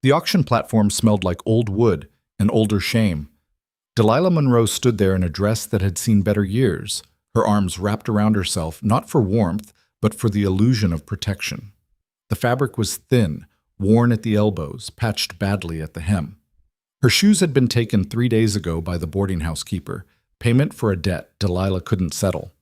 The auction platform smelled like old wood and older shame. Delilah Monroe stood there in a dress that had seen better years, her arms wrapped around herself, not for warmth, but for the illusion of protection. The fabric was thin, worn at the elbows, patched badly at the hem. Her shoes had been taken 3 days ago by the boarding house keeper, payment for a debt Delilah couldn't settle.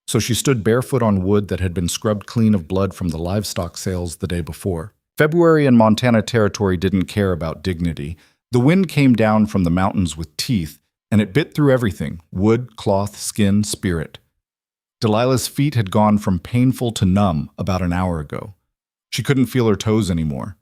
So she stood barefoot on wood that had been scrubbed clean of blood from the livestock sales the day before. February in Montana Territory didn't care about dignity. The wind came down from the mountains with teeth, and it bit through everything: wood, cloth, skin, spirit. Delilah's feet had gone from painful to numb about an hour ago. She couldn't feel her toes anymore.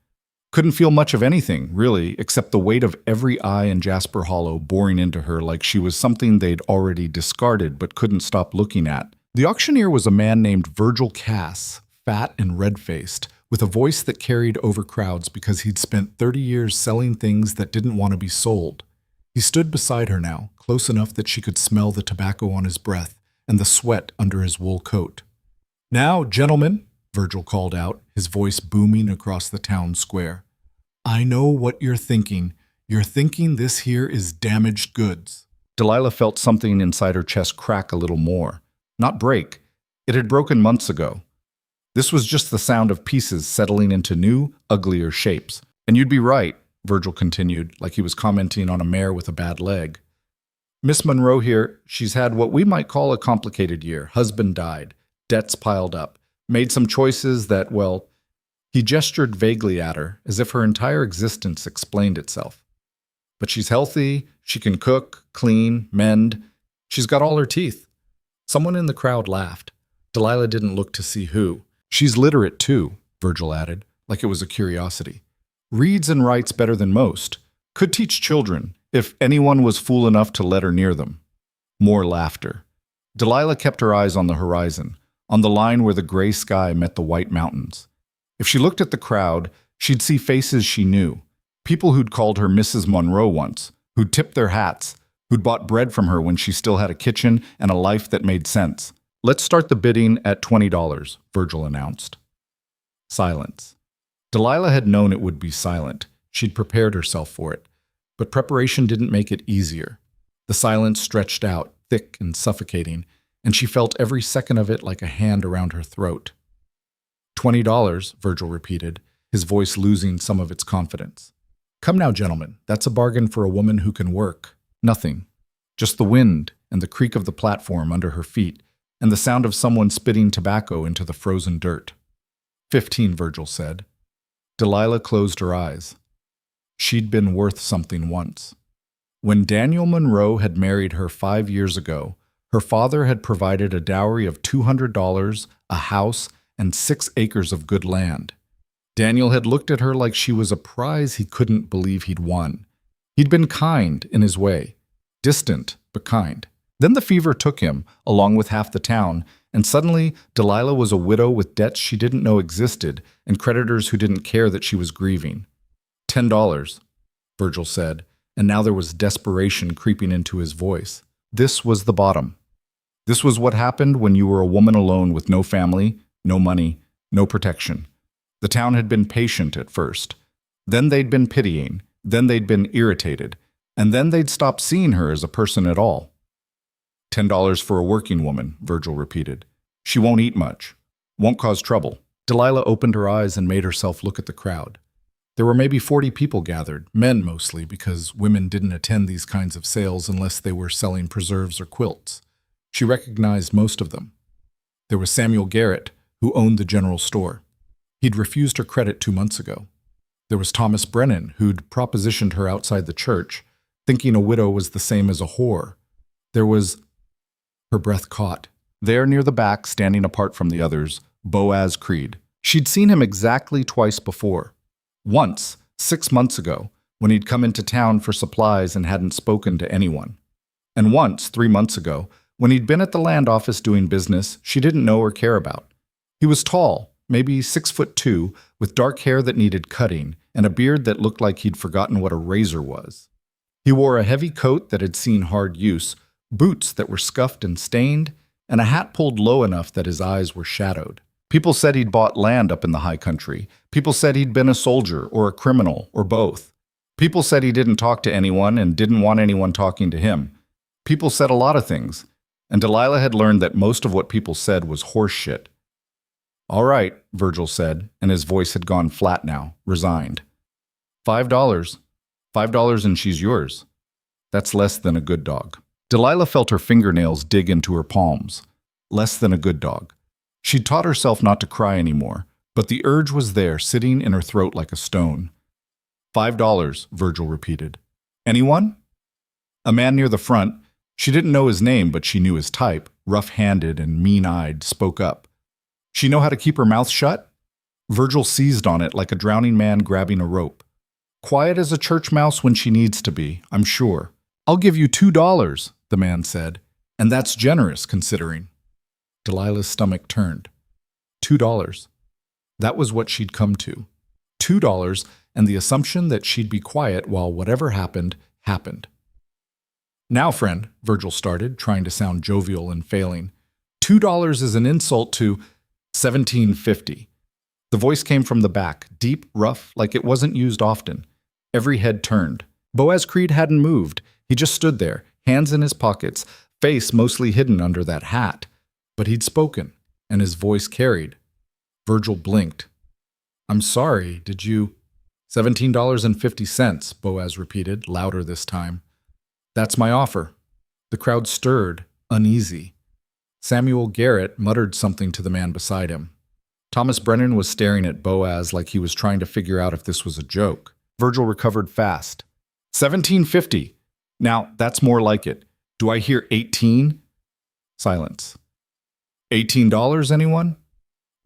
Couldn't feel much of anything, really, except the weight of every eye in Jasper Hollow boring into her like she was something they'd already discarded but couldn't stop looking at. The auctioneer was a man named Virgil Cass, fat and red-faced, with a voice that carried over crowds because he'd spent 30 years selling things that didn't want to be sold. He stood beside her now, close enough that she could smell the tobacco on his breath and the sweat under his wool coat. "Now, gentlemen," Virgil called out, his voice booming across the town square. "I know what you're thinking. You're thinking this here is damaged goods." Delilah felt something inside her chest crack a little more. Not break. It had broken months ago. This was just the sound of pieces settling into new, uglier shapes. "And you'd be right," Virgil continued, like he was commenting on a mare with a bad leg. "Miss Monroe here, she's had what we might call a complicated year. Husband died. Debts piled up. Made some choices that, well..." He gestured vaguely at her, as if her entire existence explained itself. "But she's healthy, she can cook, clean, mend. She's got all her teeth." Someone in the crowd laughed. Delilah didn't look to see who. "She's literate too," Virgil added, like it was a curiosity. "Reads and writes better than most. Could teach children, if anyone was fool enough to let her near them." More laughter. Delilah kept her eyes on the horizon, on the line where the gray sky met the white mountains. If she looked at the crowd, she'd see faces she knew. People who'd called her Mrs. Monroe once, who'd tipped their hats, who'd bought bread from her when she still had a kitchen and a life that made sense. "Let's start the bidding at $20, Virgil announced. Silence. Delilah had known it would be silent. She'd prepared herself for it. But preparation didn't make it easier. The silence stretched out, thick and suffocating, and she felt every second of it like a hand around her throat. $20, Virgil repeated, his voice losing some of its confidence. "Come now, gentlemen, that's a bargain for a woman who can work." Nothing. Just the wind and the creak of the platform under her feet and the sound of someone spitting tobacco into the frozen dirt. 15, Virgil said. Delilah closed her eyes. She'd been worth something once. When Daniel Monroe had married her 5 years ago, her father had provided a dowry of $200, a house, and 6 acres of good land. Daniel had looked at her like she was a prize he couldn't believe he'd won. He'd been kind in his way, distant but kind. Then the fever took him, along with half the town, and suddenly Delilah was a widow with debts she didn't know existed and creditors who didn't care that she was grieving. $10, Virgil said, and now there was desperation creeping into his voice. This was the bottom. This was what happened when you were a woman alone with no family, no money, no protection. The town had been patient at first. Then they'd been pitying. Then they'd been irritated. And then they'd stopped seeing her as a person at all. $10 for a working woman, Virgil repeated. She won't eat much. Won't cause trouble. Delilah opened her eyes and made herself look at the crowd. There were maybe 40 people gathered, men mostly, because women didn't attend these kinds of sales unless they were selling preserves or quilts. She recognized most of them. There was Samuel Garrett, who owned the general store. He'd refused her credit 2 months ago. There was Thomas Brennan, who'd propositioned her outside the church, thinking a widow was the same as a whore. There was... Her breath caught. There near the back, standing apart from the others, Boaz Creed. She'd seen him exactly twice before. Once, 6 months ago, when he'd come into town for supplies and hadn't spoken to anyone. And once, 3 months ago, when he'd been at the land office doing business she didn't know or care about. He was tall, maybe 6'2", with dark hair that needed cutting and a beard that looked like he'd forgotten what a razor was. He wore a heavy coat that had seen hard use, boots that were scuffed and stained, and a hat pulled low enough that his eyes were shadowed. People said he'd bought land up in the high country. People said he'd been a soldier or a criminal or both. People said he didn't talk to anyone and didn't want anyone talking to him. People said a lot of things, and Delilah had learned that most of what people said was horse shit. "All right," Virgil said, and his voice had gone flat now, resigned. $5. $5 and she's yours. That's less than a good dog. Delilah felt her fingernails dig into her palms. Less than a good dog. She'd taught herself not to cry anymore, but the urge was there, sitting in her throat like a stone. $5, Virgil repeated. Anyone? A man near the front, she didn't know his name, but she knew his type, rough-handed and mean-eyed, spoke up. She know how to keep her mouth shut? Virgil seized on it like a drowning man grabbing a rope. Quiet as a church mouse when she needs to be, I'm sure. "I'll give you $2, the man said, and that's generous considering. Delilah's stomach turned. $2. That was what she'd come to. $2 and the assumption that she'd be quiet while whatever happened, happened. "Now, friend," Virgil started, trying to sound jovial and failing, $2 is an insult to $17.50. The voice came from the back, deep, rough, like it wasn't used often. Every head turned. Boaz Creed hadn't moved. He just stood there, hands in his pockets, face mostly hidden under that hat. But he'd spoken, and his voice carried. Virgil blinked. "I'm sorry, did you—" $17.50, Boaz repeated, louder this time. "That's my offer." The crowd stirred, uneasy. Samuel Garrett muttered something to the man beside him. Thomas Brennan was staring at Boaz like he was trying to figure out if this was a joke. Virgil recovered fast. $17.50. Now, that's more like it. Do I hear 18? Silence. $18, anyone?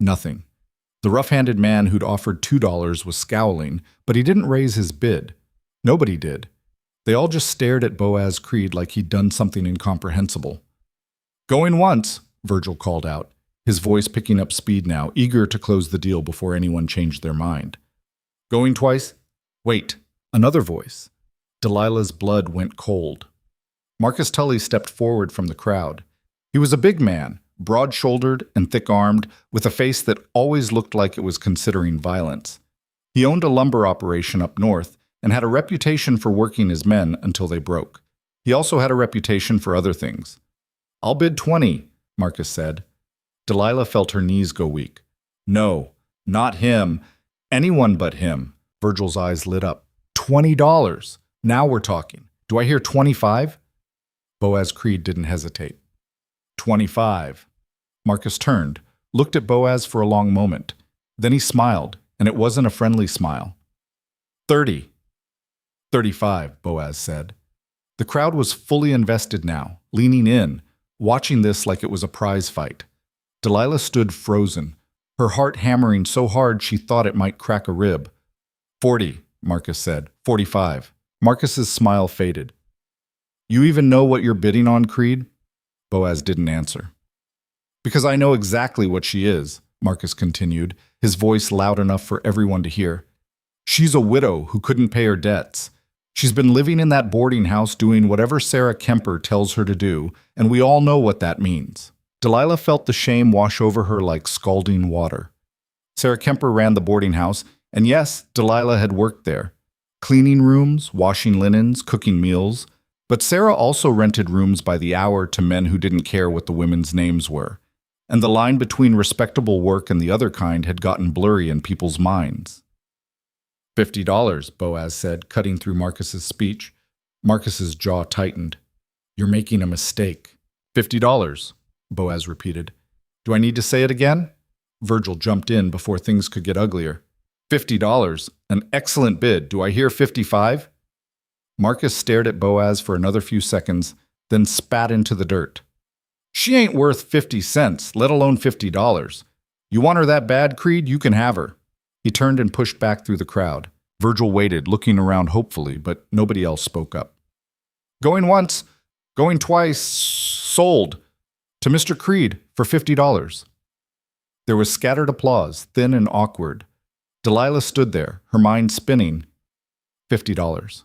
Nothing. The rough-handed man who'd offered $2 was scowling, but he didn't raise his bid. Nobody did. They all just stared at Boaz Creed like he'd done something incomprehensible. "Going once," Virgil called out, his voice picking up speed now, eager to close the deal before anyone changed their mind. "Going twice? Wait." Another voice. Delilah's blood went cold. Marcus Tully stepped forward from the crowd. He was a big man, broad-shouldered and thick-armed, with a face that always looked like it was considering violence. He owned a lumber operation up north and had a reputation for working his men until they broke. He also had a reputation for other things. "I'll bid 20, Marcus said. Delilah felt her knees go weak. "No, not him. Anyone but him." Virgil's eyes lit up. $20. Now we're talking. Do I hear 25? Boaz Creed didn't hesitate. 25. Marcus turned, looked at Boaz for a long moment. Then he smiled, and it wasn't a friendly smile. 30. 35, Boaz said. The crowd was fully invested now, leaning in, watching this like it was a prize fight. Delilah stood frozen, her heart hammering so hard she thought it might crack a rib. 40, Marcus said. 45. Marcus's smile faded. "You even know what you're bidding on, Creed?" Boaz didn't answer. "Because I know exactly what she is," Marcus continued, his voice loud enough for everyone to hear. "She's a widow who couldn't pay her debts. She's been living in that boarding house doing whatever Sarah Kemper tells her to do, and we all know what that means." Delilah felt the shame wash over her like scalding water. Sarah Kemper ran the boarding house, and yes, Delilah had worked there. Cleaning rooms, washing linens, cooking meals. But Sarah also rented rooms by the hour to men who didn't care what the women's names were. And the line between respectable work and the other kind had gotten blurry in people's minds. $50, Boaz said, cutting through Marcus's speech. Marcus's jaw tightened. "You're making a mistake." $50, Boaz repeated. "Do I need to say it again?" Virgil jumped in before things could get uglier. $50, an excellent bid. Do I hear 55? Marcus stared at Boaz for another few seconds, then spat into the dirt. "She ain't worth 50 cents, let alone $50. You want her that bad, Creed? You can have her." He turned and pushed back through the crowd. Virgil waited, looking around hopefully, but nobody else spoke up. "Going once, going twice, sold. To Mr. Creed for $50. There was scattered applause, thin and awkward. Delilah stood there, her mind spinning. $50.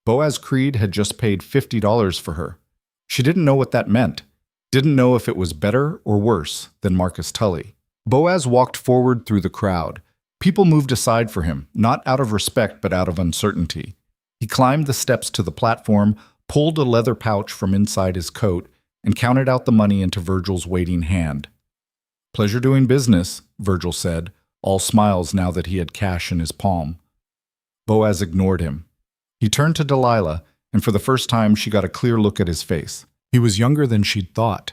Boaz Creed had just paid $50 for her. She didn't know what that meant, didn't know if it was better or worse than Marcus Tully. Boaz walked forward through the crowd. People moved aside for him, not out of respect but out of uncertainty. He climbed the steps to the platform, pulled a leather pouch from inside his coat, and counted out the money into Virgil's waiting hand. "Pleasure doing business," Virgil said, all smiles now that he had cash in his palm. Boaz ignored him. He turned to Delilah, and for the first time she got a clear look at his face. He was younger than she'd thought.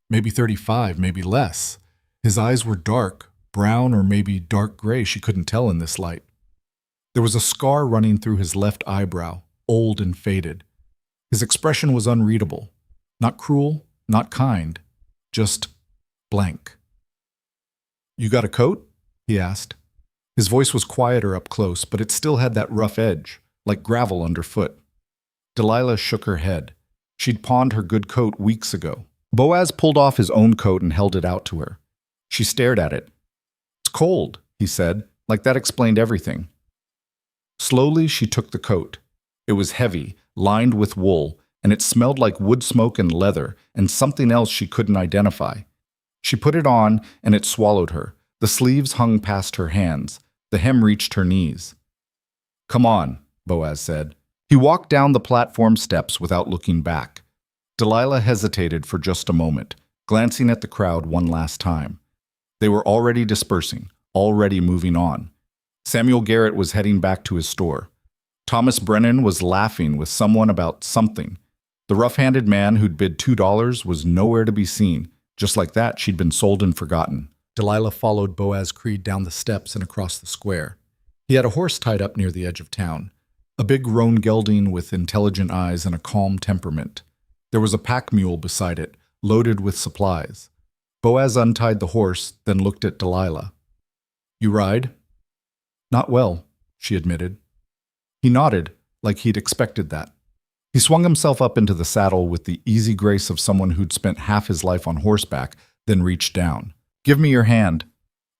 Maybe 35, maybe less. His eyes were dark, brown or maybe dark gray, she couldn't tell in this light. There was a scar running through his left eyebrow, old and faded. His expression was unreadable. Not cruel, not kind, just blank. "You got a coat?" he asked. His voice was quieter up close, but it still had that rough edge, like gravel underfoot. Delilah shook her head. She'd pawned her good coat weeks ago. Boaz pulled off his own coat and held it out to her. She stared at it. "It's cold," he said, like that explained everything. Slowly she took the coat. It was heavy, lined with wool, and it smelled like wood smoke and leather and something else she couldn't identify. She put it on, and it swallowed her. The sleeves hung past her hands. The hem reached her knees. "Come on," Boaz said. He walked down the platform steps without looking back. Delilah hesitated for just a moment, glancing at the crowd one last time. They were already dispersing, already moving on. Samuel Garrett was heading back to his store. Thomas Brennan was laughing with someone about something. The rough-handed man who'd bid $2 was nowhere to be seen. Just like that, she'd been sold and forgotten. Delilah followed Boaz Creed down the steps and across the square. He had a horse tied up near the edge of town, a big roan gelding with intelligent eyes and a calm temperament. There was a pack mule beside it, loaded with supplies. Boaz untied the horse, then looked at Delilah. "You ride?" "Not well," she admitted. He nodded, like he'd expected that. He swung himself up into the saddle with the easy grace of someone who'd spent half his life on horseback, then reached down. "Give me your hand."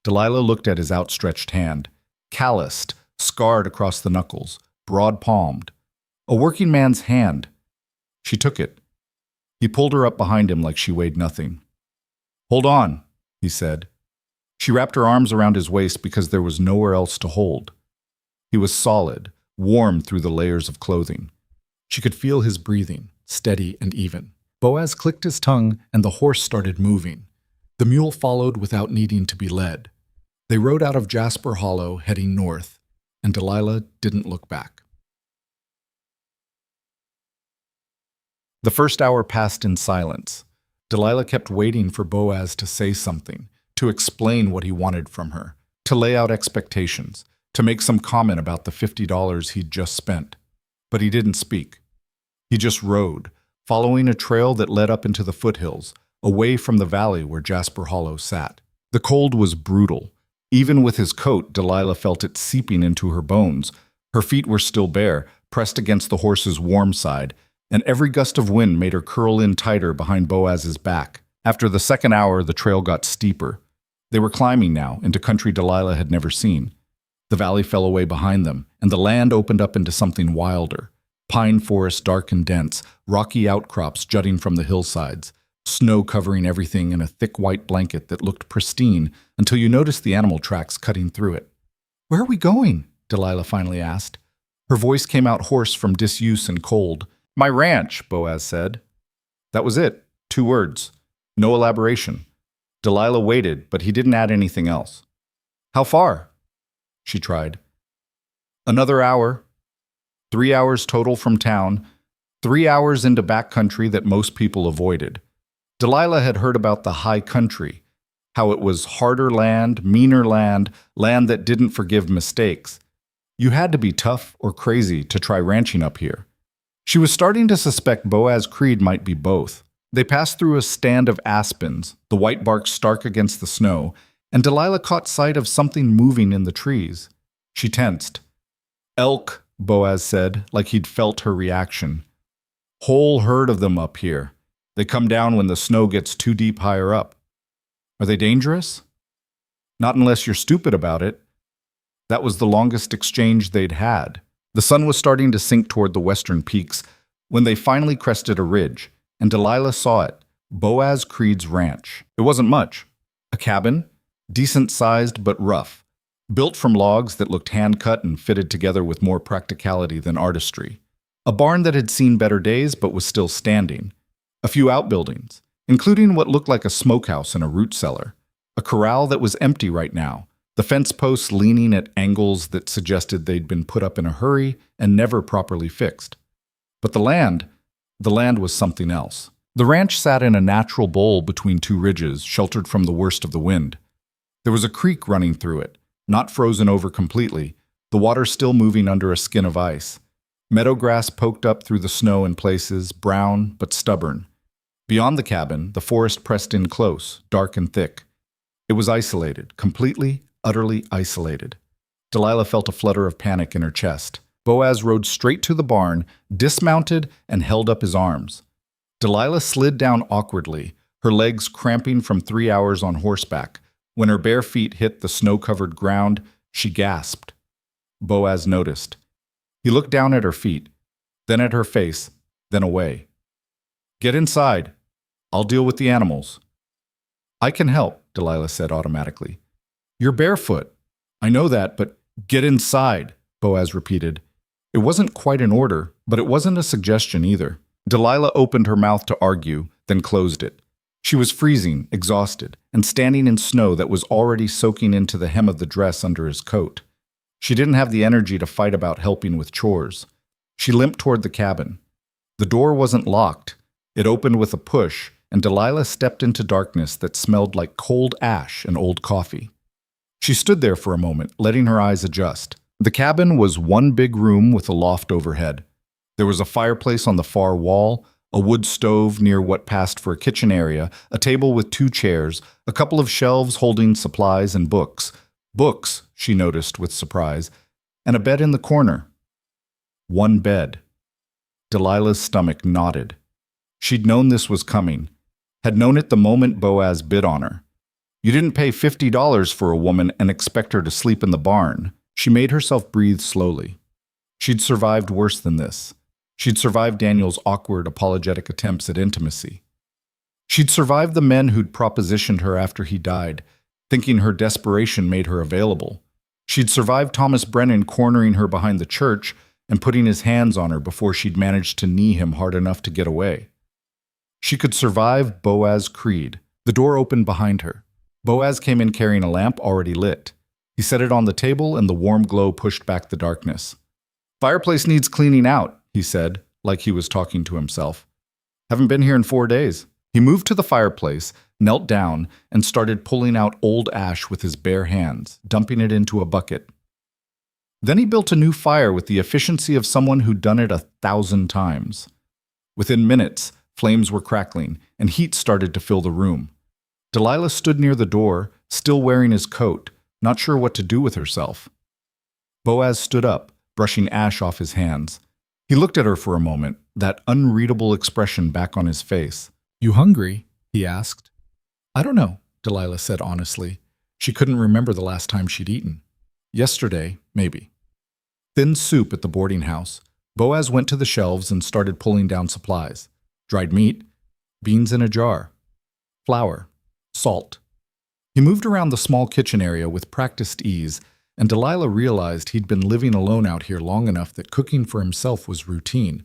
Delilah looked at his outstretched hand, calloused, scarred across the knuckles, broad-palmed. A working man's hand. She took it. He pulled her up behind him like she weighed nothing. "Hold on," he said. She wrapped her arms around his waist because there was nowhere else to hold. He was solid, warm through the layers of clothing. She could feel his breathing, steady and even. Boaz clicked his tongue, and the horse started moving. The mule followed without needing to be led. They rode out of Jasper Hollow, heading north, and Delilah didn't look back. The first hour passed in silence. Delilah kept waiting for Boaz to say something, to explain what he wanted from her, to lay out expectations, to make some comment about the $50 he'd just spent. But he didn't speak. He just rode, following a trail that led up into the foothills, away from the valley where Jasper Hollow sat. The cold was brutal. Even with his coat, Delilah felt it seeping into her bones. Her feet were still bare, pressed against the horse's warm side, and every gust of wind made her curl in tighter behind Boaz's back. After the second hour, the trail got steeper. They were climbing now into country Delilah had never seen. The valley fell away behind them, and the land opened up into something wilder. Pine forest dark and dense, rocky outcrops jutting from the hillsides, snow covering everything in a thick white blanket that looked pristine until you noticed the animal tracks cutting through it. "Where are we going?" Delilah finally asked. Her voice came out hoarse from disuse and cold. "My ranch," Boaz said. That was it. 2 words. No elaboration. Delilah waited, but he didn't add anything else. "How far?" She tried. "Another hour. 3 hours total from town. 3 hours into backcountry that most people avoided." Delilah had heard about the high country, how it was harder land, meaner land, land that didn't forgive mistakes. You had to be tough or crazy to try ranching up here. She was starting to suspect Boaz Creed might be both. They passed through a stand of aspens, the white bark stark against the snow, and Delilah caught sight of something moving in the trees. She tensed. "Elk," Boaz said, like he'd felt her reaction. "Whole herd of them up here. They come down when the snow gets too deep higher up." "Are they dangerous?" "Not unless you're stupid about it." That was the longest exchange they'd had. The sun was starting to sink toward the western peaks when they finally crested a ridge, and Delilah saw it, Boaz Creed's ranch. It wasn't much. A cabin, decent-sized but rough, built from logs that looked hand-cut and fitted together with more practicality than artistry. A barn that had seen better days but was still standing. A few outbuildings, including what looked like a smokehouse and a root cellar. A corral that was empty right now, the fence posts leaning at angles that suggested they'd been put up in a hurry and never properly fixed. But the land was something else. The ranch sat in a natural bowl between two ridges, sheltered from the worst of the wind. There was a creek running through it, not frozen over completely, the water still moving under a skin of ice. Meadow grass poked up through the snow in places, brown but stubborn. Beyond the cabin, the forest pressed in close, dark and thick. It was isolated, completely, utterly isolated. Delilah felt a flutter of panic in her chest. Boaz rode straight to the barn, dismounted, and held up his arms. Delilah slid down awkwardly, her legs cramping from 3 hours on horseback. When her bare feet hit the snow-covered ground, she gasped. Boaz noticed. He looked down at her feet, then at her face, then away. "Get inside. I'll deal with the animals." "I can help," Delilah said automatically. "You're barefoot." "I know that, but get inside," Boaz repeated. It wasn't quite an order, but it wasn't a suggestion either. Delilah opened her mouth to argue, then closed it. She was freezing, exhausted, and standing in snow that was already soaking into the hem of the dress under his coat. She didn't have the energy to fight about helping with chores. She limped toward the cabin. The door wasn't locked. It opened with a push, and Delilah stepped into darkness that smelled like cold ash and old coffee. She stood there for a moment, letting her eyes adjust. The cabin was one big room with a loft overhead. There was a fireplace on the far wall, a wood stove near what passed for a kitchen area, a table with 2 chairs, a couple of shelves holding supplies and books. Books, she noticed with surprise, and a bed in the corner. One bed. Delilah's stomach knotted. She'd known this was coming, had known it the moment Boaz bid on her. You didn't pay $50 for a woman and expect her to sleep in the barn. She made herself breathe slowly. She'd survived worse than this. She'd survived Daniel's awkward, apologetic attempts at intimacy. She'd survived the men who'd propositioned her after he died, thinking her desperation made her available. She'd survived Thomas Brennan cornering her behind the church and putting his hands on her before she'd managed to knee him hard enough to get away. She could survive Boaz's creed. The door opened behind her. Boaz came in carrying a lamp already lit. He set it on the table and the warm glow pushed back the darkness. "Fireplace needs cleaning out," he said, like he was talking to himself. "Haven't been here in 4 days." He moved to the fireplace, knelt down, and started pulling out old ash with his bare hands, dumping it into a bucket. Then he built a new fire with the efficiency of someone who'd done it 1,000 times. Within minutes, flames were crackling, and heat started to fill the room. Delilah stood near the door, still wearing his coat, not sure what to do with herself. Boaz stood up, brushing ash off his hands. He looked at her for a moment, that unreadable expression back on his face. "You hungry?" he asked. "I don't know," Delilah said honestly. She couldn't remember the last time she'd eaten. Yesterday, maybe. Thin soup at the boarding house. Boaz went to the shelves and started pulling down supplies. Dried meat, beans in a jar, flour, salt. He moved around the small kitchen area with practiced ease, and Delilah realized he'd been living alone out here long enough that cooking for himself was routine.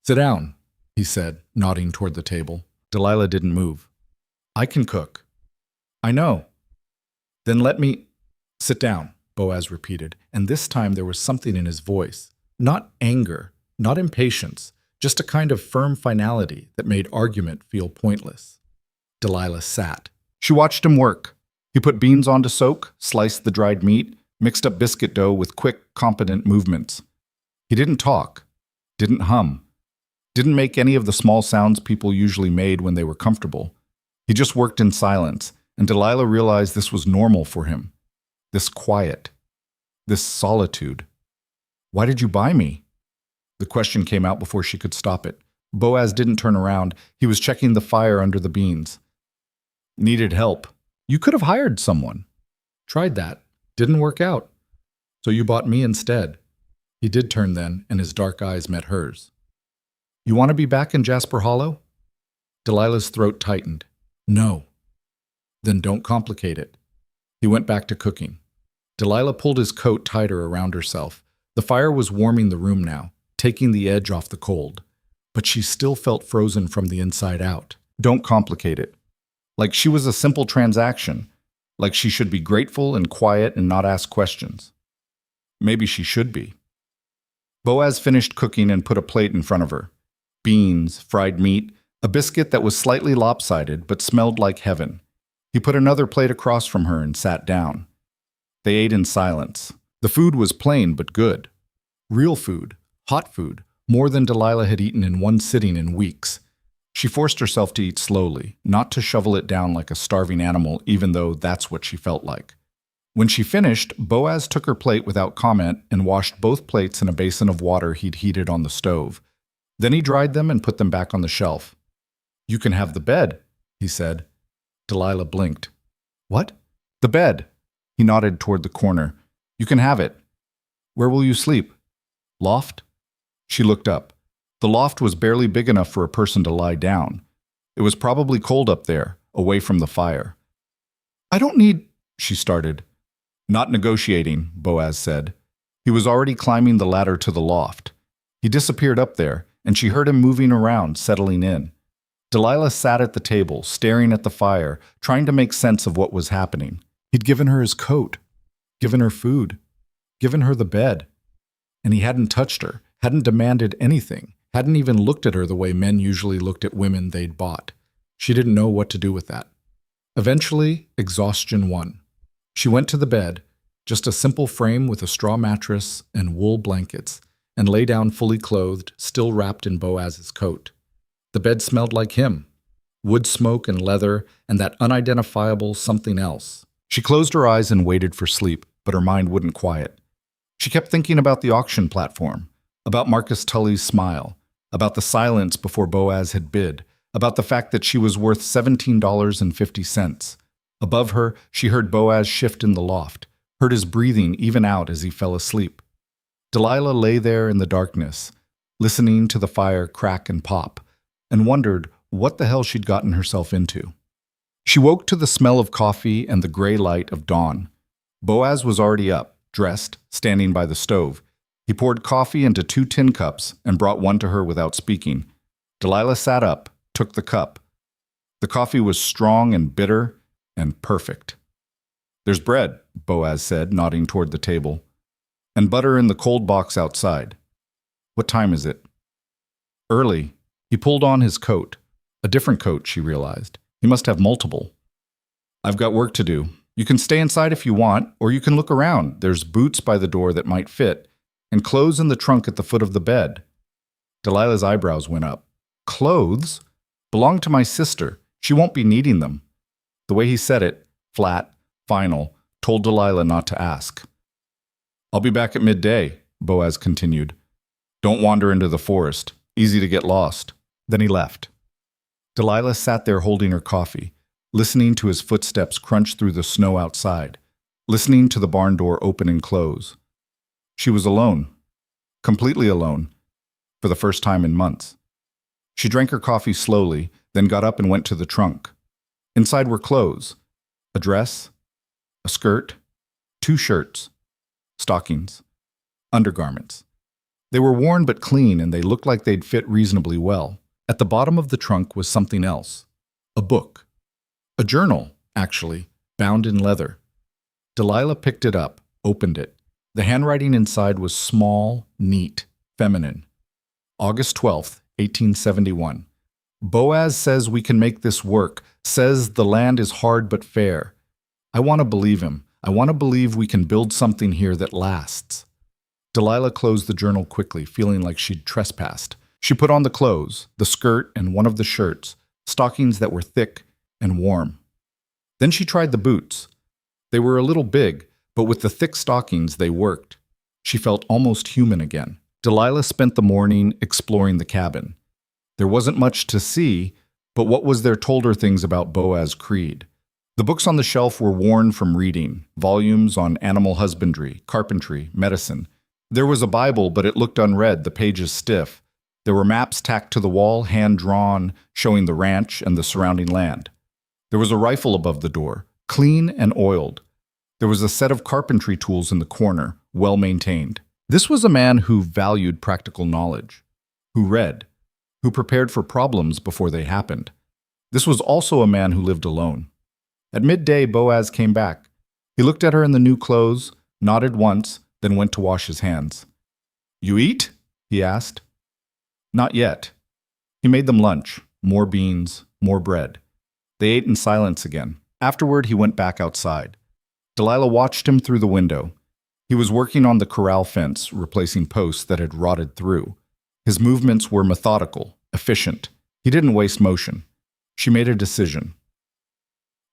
"Sit down," he said, nodding toward the table. Delilah didn't move. "I can cook." "I know." "Then let me—" "Sit down," Boaz repeated, and this time there was something in his voice. Not anger, not impatience, just a kind of firm finality that made argument feel pointless. Delilah sat. She watched him work. He put beans on to soak, sliced the dried meat, mixed up biscuit dough with quick, competent movements. He didn't talk, didn't hum, didn't make any of the small sounds people usually made when they were comfortable. He just worked in silence, and Delilah realized this was normal for him. This quiet, this solitude. "Why did you buy me?" The question came out before she could stop it. Boaz didn't turn around. He was checking the fire under the beans. "Needed help." "You could have hired someone." "Tried that. Didn't work out. So you bought me instead." He did turn then, and his dark eyes met hers. "You want to be back in Jasper Hollow?" Delilah's throat tightened. "No." "Then don't complicate it." He went back to cooking. Delilah pulled his coat tighter around herself. The fire was warming the room now, taking the edge off the cold. But she still felt frozen from the inside out. Don't complicate it. Like she was a simple transaction. Like she should be grateful and quiet and not ask questions. Maybe she should be. Boaz finished cooking and put a plate in front of her. Beans, fried meat, a biscuit that was slightly lopsided but smelled like heaven. He put another plate across from her and sat down. They ate in silence. The food was plain but good. Real food, hot food, more than Delilah had eaten in one sitting in weeks. She forced herself to eat slowly, not to shovel it down like a starving animal, even though that's what she felt like. When she finished, Boaz took her plate without comment and washed both plates in a basin of water he'd heated on the stove. Then he dried them and put them back on the shelf. "You can have the bed," he said. Delilah blinked. "What?" "The bed." He nodded toward the corner. "You can have it." "Where will you sleep?" "Loft?" She looked up. The loft was barely big enough for a person to lie down. It was probably cold up there, away from the fire. "I don't need," she started. "Not negotiating," Boaz said. He was already climbing the ladder to the loft. He disappeared up there, and she heard him moving around, settling in. Delilah sat at the table, staring at the fire, trying to make sense of what was happening. He'd given her his coat, given her food, given her the bed. And he hadn't touched her, hadn't demanded anything, hadn't even looked at her the way men usually looked at women they'd bought. She didn't know what to do with that. Eventually, exhaustion won. She went to the bed, just a simple frame with a straw mattress and wool blankets, and lay down fully clothed, still wrapped in Boaz's coat. The bed smelled like him, wood smoke and leather and that unidentifiable something else. She closed her eyes and waited for sleep, but her mind wouldn't quiet. She kept thinking about the auction platform, about Marcus Tully's smile, about the silence before Boaz had bid, about the fact that she was worth $17.50. Above her, she heard Boaz shift in the loft, heard his breathing even out as he fell asleep. Delilah lay there in the darkness, listening to the fire crack and pop, and wondered what the hell she'd gotten herself into. She woke to the smell of coffee and the gray light of dawn. Boaz was already up, dressed, standing by the stove. He poured coffee into 2 tin cups and brought one to her without speaking. Delilah sat up, took the cup. The coffee was strong and bitter and perfect. "There's bread," Boaz said, nodding toward the table, "and butter in the cold box outside." "What time is it?" "Early." He pulled on his coat. A different coat, she realized. He must have multiple. "I've got work to do. You can stay inside if you want, or you can look around. There's boots by the door that might fit, and clothes in the trunk at the foot of the bed." Delilah's eyebrows went up. "Clothes? Belong to my sister. She won't be needing them." The way he said it, flat, final, told Delilah not to ask. "I'll be back at midday," Boaz continued. "Don't wander into the forest. Easy to get lost." Then he left. Delilah sat there holding her coffee, listening to his footsteps crunch through the snow outside, listening to the barn door open and close. She was alone, completely alone, for the first time in months. She drank her coffee slowly, then got up and went to the trunk. Inside were clothes, a dress, a skirt, 2 shirts, stockings, undergarments. They were worn but clean, and they looked like they'd fit reasonably well. At the bottom of the trunk was something else. A book. A journal, actually, bound in leather. Delilah picked it up, opened it. The handwriting inside was small, neat, feminine. August 12th, 1871. "Boaz says we can make this work, says the land is hard but fair. I want to believe him. I want to believe we can build something here that lasts." Delilah closed the journal quickly, feeling like she'd trespassed. She put on the clothes, the skirt and one of the shirts, stockings that were thick and warm. Then she tried the boots. They were a little big, but with the thick stockings they worked. She felt almost human again. Delilah spent the morning exploring the cabin. There wasn't much to see, but what was there told her things about Boaz's creed. The books on the shelf were worn from reading, volumes on animal husbandry, carpentry, medicine. There was a Bible, but it looked unread, the pages stiff. There were maps tacked to the wall, hand-drawn, showing the ranch and the surrounding land. There was a rifle above the door, clean and oiled. There was a set of carpentry tools in the corner, well maintained. This was a man who valued practical knowledge, who read, who prepared for problems before they happened. This was also a man who lived alone. At midday, Boaz came back. He looked at her in the new clothes, nodded once, then went to wash his hands. "You eat?" he asked. "Not yet." He made them lunch, more beans, more bread. They ate in silence again. Afterward, he went back outside. Delilah watched him through the window. He was working on the corral fence, replacing posts that had rotted through. His movements were methodical, efficient. He didn't waste motion. She made a decision.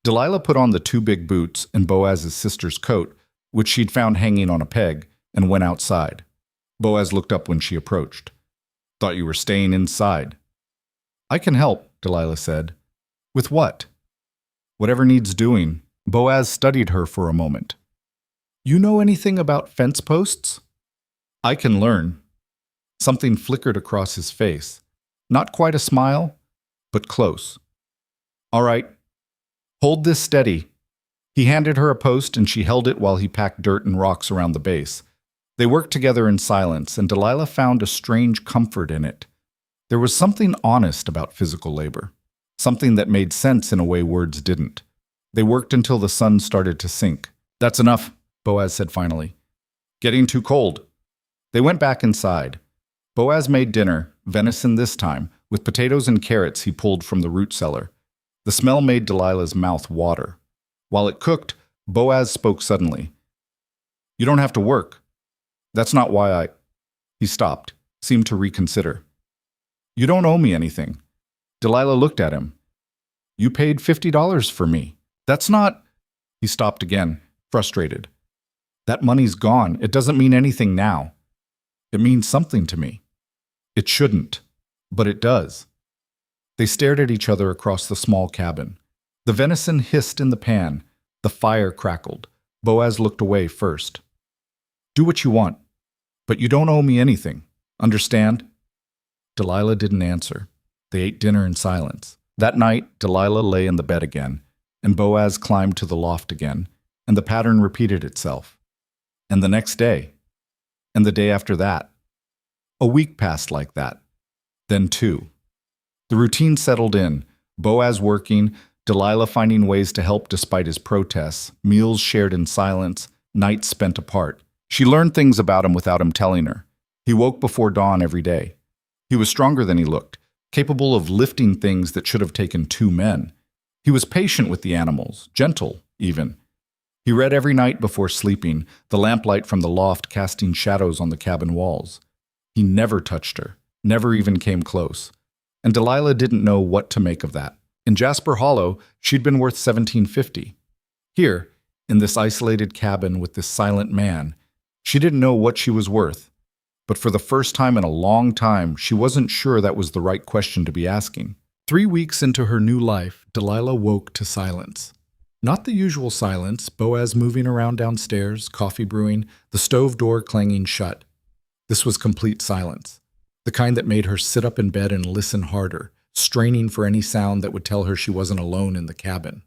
Delilah put on the two big boots and Boaz's sister's coat, which she'd found hanging on a peg, and went outside. Boaz looked up when she approached. "Thought you were staying inside." "I can help," Delilah said. "With what?" "Whatever needs doing." Boaz studied her for a moment. "You know anything about fence posts?" "I can learn." Something flickered across his face. Not quite a smile, but close. "All right. Hold this steady." He handed her a post and she held it while he packed dirt and rocks around the base. They worked together in silence, and Delilah found a strange comfort in it. There was something honest about physical labor, something that made sense in a way words didn't. They worked until the sun started to sink. "That's enough," Boaz said finally. "Getting too cold." They went back inside. Boaz made dinner, venison this time, with potatoes and carrots he pulled from the root cellar. The smell made Delilah's mouth water. While it cooked, Boaz spoke suddenly. "You don't have to work. That's not why I—" He stopped, seemed to reconsider. "You don't owe me anything." Delilah looked at him. "You paid $50 for me. That's not—" He stopped again, frustrated. "That money's gone. It doesn't mean anything now. It means something to me. It shouldn't, but it does." They stared at each other across the small cabin. The venison hissed in the pan. The fire crackled. Boaz looked away first. "Do what you want, but you don't owe me anything. Understand?" Delilah didn't answer. They ate dinner in silence. That night, Delilah lay in the bed again, and Boaz climbed to the loft again, and the pattern repeated itself. And the next day, and the day after that. A week passed like that. Then two. The routine settled in, Boaz working, Delilah finding ways to help despite his protests, meals shared in silence, nights spent apart. She learned things about him without him telling her. He woke before dawn every day. He was stronger than he looked, capable of lifting things that should have taken two men. He was patient with the animals, gentle, even. He read every night before sleeping, the lamplight from the loft casting shadows on the cabin walls. He never touched her, never even came close. And Delilah didn't know what to make of that. In Jasper Hollow, she'd been worth $17.50. Here, in this isolated cabin with this silent man, she didn't know what she was worth. But for the first time in a long time, she wasn't sure that was the right question to be asking. 3 weeks into her new life, Delilah woke to silence. Not the usual silence, Boaz moving around downstairs, coffee brewing, the stove door clanging shut. This was complete silence, the kind that made her sit up in bed and listen harder, straining for any sound that would tell her she wasn't alone in the cabin.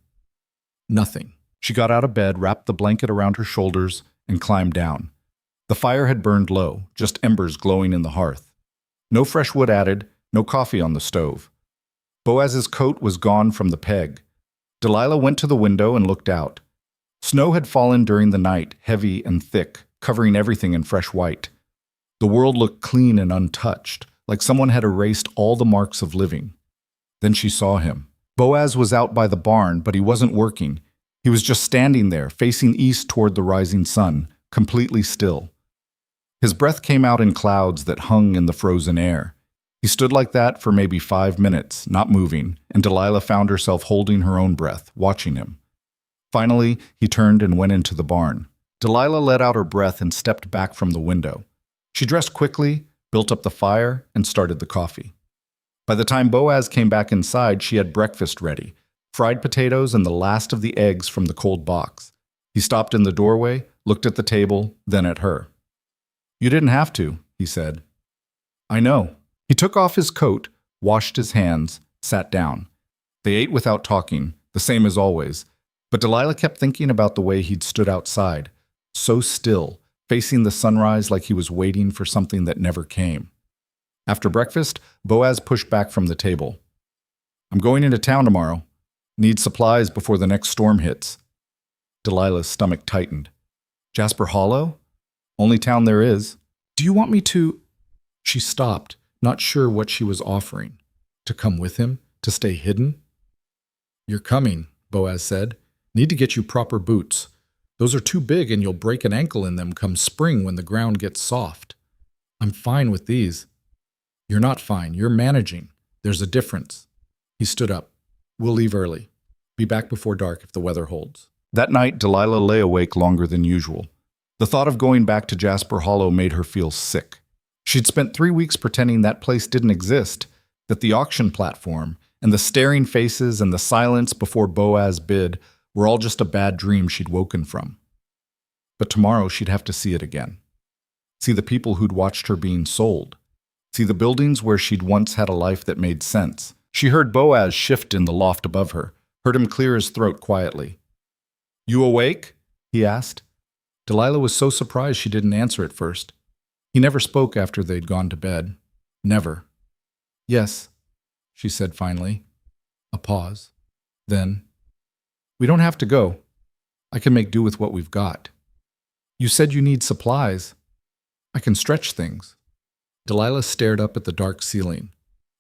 Nothing. She got out of bed, wrapped the blanket around her shoulders, and climbed down. The fire had burned low, just embers glowing in the hearth. No fresh wood added, no coffee on the stove. Boaz's coat was gone from the peg. Delilah went to the window and looked out. Snow had fallen during the night, heavy and thick, covering everything in fresh white. The world looked clean and untouched, like someone had erased all the marks of living. Then she saw him. Boaz was out by the barn, but he wasn't working. He was just standing there, facing east toward the rising sun, completely still. His breath came out in clouds that hung in the frozen air. He stood like that for maybe 5 minutes, not moving, and Delilah found herself holding her own breath, watching him. Finally, he turned and went into the barn. Delilah let out her breath and stepped back from the window. She dressed quickly, built up the fire, and started the coffee. By the time Boaz came back inside, she had breakfast ready, fried potatoes and the last of the eggs from the cold box. He stopped in the doorway, looked at the table, then at her. "You didn't have to," he said. "I know." He took off his coat, washed his hands, sat down. They ate without talking, the same as always. But Delilah kept thinking about the way he'd stood outside, so still, facing the sunrise like he was waiting for something that never came. After breakfast, Boaz pushed back from the table. "I'm going into town tomorrow. Need supplies before the next storm hits." Delilah's stomach tightened. "Jasper Hollow? Only town there is. Do you want me to—" She stopped, not sure what she was offering. To come with him? To stay hidden? "You're coming," Boaz said. "Need to get you proper boots. Those are too big and you'll break an ankle in them come spring when the ground gets soft." "I'm fine with these." "You're not fine. You're managing. There's a difference." He stood up. "We'll leave early. Be back before dark if the weather holds." That night, Delilah lay awake longer than usual. The thought of going back to Jasper Hollow made her feel sick. She'd spent 3 weeks pretending that place didn't exist, that the auction platform and the staring faces and the silence before Boaz bid were all just a bad dream she'd woken from. But tomorrow she'd have to see it again. See the people who'd watched her being sold. See the buildings where she'd once had a life that made sense. She heard Boaz shift in the loft above her, heard him clear his throat quietly. "You awake?" he asked. Delilah was so surprised she didn't answer at first. He never spoke after they'd gone to bed. Never. "Yes," she said finally. A pause. Then, "We don't have to go. I can make do with what we've got. You said you need supplies. I can stretch things." Delilah stared up at the dark ceiling.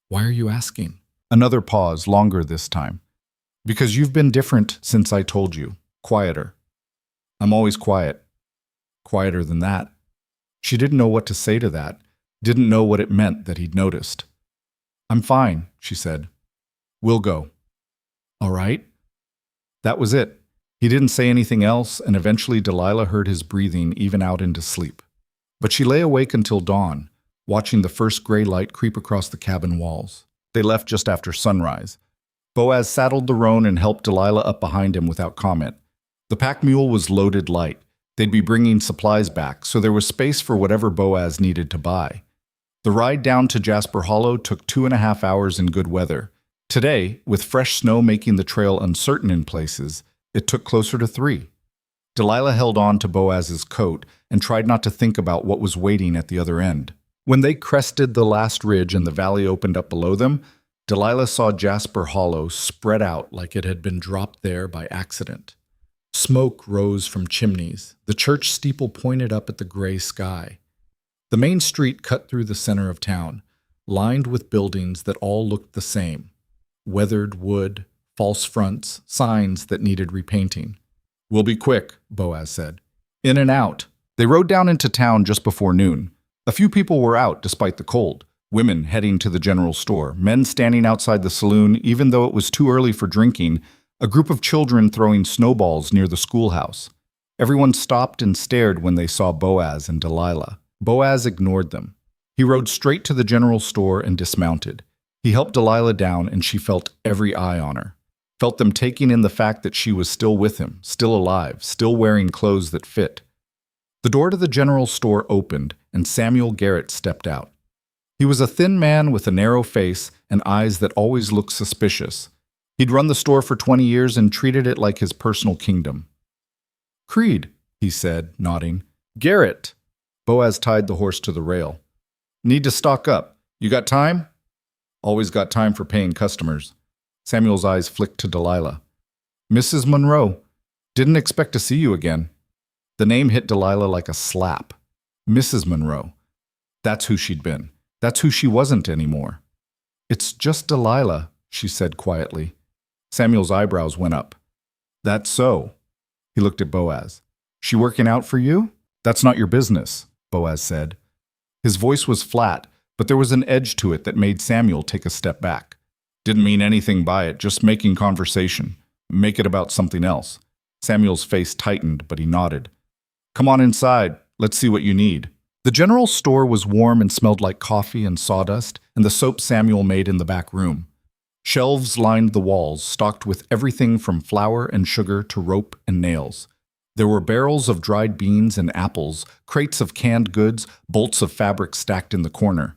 "Why are you asking?" Another pause, longer this time. "Because you've been different since I told you. Quieter." "I'm always quiet." "Quieter than that." She didn't know what to say to that, didn't know what it meant that he'd noticed. "I'm fine," she said. "We'll go." "All right." That was it. He didn't say anything else, and eventually Delilah heard his breathing even out into sleep. But she lay awake until dawn, watching the first gray light creep across the cabin walls. They left just after sunrise. Boaz saddled the roan and helped Delilah up behind him without comment. The pack mule was loaded light. They'd be bringing supplies back, so there was space for whatever Boaz needed to buy. The ride down to Jasper Hollow took 2.5 hours in good weather. Today, with fresh snow making the trail uncertain in places, it took closer to 3. Delilah held on to Boaz's coat and tried not to think about what was waiting at the other end. When they crested the last ridge and the valley opened up below them, Delilah saw Jasper Hollow spread out like it had been dropped there by accident. Smoke rose from chimneys. The church steeple pointed up at the gray sky. The main street cut through the center of town, lined with buildings that all looked the same. Weathered wood, false fronts, signs that needed repainting. "We'll be quick," Boaz said. "In and out." They rode down into town just before noon. A few people were out despite the cold. Women heading to the general store, men standing outside the saloon even though it was too early for drinking, a group of children throwing snowballs near the schoolhouse. Everyone stopped and stared when they saw Boaz and Delilah. Boaz ignored them. He rode straight to the general store and dismounted. He helped Delilah down and she felt every eye on her. Felt them taking in the fact that she was still with him, still alive, still wearing clothes that fit. The door to the general store opened and Samuel Garrett stepped out. He was a thin man with a narrow face and eyes that always looked suspicious. He'd run the store for 20 years and treated it like his personal kingdom. "Creed," he said, nodding. "Garrett." Boaz tied the horse to the rail. "Need to stock up. You got time?" "Always got time for paying customers." Samuel's eyes flicked to Delilah. "Mrs. Monroe. Didn't expect to see you again." The name hit Delilah like a slap. Mrs. Monroe. That's who she'd been. That's who she wasn't anymore. "It's just Delilah," she said quietly. Samuel's eyebrows went up. "That's so." He looked at Boaz. "She working out for you?" "That's not your business," Boaz said. His voice was flat, but there was an edge to it that made Samuel take a step back. "Didn't mean anything by it, just making conversation. Make it about something else." Samuel's face tightened, but he nodded. "Come on inside. Let's see what you need." The general store was warm and smelled like coffee and sawdust and the soap Samuel made in the back room. Shelves lined the walls, stocked with everything from flour and sugar to rope and nails. There were barrels of dried beans and apples, crates of canned goods, bolts of fabric stacked in the corner.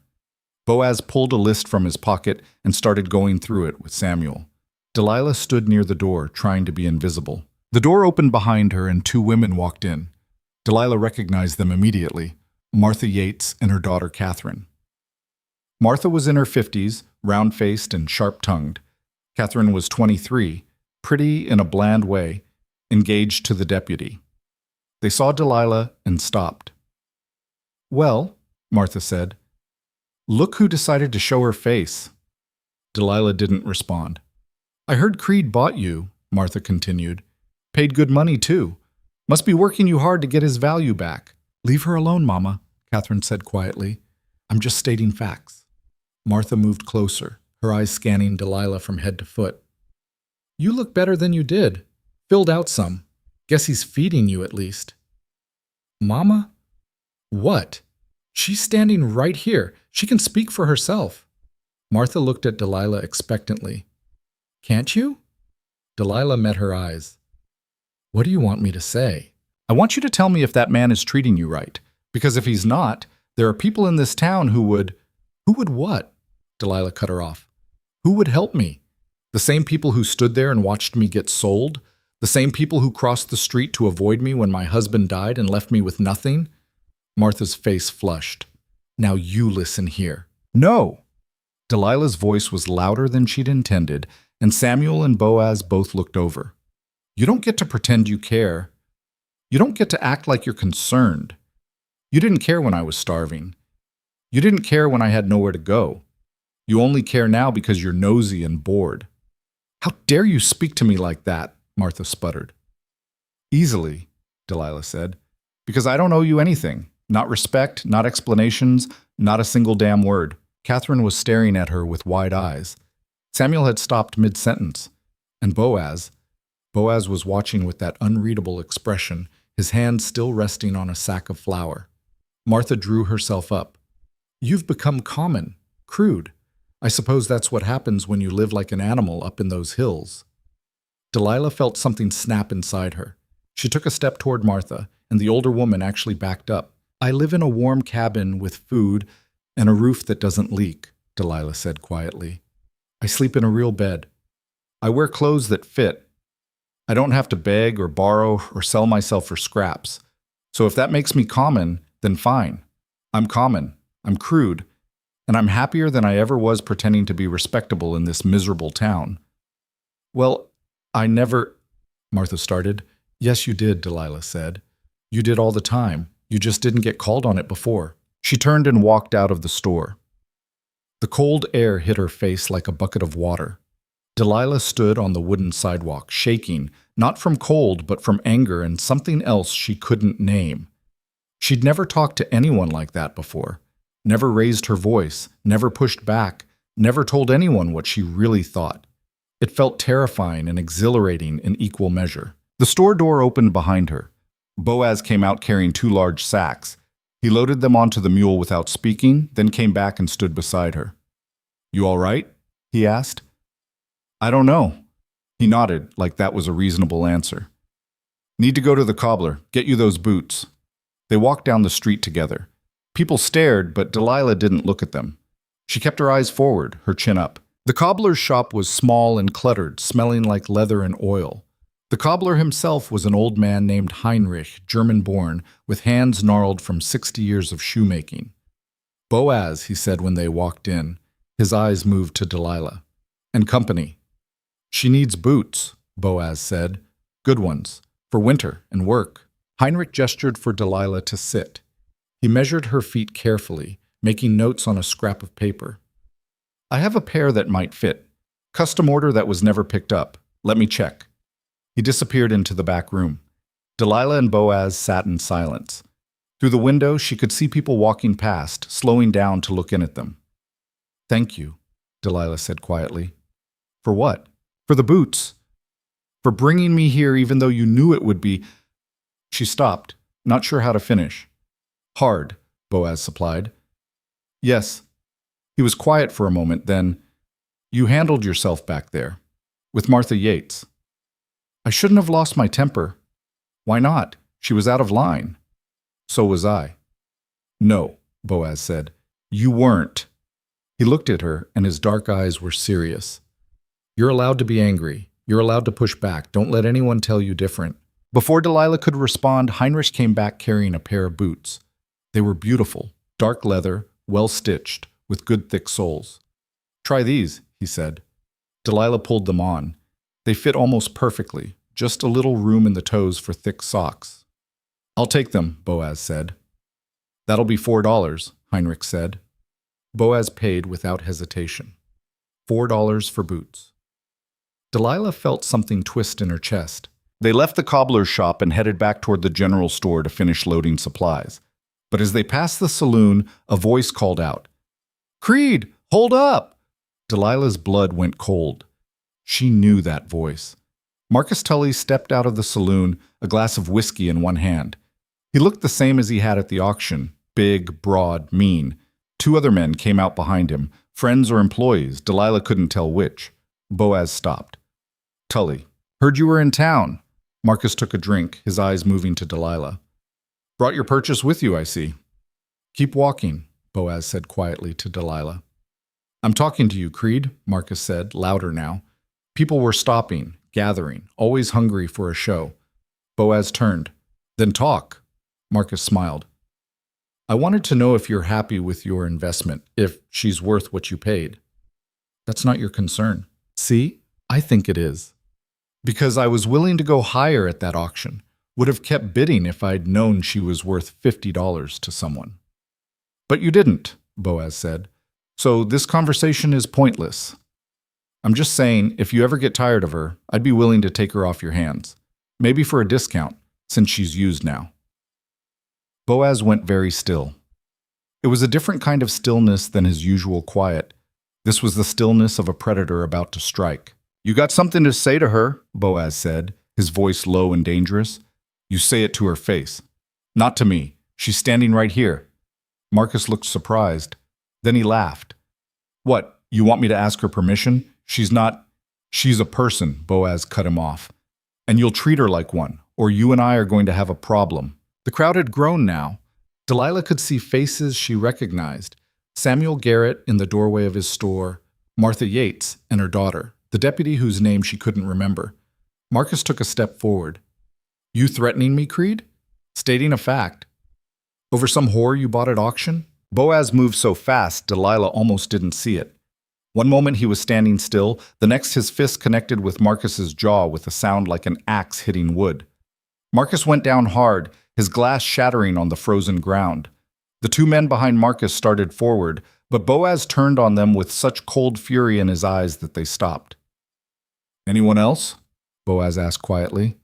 Boaz pulled a list from his pocket and started going through it with Samuel. Delilah stood near the door, trying to be invisible. The door opened behind her and two women walked in. Delilah recognized them immediately, Martha Yates and her daughter Catherine. Martha was in her 50s, round-faced and sharp-tongued. Catherine was 23, pretty in a bland way, engaged to the deputy. They saw Delilah and stopped. "Well," Martha said, "look who decided to show her face." Delilah didn't respond. "I heard Creed bought you," Martha continued. "Paid good money, too. Must be working you hard to get his value back." "Leave her alone, Mama," Catherine said quietly. "I'm just stating facts." Martha moved closer, her eyes scanning Delilah from head to foot. "You look better than you did. Filled out some. Guess he's feeding you at least." "Mama? What? She's standing right here. She can speak for herself." Martha looked at Delilah expectantly. "Can't you?" Delilah met her eyes. "What do you want me to say?" "I want you to tell me if that man is treating you right. Because if he's not, there are people in this town who would—" "Who would what?" Delilah cut her off. "Who would help me? The same people who stood there and watched me get sold? The same people who crossed the street to avoid me when my husband died and left me with nothing?" Martha's face flushed. "Now you listen here." "No!" Delilah's voice was louder than she'd intended, and Samuel and Boaz both looked over. "You don't get to pretend you care. You don't get to act like you're concerned. You didn't care when I was starving. You didn't care when I had nowhere to go. You only care now because you're nosy and bored." "How dare you speak to me like that?" Martha sputtered. "Easily," Delilah said, "because I don't owe you anything. Not respect, not explanations, not a single damn word." Catherine was staring at her with wide eyes. Samuel had stopped mid-sentence, and Boaz was watching with that unreadable expression, his hand still resting on a sack of flour. Martha drew herself up. "You've become common, crude. I suppose that's what happens when you live like an animal up in those hills." Delilah felt something snap inside her. She took a step toward Martha, and the older woman actually backed up. "I live in a warm cabin with food and a roof that doesn't leak," Delilah said quietly. "I sleep in a real bed. I wear clothes that fit. I don't have to beg or borrow or sell myself for scraps. So if that makes me common, then fine. I'm common. I'm crude. And I'm happier than I ever was pretending to be respectable in this miserable town." "Well, I never—" Martha started. "Yes, you did," Delilah said. "You did all the time. You just didn't get called on it before." She turned and walked out of the store. The cold air hit her face like a bucket of water. Delilah stood on the wooden sidewalk, shaking, not from cold, but from anger and something else she couldn't name. She'd never talked to anyone like that before, never raised her voice, never pushed back, never told anyone what she really thought. It felt terrifying and exhilarating in equal measure. The store door opened behind her. Boaz came out carrying 2 large sacks. He loaded them onto the mule without speaking, then came back and stood beside her. "You all right?" he asked. "I don't know." He nodded, like that was a reasonable answer. "Need to go to the cobbler. Get you those boots." They walked down the street together. People stared, but Delilah didn't look at them. She kept her eyes forward, her chin up. The cobbler's shop was small and cluttered, smelling like leather and oil. The cobbler himself was an old man named Heinrich, German-born, with hands gnarled from 60 years of shoemaking. "Boaz," he said when they walked in. His eyes moved to Delilah. "And company." "She needs boots," Boaz said. "Good ones, for winter and work." Heinrich gestured for Delilah to sit. He measured her feet carefully, making notes on a scrap of paper. "I have a pair that might fit. Custom order that was never picked up. Let me check." He disappeared into the back room. Delilah and Boaz sat in silence. Through the window, she could see people walking past, slowing down to look in at them. "Thank you," Delilah said quietly. "For what?" "For the boots. For bringing me here even though you knew it would be—" She stopped, not sure how to finish. "Hard," Boaz supplied. "Yes." He was quiet for a moment, then, "You handled yourself back there, with Martha Yates." "I shouldn't have lost my temper." "Why not? She was out of line." "So was I." "No," Boaz said. "You weren't." He looked at her, and his dark eyes were serious. "You're allowed to be angry. You're allowed to push back. Don't let anyone tell you different. Before Delilah could respond, Heinrich came back carrying a pair of boots. They were beautiful, dark leather, well-stitched, with good thick soles. Try these, he said. Delilah pulled them on. They fit almost perfectly, just a little room in the toes for thick socks. I'll take them, Boaz said. That'll be $4, Heinrich said. Boaz paid without hesitation. $4 for boots. Delilah felt something twist in her chest. They left the cobbler's shop and headed back toward the general store to finish loading supplies. But as they passed the saloon, a voice called out, "Creed, hold up!" Delilah's blood went cold. She knew that voice. Marcus Tully stepped out of the saloon, a glass of whiskey in one hand. He looked the same as he had at the auction, big, broad, mean. Two other men came out behind him, friends or employees, Delilah couldn't tell which. Boaz stopped. "Tully, heard you were in town." Marcus took a drink, his eyes moving to Delilah. "Brought your purchase with you, I see." "Keep walking," Boaz said quietly to Delilah. "I'm talking to you, Creed," Marcus said, louder now. People were stopping, gathering, always hungry for a show. Boaz turned. "Then talk." Marcus smiled. "I wanted to know if you're happy with your investment, if she's worth what you paid." "That's not your concern." "See, I think it is. Because I was willing to go higher at that auction, would have kept bidding if I'd known she was worth $50 to someone." "But you didn't," Boaz said. "So this conversation is pointless. I'm just saying, if you ever get tired of her, I'd be willing to take her off your hands. Maybe for a discount, since she's used now." Boaz went very still. It was a different kind of stillness than his usual quiet. This was the stillness of a predator about to strike. "You got something to say to her," Boaz said, his voice low and dangerous. "You say it to her face. Not to me. She's standing right here." Marcus looked surprised. Then he laughed. "What, you want me to ask her permission? She's not—" "She's a person," Boaz cut him off. "And you'll treat her like one, or you and I are going to have a problem." The crowd had grown now. Delilah could see faces she recognized. Samuel Garrett in the doorway of his store, Martha Yates and her daughter, the deputy whose name she couldn't remember. Marcus took a step forward. "You threatening me, Creed?" "Stating a fact." "Over some whore you bought at auction?" Boaz moved so fast, Delilah almost didn't see it. One moment he was standing still, the next his fist connected with Marcus's jaw with a sound like an axe hitting wood. Marcus went down hard, his glass shattering on the frozen ground. The two men behind Marcus started forward, but Boaz turned on them with such cold fury in his eyes that they stopped. "Anyone else?" Boaz asked quietly.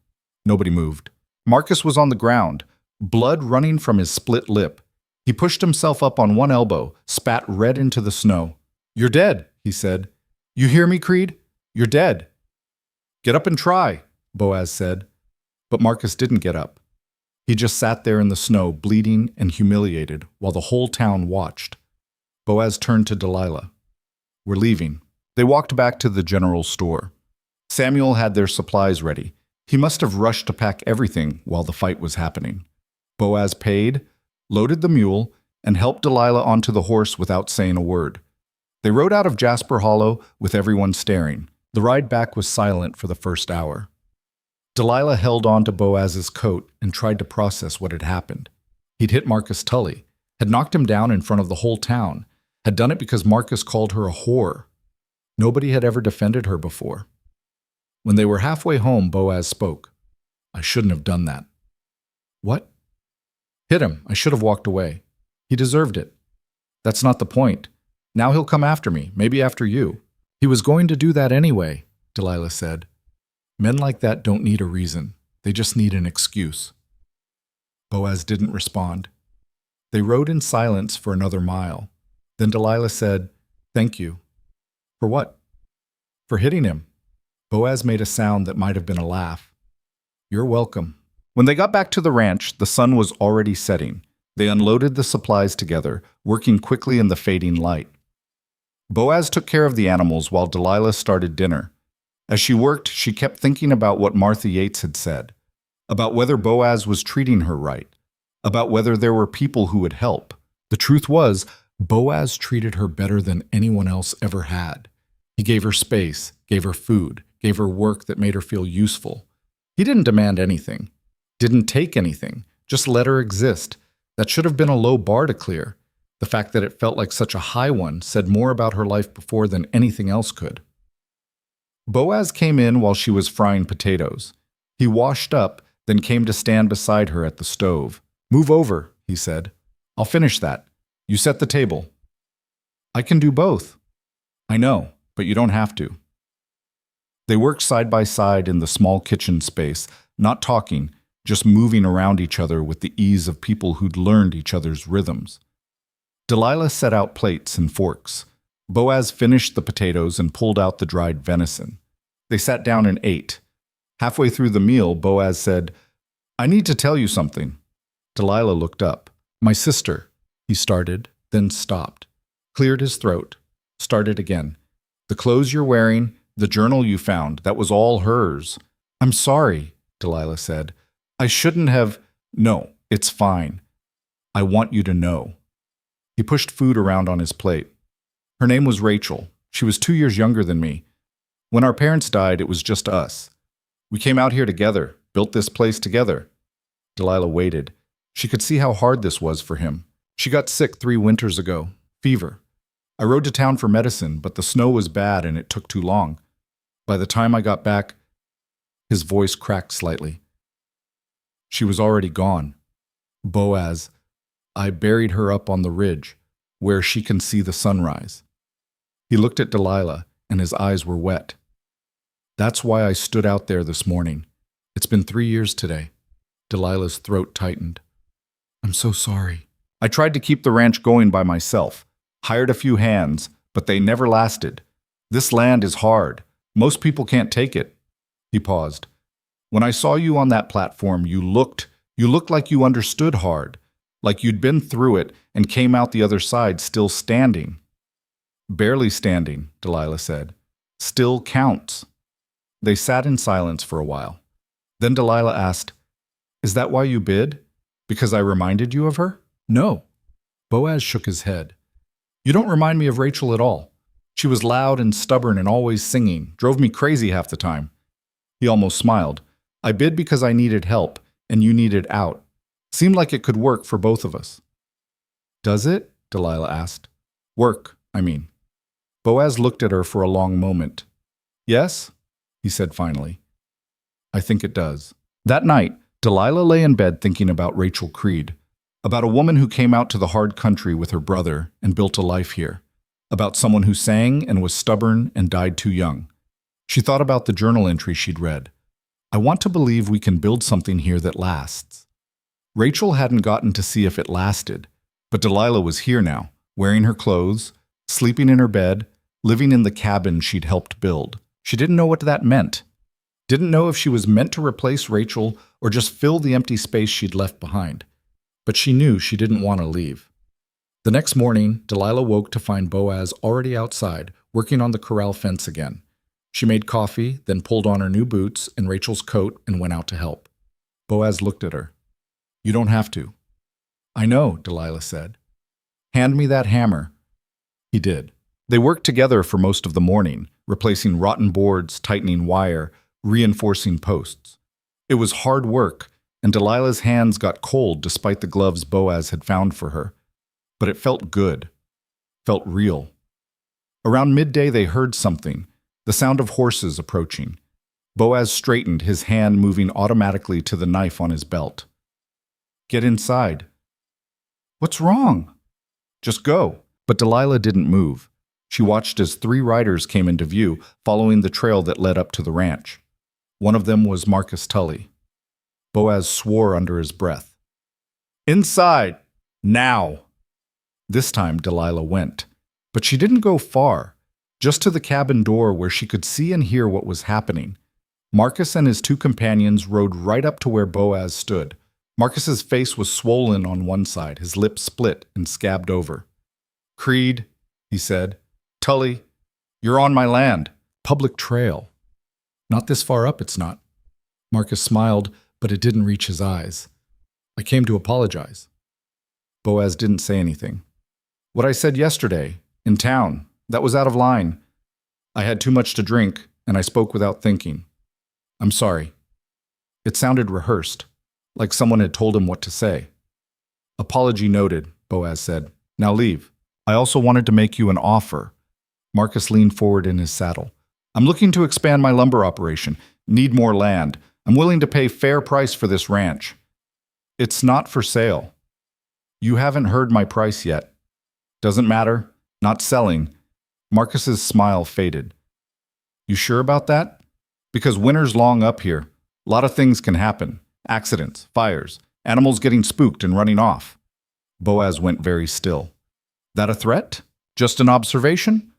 Nobody moved. Marcus was on the ground, blood running from his split lip. He pushed himself up on one elbow, spat red into the snow. "You're dead," he said. "You hear me, Creed? You're dead." "Get up and try," Boaz said. But Marcus didn't get up. He just sat there in the snow, bleeding and humiliated, while the whole town watched. Boaz turned to Delilah. "We're leaving." They walked back to the general store. Samuel had their supplies ready. He must have rushed to pack everything while the fight was happening. Boaz paid, loaded the mule, and helped Delilah onto the horse without saying a word. They rode out of Jasper Hollow with everyone staring. The ride back was silent for the first hour. Delilah held on to Boaz's coat and tried to process what had happened. He'd hit Marcus Tully, had knocked him down in front of the whole town, had done it because Marcus called her a whore. Nobody had ever defended her before. When they were halfway home, Boaz spoke. "I shouldn't have done that." "What?" "Hit him. I should have walked away. He deserved it." "That's not the point. Now he'll come after me, maybe after you." "He was going to do that anyway," Delilah said. "Men like that don't need a reason. They just need an excuse." Boaz didn't respond. They rode in silence for another mile. Then Delilah said, "Thank you." "For what?" "For hitting him." Boaz made a sound that might have been a laugh. "You're welcome." When they got back to the ranch, the sun was already setting. They unloaded the supplies together, working quickly in the fading light. Boaz took care of the animals while Delilah started dinner. As she worked, she kept thinking about what Martha Yates had said, about whether Boaz was treating her right, about whether there were people who would help. The truth was, Boaz treated her better than anyone else ever had. He gave her space, gave her food, gave her work that made her feel useful. He didn't demand anything, didn't take anything, just let her exist. That should have been a low bar to clear. The fact that it felt like such a high one said more about her life before than anything else could. Boaz came in while she was frying potatoes. He washed up, then came to stand beside her at the stove. "Move over," he said. "I'll finish that. You set the table." "I can do both." "I know, but you don't have to." They worked side by side in the small kitchen space, not talking, just moving around each other with the ease of people who'd learned each other's rhythms. Delilah set out plates and forks. Boaz finished the potatoes and pulled out the dried venison. They sat down and ate. Halfway through the meal, Boaz said, "I need to tell you something." Delilah looked up. "My sister," he started, then stopped, cleared his throat, started again. "The clothes you're wearing, the journal you found, that was all hers." "I'm sorry," Delilah said. "I shouldn't have—" "No, it's fine. I want you to know." He pushed food around on his plate. "Her name was Rachel. She was 2 years younger than me. When our parents died, it was just us. We came out here together, built this place together." Delilah waited. She could see how hard this was for him. "She got sick 3 winters ago. Fever. I rode to town for medicine, but the snow was bad and it took too long. By the time I got back—" His voice cracked slightly. "She was already gone. Boaz, I buried her up on the ridge, where she can see the sunrise." He looked at Delilah, and his eyes were wet. "That's why I stood out there this morning. It's been 3 years today." Delilah's throat tightened. "I'm so sorry." "I tried to keep the ranch going by myself, hired a few hands, but they never lasted. This land is hard. Most people can't take it." He paused. "When I saw you on that platform, you looked like you understood hard, like you'd been through it and came out the other side still standing." "Barely standing," Delilah said. "Still counts." They sat in silence for a while. Then Delilah asked, "Is that why you bid? Because I reminded you of her?" "No." Boaz shook his head. "You don't remind me of Rachel at all. She was loud and stubborn and always singing, drove me crazy half the time." He almost smiled. "I bid because I needed help, and you needed out. Seemed like it could work for both of us." "Does it?" Delilah asked. "Work, I mean." Boaz looked at her for a long moment. "Yes," he said finally. "I think it does." That night, Delilah lay in bed thinking about Rachel Creed, about a woman who came out to the hard country with her brother and built a life here, about someone who sang and was stubborn and died too young. She thought about the journal entry she'd read. "I want to believe we can build something here that lasts." Rachel hadn't gotten to see if it lasted, but Delilah was here now, wearing her clothes, sleeping in her bed, living in the cabin she'd helped build. She didn't know what that meant. Didn't know if she was meant to replace Rachel or just fill the empty space she'd left behind. But she knew she didn't want to leave. The next morning, Delilah woke to find Boaz already outside, working on the corral fence again. She made coffee, then pulled on her new boots and Rachel's coat and went out to help. Boaz looked at her. "You don't have to." "I know," Delilah said. "Hand me that hammer." He did. They worked together for most of the morning, replacing rotten boards, tightening wire, reinforcing posts. It was hard work, and Delilah's hands got cold despite the gloves Boaz had found for her. But it felt good, felt real. Around midday they heard something, the sound of horses approaching. Boaz straightened, his hand moving automatically to the knife on his belt. "Get inside." "What's wrong?" "Just go." But Delilah didn't move. She watched as 3 riders came into view, following the trail that led up to the ranch. One of them was Marcus Tully. Boaz swore under his breath. "Inside! Now!" This time Delilah went. But she didn't go far, just to the cabin door where she could see and hear what was happening. Marcus and his 2 companions rode right up to where Boaz stood. Marcus's face was swollen on one side, his lips split and scabbed over. "Creed," he said. "Tully, you're on my land. Public trail." "Not this far up, it's not." Marcus smiled, but it didn't reach his eyes. "I came to apologize." Boaz didn't say anything. "What I said yesterday, in town, that was out of line. I had too much to drink. and I spoke without thinking. I'm sorry. It sounded rehearsed, like someone had told him what to say. Apology noted, Boaz said. Now leave. I also wanted to make you an offer. Marcus leaned forward in his saddle. I'm looking to expand my lumber operation. Need more land. I'm willing to pay fair price for this ranch. It's not for sale. You haven't heard my price yet. Doesn't matter. Not selling. Marcus's smile faded. You sure about that? Because winter's long up here. A lot of things can happen. Accidents, fires, animals getting spooked and running off. Boaz went very still. That a threat? Just an observation?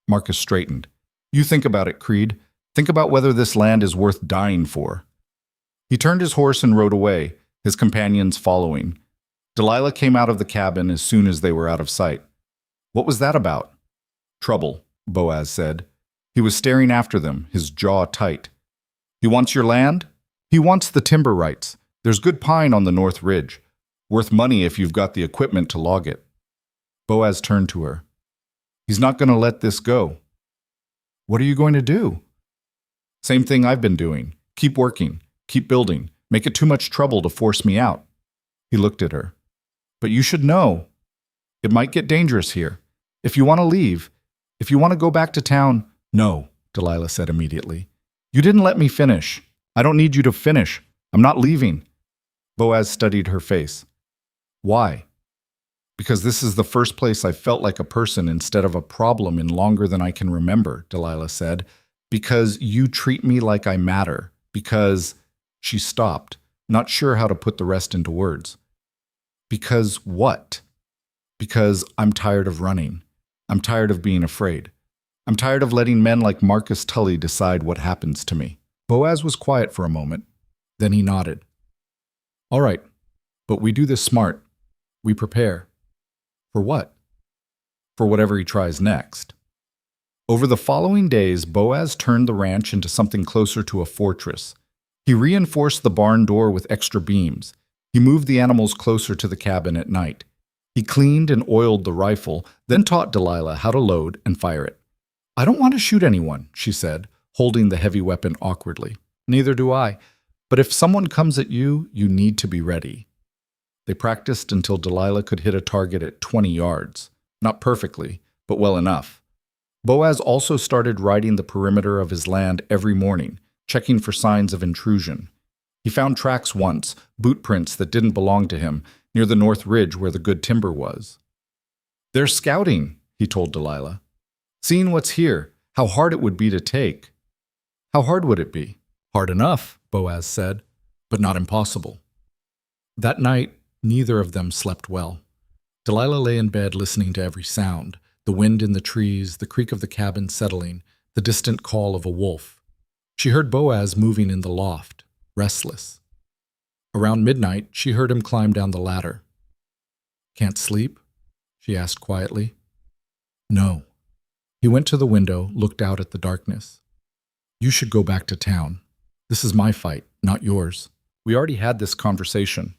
Marcus straightened. You think about it, Creed. Think about whether this land is worth dying for. He turned his horse and rode away, his companions following. Delilah came out of the cabin as soon as they were out of sight. What was that about? Trouble, Boaz said. He was staring after them, his jaw tight. He wants your land? He wants the timber rights. There's good pine on the north ridge. Worth money if you've got the equipment to log it. Boaz turned to her. He's not going to let this go. What are you going to do? Same thing I've been doing. Keep working. Keep building. Make it too much trouble to force me out. He looked at her. But you should know. It might get dangerous here. If you want to leave, if you want to go back to town, no, Delilah said immediately. You didn't let me finish. I don't need you to finish. I'm not leaving. Boaz studied her face. Why? Because this is the first place I felt like a person instead of a problem in longer than I can remember, Delilah said. Because you treat me like I matter. Because... She stopped, not sure how to put the rest into words. Because what? Because I'm tired of running. I'm tired of being afraid. I'm tired of letting men like Marcus Tully decide what happens to me. Boaz was quiet for a moment. Then he nodded. All right, but we do this smart. We prepare. For what? For whatever he tries next. Over the following days, Boaz turned the ranch into something closer to a fortress. He reinforced the barn door with extra beams. He moved the animals closer to the cabin at night. He cleaned and oiled the rifle, then taught Delilah how to load and fire it. I don't want to shoot anyone, she said, holding the heavy weapon awkwardly. Neither do I. But if someone comes at you, you need to be ready. They practiced until Delilah could hit a target at 20 yards. Not perfectly, but well enough. Boaz also started riding the perimeter of his land every morning, checking for signs of intrusion. He found tracks once, boot prints that didn't belong to him, near the north ridge where the good timber was. They're scouting, he told Delilah. Seeing what's here, how hard it would be to take. How hard would it be? Hard enough, Boaz said, but not impossible. That night, neither of them slept well. Delilah lay in bed listening to every sound, the wind in the trees, the creak of the cabin settling, the distant call of a wolf. She heard Boaz moving in the loft, restless. Around midnight, she heard him climb down the ladder. Can't sleep? She asked quietly. No. He went to the window, looked out at the darkness. You should go back to town. This is my fight, not yours. We already had this conversation.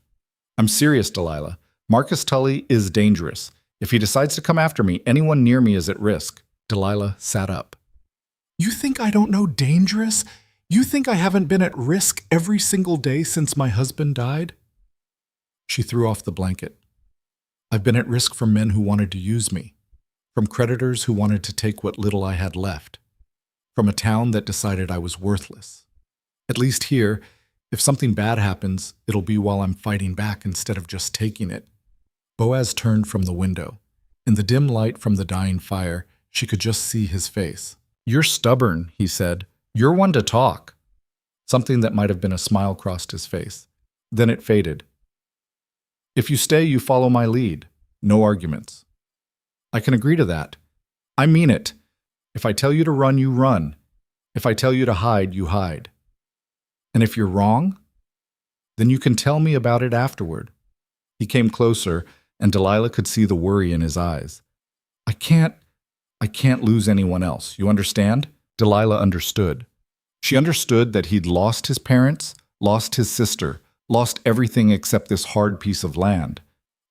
I'm serious, Delilah. Marcus Tully is dangerous. If he decides to come after me, anyone near me is at risk. Delilah sat up. You think I don't know dangerous? You think I haven't been at risk every single day since my husband died? She threw off the blanket. I've been at risk from men who wanted to use me, from creditors who wanted to take what little I had left, from a town that decided I was worthless. At least here, if something bad happens, it'll be while I'm fighting back instead of just taking it. Boaz turned from the window. In the dim light from the dying fire, she could just see his face. You're stubborn, he said. You're one to talk. Something that might have been a smile crossed his face. Then it faded. If you stay, you follow my lead. No arguments. I can agree to that. I mean it. If I tell you to run, you run. If I tell you to hide, you hide. And if you're wrong, then you can tell me about it afterward. He came closer, and Delilah could see the worry in his eyes. I can't lose anyone else. You understand? Delilah understood. She understood that he'd lost his parents, lost his sister, lost everything except this hard piece of land.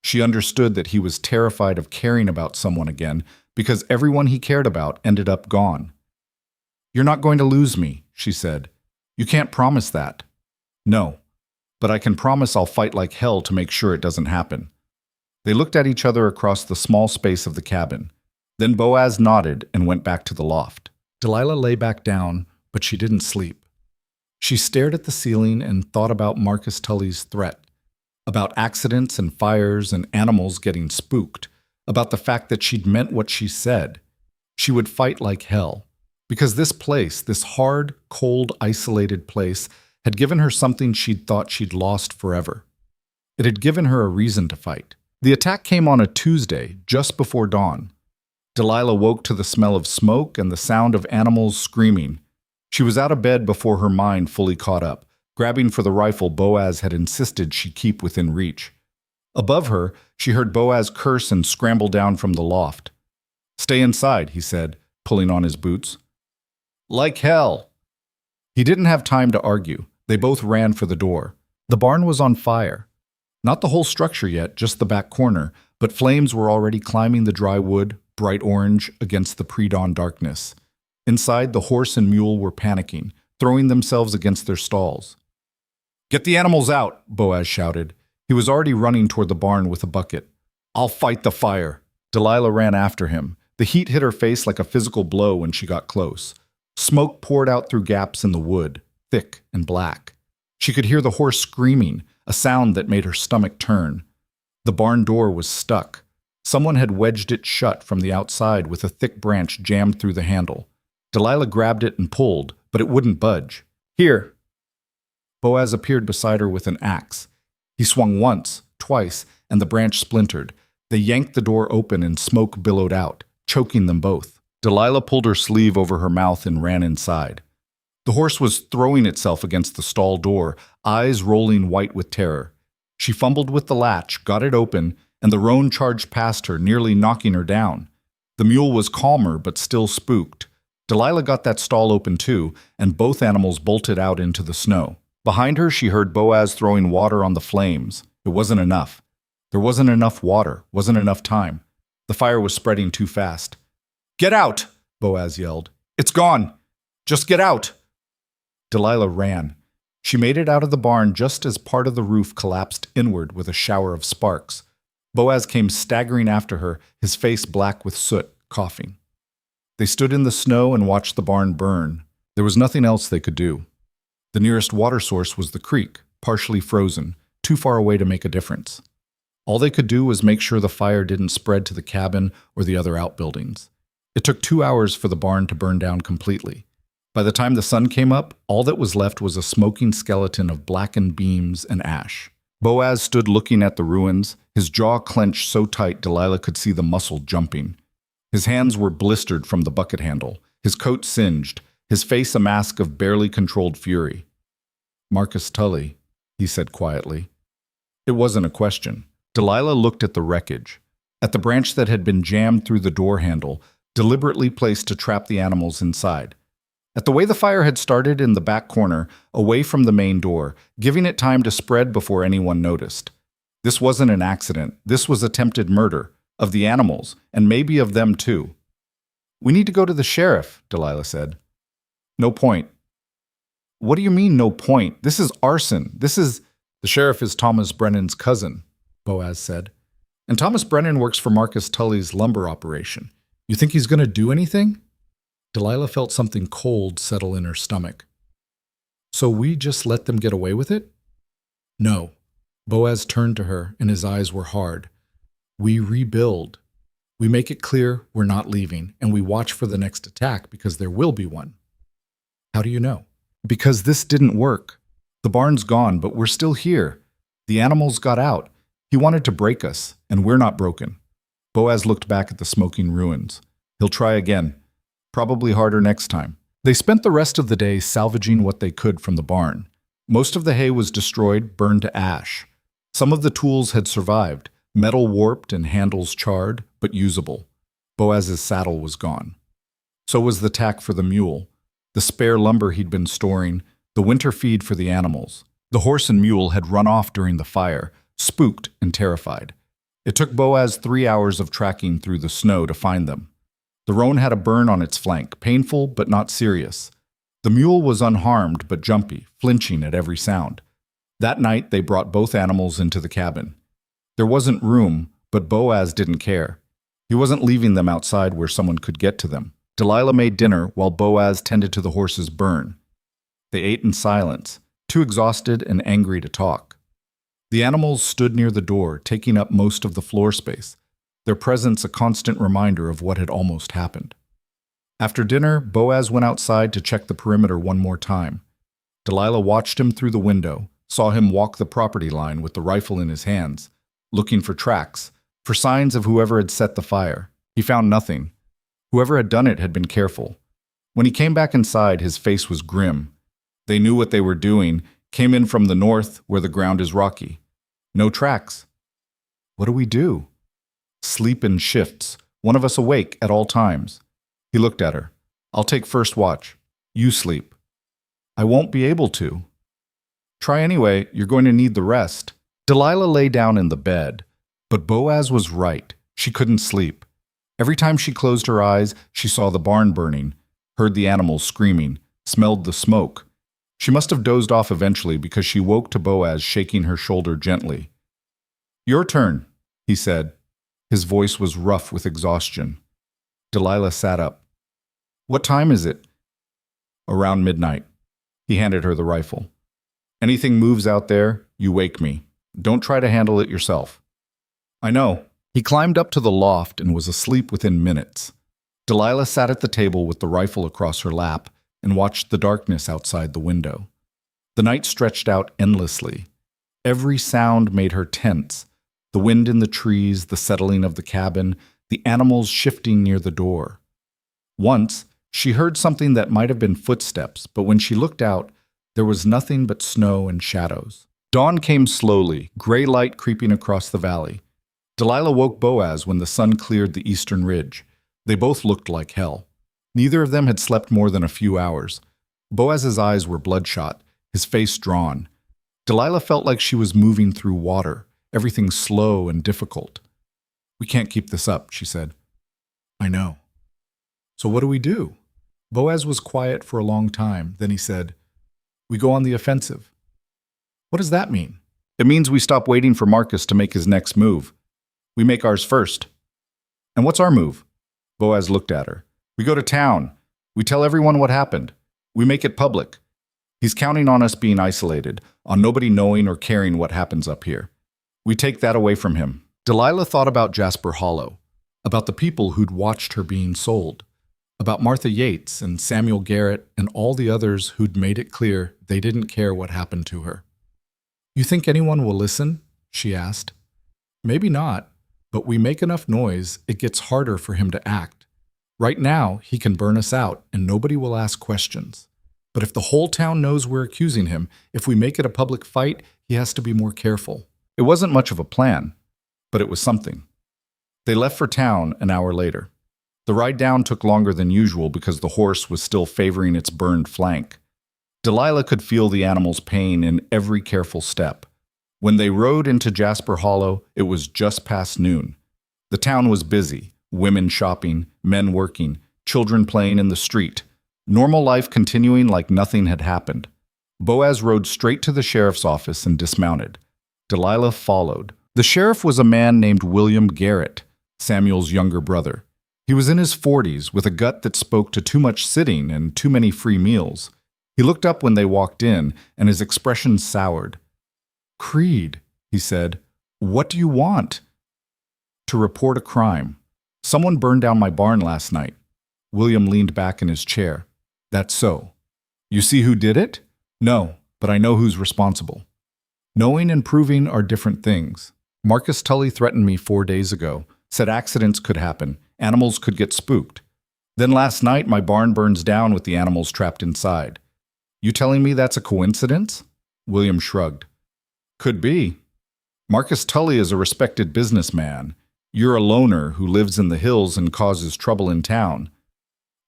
She understood that he was terrified of caring about someone again because everyone he cared about ended up gone. "You're not going to lose me," she said. "You can't promise that." "No, but I can promise I'll fight like hell to make sure it doesn't happen." They looked at each other across the small space of the cabin. Then Boaz nodded and went back to the loft. Delilah lay back down, but she didn't sleep. She stared at the ceiling and thought about Marcus Tully's threat, about accidents and fires and animals getting spooked, about the fact that she'd meant what she said. She would fight like hell, because this place, this hard, cold, isolated place, had given her something she'd thought she'd lost forever. It had given her a reason to fight. The attack came on a Tuesday, just before dawn. Delilah woke to the smell of smoke and the sound of animals screaming. She was out of bed before her mind fully caught up, grabbing for the rifle Boaz had insisted she keep within reach. Above her, she heard Boaz curse and scramble down from the loft. "Stay inside," he said, pulling on his boots. "Like hell." He didn't have time to argue. They both ran for the door. The barn was on fire. Not the whole structure yet, just the back corner, but flames were already climbing the dry wood, bright orange, against the pre-dawn darkness. Inside, the horse and mule were panicking, throwing themselves against their stalls. "Get the animals out," Boaz shouted. He was already running toward the barn with a bucket. "I'll fight the fire." Delilah ran after him. The heat hit her face like a physical blow when she got close. Smoke poured out through gaps in the wood, thick and black. She could hear the horse screaming, a sound that made her stomach turn. The barn door was stuck. Someone had wedged it shut from the outside with a thick branch jammed through the handle. Delilah grabbed it and pulled, but it wouldn't budge. "Here." Boaz appeared beside her with an axe. He swung once, twice, and the branch splintered. They yanked the door open and smoke billowed out, choking them both. Delilah pulled her sleeve over her mouth and ran inside. The horse was throwing itself against the stall door, eyes rolling white with terror. She fumbled with the latch, got it open, and the roan charged past her, nearly knocking her down. The mule was calmer but still spooked. Delilah got that stall open too, and both animals bolted out into the snow. Behind her, she heard Boaz throwing water on the flames. It wasn't enough. There wasn't enough water, wasn't enough time. The fire was spreading too fast. "Get out!" Boaz yelled. "It's gone! Just get out!" Delilah ran. She made it out of the barn just as part of the roof collapsed inward with a shower of sparks. Boaz came staggering after her, his face black with soot, coughing. They stood in the snow and watched the barn burn. There was nothing else they could do. The nearest water source was the creek, partially frozen, too far away to make a difference. All they could do was make sure the fire didn't spread to the cabin or the other outbuildings. It took 2 hours for the barn to burn down completely. By the time the sun came up, all that was left was a smoking skeleton of blackened beams and ash. Boaz stood looking at the ruins, his jaw clenched so tight Delilah could see the muscle jumping. His hands were blistered from the bucket handle, his coat singed, his face a mask of barely controlled fury. "Marcus Tully," he said quietly. It wasn't a question. Delilah looked at the wreckage, at the branch that had been jammed through the door handle, deliberately placed to trap the animals inside. At the way the fire had started in the back corner, away from the main door, giving it time to spread before anyone noticed. This wasn't an accident. This was attempted murder, of the animals, and maybe of them too. "We need to go to the sheriff," Delilah said. "No point." "What do you mean, no point? This is arson. The sheriff is Thomas Brennan's cousin," Boaz said. "And Thomas Brennan works for Marcus Tully's lumber operation. You think he's going to do anything?" Delilah felt something cold settle in her stomach. "So we just let them get away with it?" "No." Boaz turned to her, and his eyes were hard. "We rebuild. We make it clear we're not leaving, and we watch for the next attack because there will be one." "How do you know?" "Because this didn't work. The barn's gone, but we're still here. The animals got out. He wanted to break us, and we're not broken." Boaz looked back at the smoking ruins. "He'll try again. Probably harder next time." They spent the rest of the day salvaging what they could from the barn. Most of the hay was destroyed, burned to ash. Some of the tools had survived, metal warped and handles charred, but usable. Boaz's saddle was gone. So was the tack for the mule, the spare lumber he'd been storing, the winter feed for the animals. The horse and mule had run off during the fire, spooked and terrified. It took Boaz 3 hours of tracking through the snow to find them. The roan had a burn on its flank, painful but not serious. The mule was unharmed but jumpy, flinching at every sound. That night they brought both animals into the cabin. There wasn't room, but Boaz didn't care. He wasn't leaving them outside where someone could get to them. Delilah made dinner while Boaz tended to the horse's burn. They ate in silence, too exhausted and angry to talk. The animals stood near the door, taking up most of the floor space, their presence a constant reminder of what had almost happened. After dinner, Boaz went outside to check the perimeter one more time. Delilah watched him through the window, saw him walk the property line with the rifle in his hands, looking for tracks, for signs of whoever had set the fire. He found nothing. Whoever had done it had been careful. When he came back inside, his face was grim. They knew what they were doing, came in from the north where the ground is rocky. No tracks. What do we do? Sleep in shifts, one of us awake at all times. He looked at her. I'll take first watch. You sleep. I won't be able to. Try anyway, you're going to need the rest. Delilah lay down in the bed, but Boaz was right. She couldn't sleep. Every time she closed her eyes, she saw the barn burning, heard the animals screaming, smelled the smoke. She must have dozed off eventually because she woke to Boaz shaking her shoulder gently. Your turn, he said. His voice was rough with exhaustion. Delilah sat up. What time is it? Around midnight. He handed her the rifle. Anything moves out there, you wake me. Don't try to handle it yourself. I know. He climbed up to the loft and was asleep within minutes. Delilah sat at the table with the rifle across her lap and watched the darkness outside the window. The night stretched out endlessly. Every sound made her tense. The wind in the trees, the settling of the cabin, the animals shifting near the door. Once, she heard something that might have been footsteps, but when she looked out, there was nothing but snow and shadows. Dawn came slowly, gray light creeping across the valley. Delilah woke Boaz when the sun cleared the eastern ridge. They both looked like hell. Neither of them had slept more than a few hours. Boaz's eyes were bloodshot, his face drawn. Delilah felt like she was moving through water, everything slow and difficult. We can't keep this up, she said. I know. So what do we do? Boaz was quiet for a long time. Then he said, we go on the offensive. What does that mean? It means we stop waiting for Marcus to make his next move. We make ours first. And what's our move? Boaz looked at her. We go to town. We tell everyone what happened. We make it public. He's counting on us being isolated, on nobody knowing or caring what happens up here. We take that away from him. Delilah thought about Jasper Hollow, about the people who'd watched her being sold, about Martha Yates and Samuel Garrett and all the others who'd made it clear they didn't care what happened to her. You think anyone will listen? She asked. Maybe not, but we make enough noise, it gets harder for him to act. Right now, he can burn us out and nobody will ask questions. But if the whole town knows we're accusing him, if we make it a public fight, he has to be more careful. It wasn't much of a plan, but it was something. They left for town an hour later. The ride down took longer than usual because the horse was still favoring its burned flank. Delilah could feel the animal's pain in every careful step. When they rode into Jasper Hollow, it was just past noon. The town was busy, women shopping, men working, children playing in the street. Normal life continuing like nothing had happened. Boaz rode straight to the sheriff's office and dismounted. Delilah followed. The sheriff was a man named William Garrett, Samuel's younger brother. He was in his 40s with a gut that spoke to too much sitting and too many free meals. He looked up when they walked in, and his expression soured. Creed, he said, what do you want? To report a crime. Someone burned down my barn last night. William leaned back in his chair. That's so. You see who did it? No, but I know who's responsible. Knowing and proving are different things. Marcus Tully threatened me 4 days ago, said accidents could happen, animals could get spooked. Then last night my barn burns down with the animals trapped inside. You telling me that's a coincidence? William shrugged. Could be. Marcus Tully is a respected businessman. You're a loner who lives in the hills and causes trouble in town.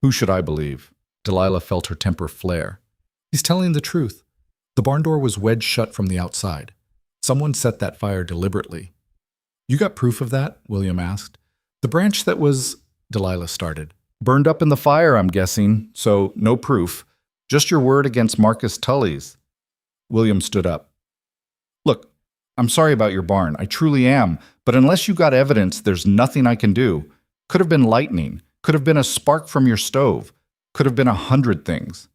Who should I believe? Delilah felt her temper flare. He's telling the truth. The barn door was wedged shut from the outside. Someone set that fire deliberately. You got proof of that? William asked. The branch that was... Delilah started. Burned up in the fire, I'm guessing, so no proof. Just your word against Marcus Tully's. William stood up. Look, I'm sorry about your barn. I truly am. But unless you got evidence, there's nothing I can do. Could have been lightning. Could have been a spark from your stove. Could have been 100 things.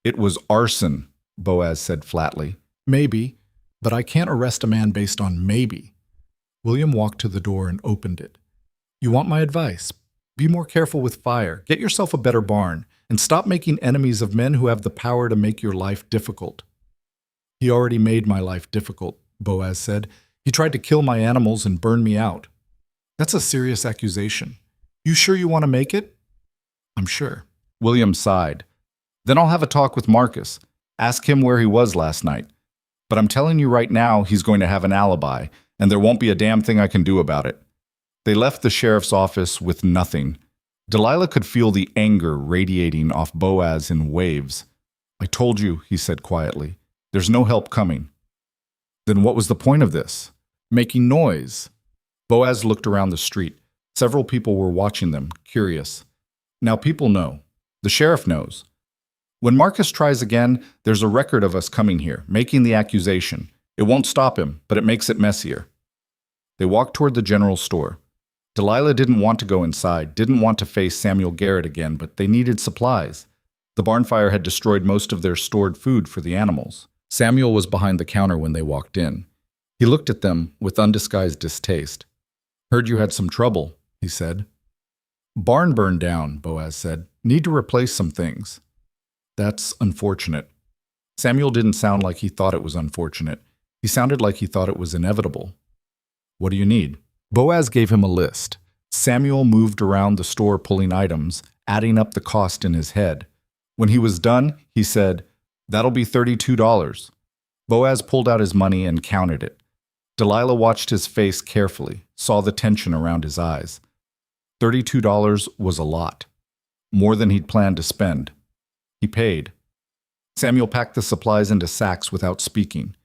It was arson, Boaz said flatly. Maybe, but I can't arrest a man based on maybe. William walked to the door and opened it. You want my advice? Be more careful with fire. Get yourself a better barn, and stop making enemies of men who have the power to make your life difficult. He already made my life difficult, Boaz said. He tried to kill my animals and burn me out. That's a serious accusation. You sure you want to make it? I'm sure. William sighed. Then I'll have a talk with Marcus. Ask him where he was last night. But I'm telling you right now, he's going to have an alibi, and there won't be a damn thing I can do about it. They left the sheriff's office with nothing. Delilah could feel the anger radiating off Boaz in waves. I told you, he said quietly. There's no help coming. Then what was the point of this? Making noise. Boaz looked around the street. Several people were watching them, curious. Now people know. The sheriff knows. When Marcus tries again, there's a record of us coming here, making the accusation. It won't stop him, but it makes it messier. They walked toward the general store. Delilah didn't want to go inside, didn't want to face Samuel Garrett again, but they needed supplies. The barn fire had destroyed most of their stored food for the animals. Samuel was behind the counter when they walked in. He looked at them with undisguised distaste. Heard you had some trouble, he said. Barn burned down, Boaz said. Need to replace some things. That's unfortunate. Samuel didn't sound like he thought it was unfortunate. He sounded like he thought it was inevitable. What do you need? Boaz gave him a list. Samuel moved around the store pulling items, adding up the cost in his head. When he was done, he said, That'll be $32. Boaz pulled out his money and counted it. Delilah watched his face carefully, saw the tension around his eyes. $32 was a lot. More than he'd planned to spend. He paid. Samuel packed the supplies into sacks without speaking.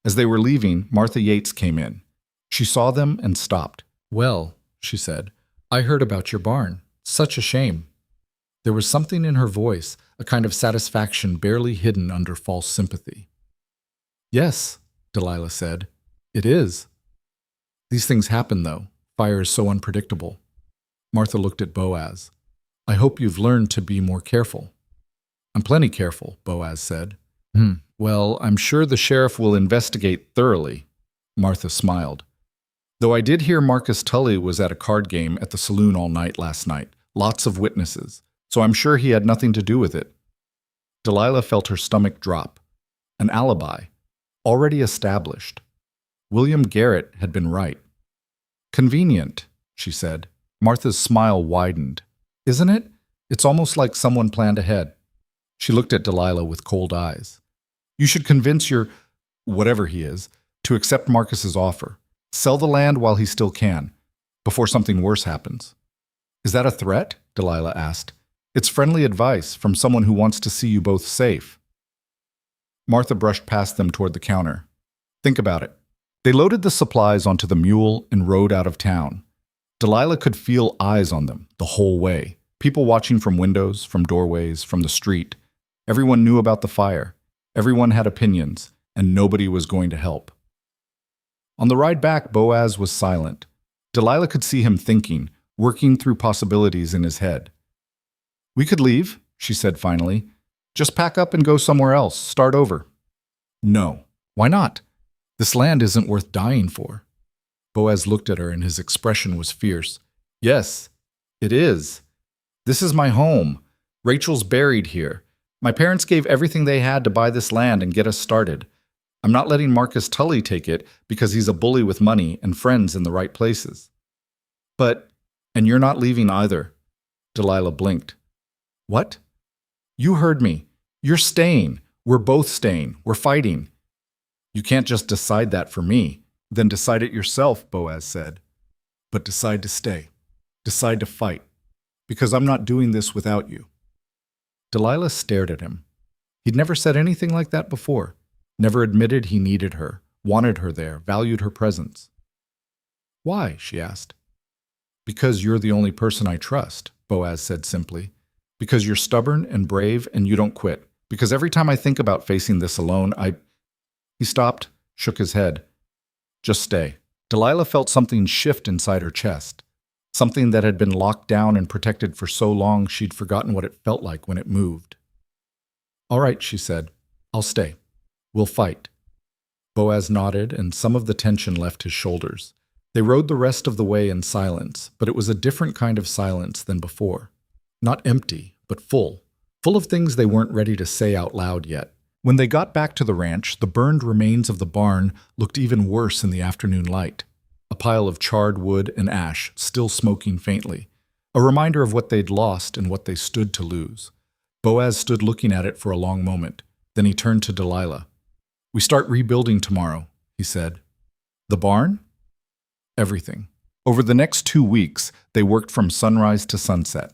As they were leaving, Martha Yates came in. She saw them and stopped. Well, she said, I heard about your barn. Such a shame. There was something in her voice, a kind of satisfaction barely hidden under false sympathy. Yes, Delilah said. It is. These things happen, though. Fire is so unpredictable. Martha looked at Boaz. I hope you've learned to be more careful. I'm plenty careful, Boaz said. Well, I'm sure the sheriff will investigate thoroughly. Martha smiled. Though I did hear Marcus Tully was at a card game at the saloon all night last night. Lots of witnesses. So I'm sure he had nothing to do with it. Delilah felt her stomach drop. An alibi. Already established. William Garrett had been right. Convenient, she said. Martha's smile widened. Isn't it? It's almost like someone planned ahead. She looked at Delilah with cold eyes. You should convince your, whatever he is, to accept Marcus's offer. Sell the land while he still can, before something worse happens. Is that a threat? Delilah asked. It's friendly advice from someone who wants to see you both safe. Martha brushed past them toward the counter. Think about it. They loaded the supplies onto the mule and rode out of town. Delilah could feel eyes on them the whole way. People watching from windows, from doorways, from the street. Everyone knew about the fire. Everyone had opinions, and nobody was going to help. On the ride back, Boaz was silent. Delilah could see him thinking, working through possibilities in his head. We could leave, she said finally. Just pack up and go somewhere else. Start over. No. Why not? This land isn't worth dying for. Boaz looked at her and his expression was fierce. Yes, it is. This is my home. Rachel's buried here. My parents gave everything they had to buy this land and get us started. I'm not letting Marcus Tully take it because he's a bully with money and friends in the right places. And you're not leaving either. Delilah blinked. What? You heard me. You're staying. We're both staying. We're fighting. You can't just decide that for me. Then decide it yourself, Boaz said. But decide to stay. Decide to fight. Because I'm not doing this without you. Delilah stared at him. He'd never said anything like that before. Never admitted he needed her, wanted her there, valued her presence. Why? She asked. Because you're the only person I trust. Boaz said simply. Because you're stubborn and brave and you don't quit. Because every time I think about facing this alone, He stopped, shook his head. Just stay. Delilah felt something shift inside her chest. Something that had been locked down and protected for so long she'd forgotten what it felt like when it moved. All right, she said. I'll stay. We'll fight. Boaz nodded, and some of the tension left his shoulders. They rode the rest of the way in silence, but it was a different kind of silence than before. Not empty, but full. Full of things they weren't ready to say out loud yet. When they got back to the ranch, the burned remains of the barn looked even worse in the afternoon light. A pile of charred wood and ash, still smoking faintly. A reminder of what they'd lost and what they stood to lose. Boaz stood looking at it for a long moment. Then he turned to Delilah. We start rebuilding tomorrow, he said. The barn? Everything. Over the next 2 weeks, they worked from sunrise to sunset.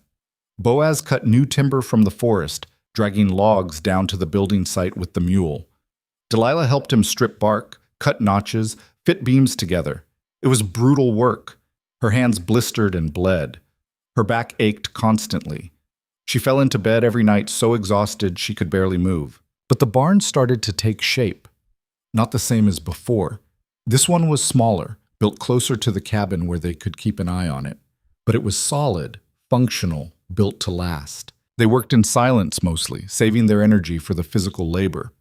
Boaz cut new timber from the forest, dragging logs down to the building site with the mule. Delilah helped him strip bark, cut notches, fit beams together. It was brutal work. Her hands blistered and bled. Her back ached constantly. She fell into bed every night so exhausted she could barely move. But the barn started to take shape. Not the same as before. This one was smaller, built closer to the cabin where they could keep an eye on it. But it was solid, functional, built to last. They worked in silence mostly, saving their energy for the physical labor.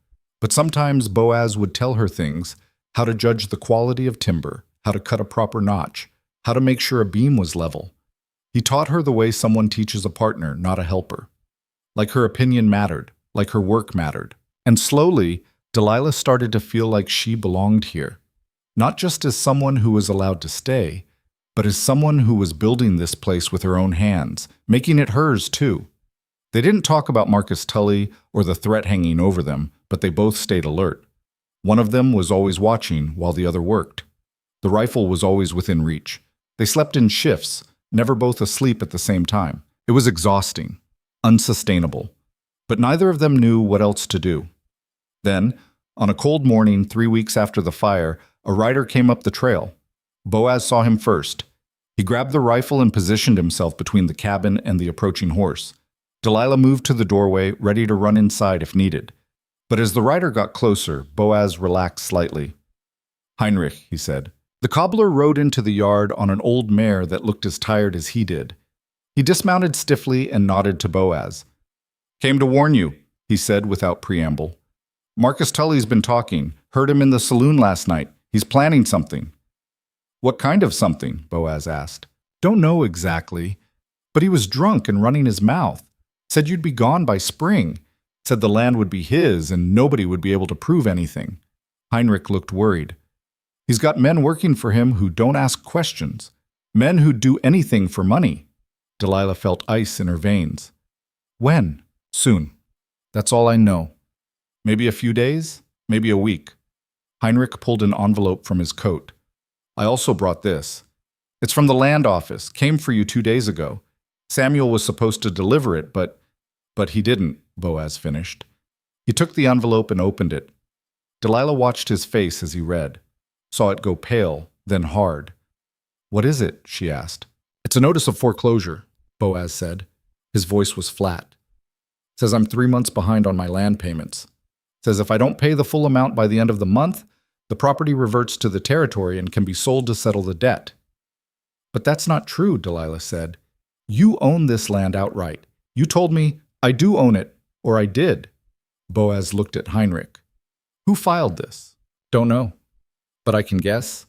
But sometimes Boaz would tell her things, how to judge the quality of timber, how to cut a proper notch, how to make sure a beam was level. He taught her the way someone teaches a partner, not a helper. Like her opinion mattered, like her work mattered. And slowly, Delilah started to feel like she belonged here. Not just as someone who was allowed to stay, but as someone who was building this place with her own hands, making it hers too. They didn't talk about Marcus Tully or the threat hanging over them, but they both stayed alert. One of them was always watching while the other worked. The rifle was always within reach. They slept in shifts, never both asleep at the same time. It was exhausting, unsustainable. But neither of them knew what else to do. Then, on a cold morning 3 weeks after the fire, a rider came up the trail. Boaz saw him first. He grabbed the rifle and positioned himself between the cabin and the approaching horse. Delilah moved to the doorway, ready to run inside if needed. But as the rider got closer, Boaz relaxed slightly. Heinrich, he said. The cobbler rode into the yard on an old mare that looked as tired as he did. He dismounted stiffly and nodded to Boaz. Came to warn you, he said without preamble. Marcus Tully's been talking. Heard him in the saloon last night. He's planning something. What kind of something? Boaz asked. Don't know exactly. But he was drunk and running his mouth. Said you'd be gone by spring. Said the land would be his and nobody would be able to prove anything. Heinrich looked worried. He's got men working for him who don't ask questions. Men who'd do anything for money. Delilah felt ice in her veins. When? Soon. That's all I know. Maybe a few days, maybe a week. Heinrich pulled an envelope from his coat. I also brought this. It's from the land office, came for you 2 days ago. Samuel was supposed to deliver it, but he didn't, Boaz finished. He took the envelope and opened it. Delilah watched his face as he read, saw it go pale, then hard. What is it? She asked. It's a notice of foreclosure, Boaz said. His voice was flat. Says I'm 3 months behind on my land payments. Says if I don't pay the full amount by the end of the month, the property reverts to the territory and can be sold to settle the debt. But that's not true, Delilah said. You own this land outright. You told me, I do own it, or I did. Boaz looked at Heinrich. Who filed this? Don't know. But I can guess.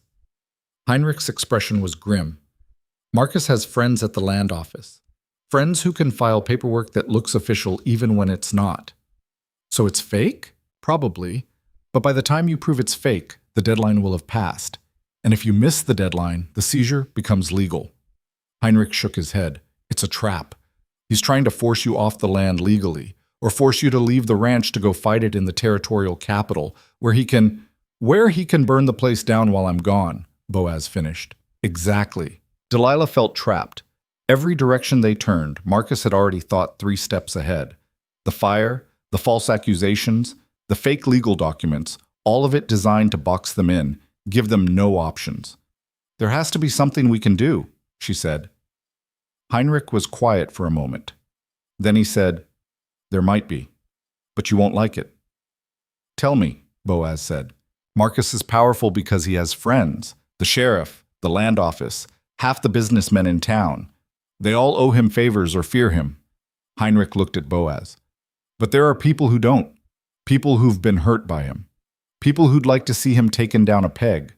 Heinrich's expression was grim. Marcus has friends at the land office. Friends who can file paperwork that looks official even when it's not. So it's fake? Probably. But by the time you prove it's fake, the deadline will have passed. And if you miss the deadline, the seizure becomes legal. Heinrich shook his head. It's a trap. He's trying to force you off the land legally, or force you to leave the ranch to go fight it in the territorial capital, where he can burn the place down while I'm gone, Boaz finished. Exactly. Delilah felt trapped. Every direction they turned, Marcus had already thought 3 steps ahead. The fire, the false accusations, the fake legal documents, all of it designed to box them in, give them no options. There has to be something we can do, she said. Heinrich was quiet for a moment. Then he said, "There might be, but you won't like it." "Tell me," Boaz said. "Marcus is powerful because he has friends. The sheriff, the land office, half the businessmen in town. They all owe him favors or fear him." Heinrich looked at Boaz. "But there are people who don't. People who've been hurt by him. People who'd like to see him taken down a peg."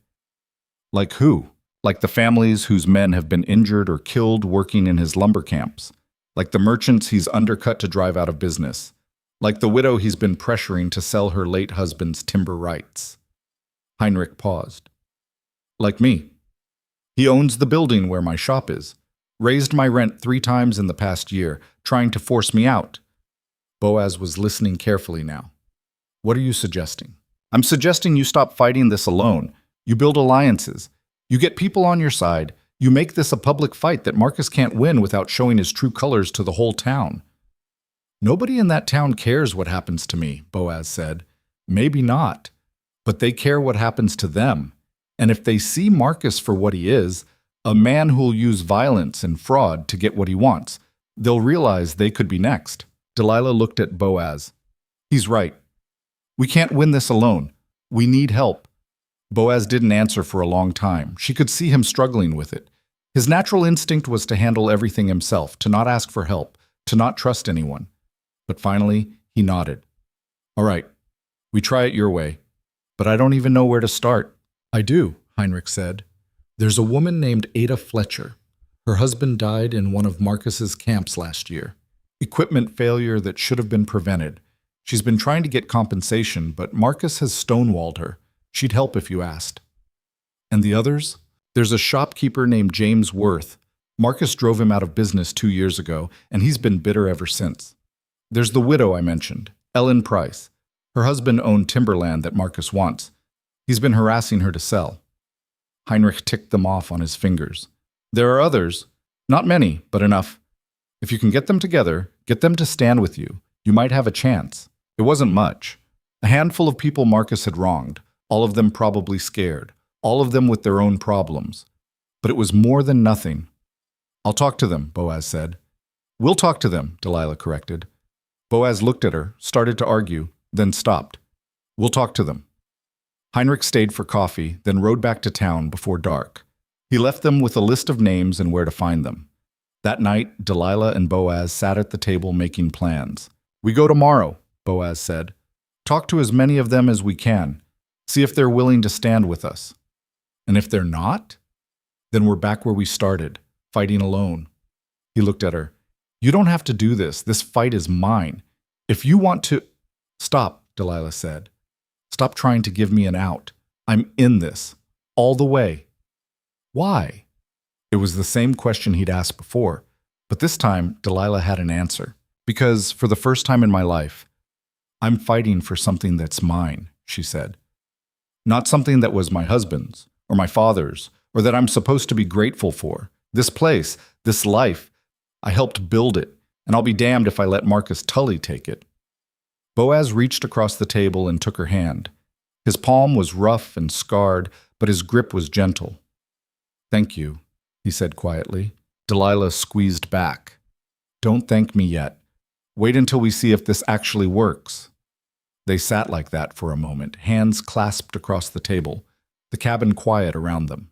"Like who?" "Like the families whose men have been injured or killed working in his lumber camps. Like the merchants he's undercut to drive out of business. Like the widow he's been pressuring to sell her late husband's timber rights." Heinrich paused. "Like me. He owns the building where my shop is. Raised my rent 3 times in the past year, trying to force me out." Boaz was listening carefully now. "What are you suggesting?" "I'm suggesting you stop fighting this alone. You build alliances. You get people on your side. You make this a public fight that Marcus can't win without showing his true colors to the whole town." "Nobody in that town cares what happens to me," Boaz said. "Maybe not, but they care what happens to them. And if they see Marcus for what he is, a man who'll use violence and fraud to get what he wants, they'll realize they could be next." Delilah looked at Boaz. "He's right. We can't win this alone. We need help." Boaz didn't answer for a long time. She could see him struggling with it. His natural instinct was to handle everything himself, to not ask for help, to not trust anyone. But finally, he nodded. "All right, we try it your way. But I don't even know where to start." "I do," Heinrich said. "There's a woman named Ada Fletcher. Her husband died in one of Marcus's camps last year. Equipment failure that should have been prevented. She's been trying to get compensation, but Marcus has stonewalled her. She'd help if you asked." "And the others?" "There's a shopkeeper named James Worth. Marcus drove him out of business 2 years ago, and he's been bitter ever since. There's the widow I mentioned, Ellen Price. Her husband owned timberland that Marcus wants. He's been harassing her to sell." Heinrich ticked them off on his fingers. "There are others. Not many, but enough. If you can get them together, get them to stand with you, you might have a chance." It wasn't much. A handful of people Marcus had wronged, all of them probably scared, all of them with their own problems. But it was more than nothing. "I'll talk to them," Boaz said. "We'll talk to them," Delilah corrected. Boaz looked at her, started to argue, then stopped. "We'll talk to them." Heinrich stayed for coffee, then rode back to town before dark. He left them with a list of names and where to find them. That night, Delilah and Boaz sat at the table making plans. "We go tomorrow," Boaz said. "Talk to as many of them as we can. See if they're willing to stand with us. And if they're not, then we're back where we started, fighting alone." He looked at her. "You don't have to do this. This fight is mine. If you want to—" "Stop," Delilah said. "Stop trying to give me an out. I'm in this. All the way." "Why?" It was the same question he'd asked before, but this time Delilah had an answer. "Because, for the first time in my life, I'm fighting for something that's mine," she said. "Not something that was my husband's, or my father's, or that I'm supposed to be grateful for. This place, this life, I helped build it, and I'll be damned if I let Marcus Tully take it." Boaz reached across the table and took her hand. His palm was rough and scarred, but his grip was gentle. "Thank you," he said quietly. Delilah squeezed back. "Don't thank me yet. Wait until we see if this actually works." They sat like that for a moment, hands clasped across the table, the cabin quiet around them.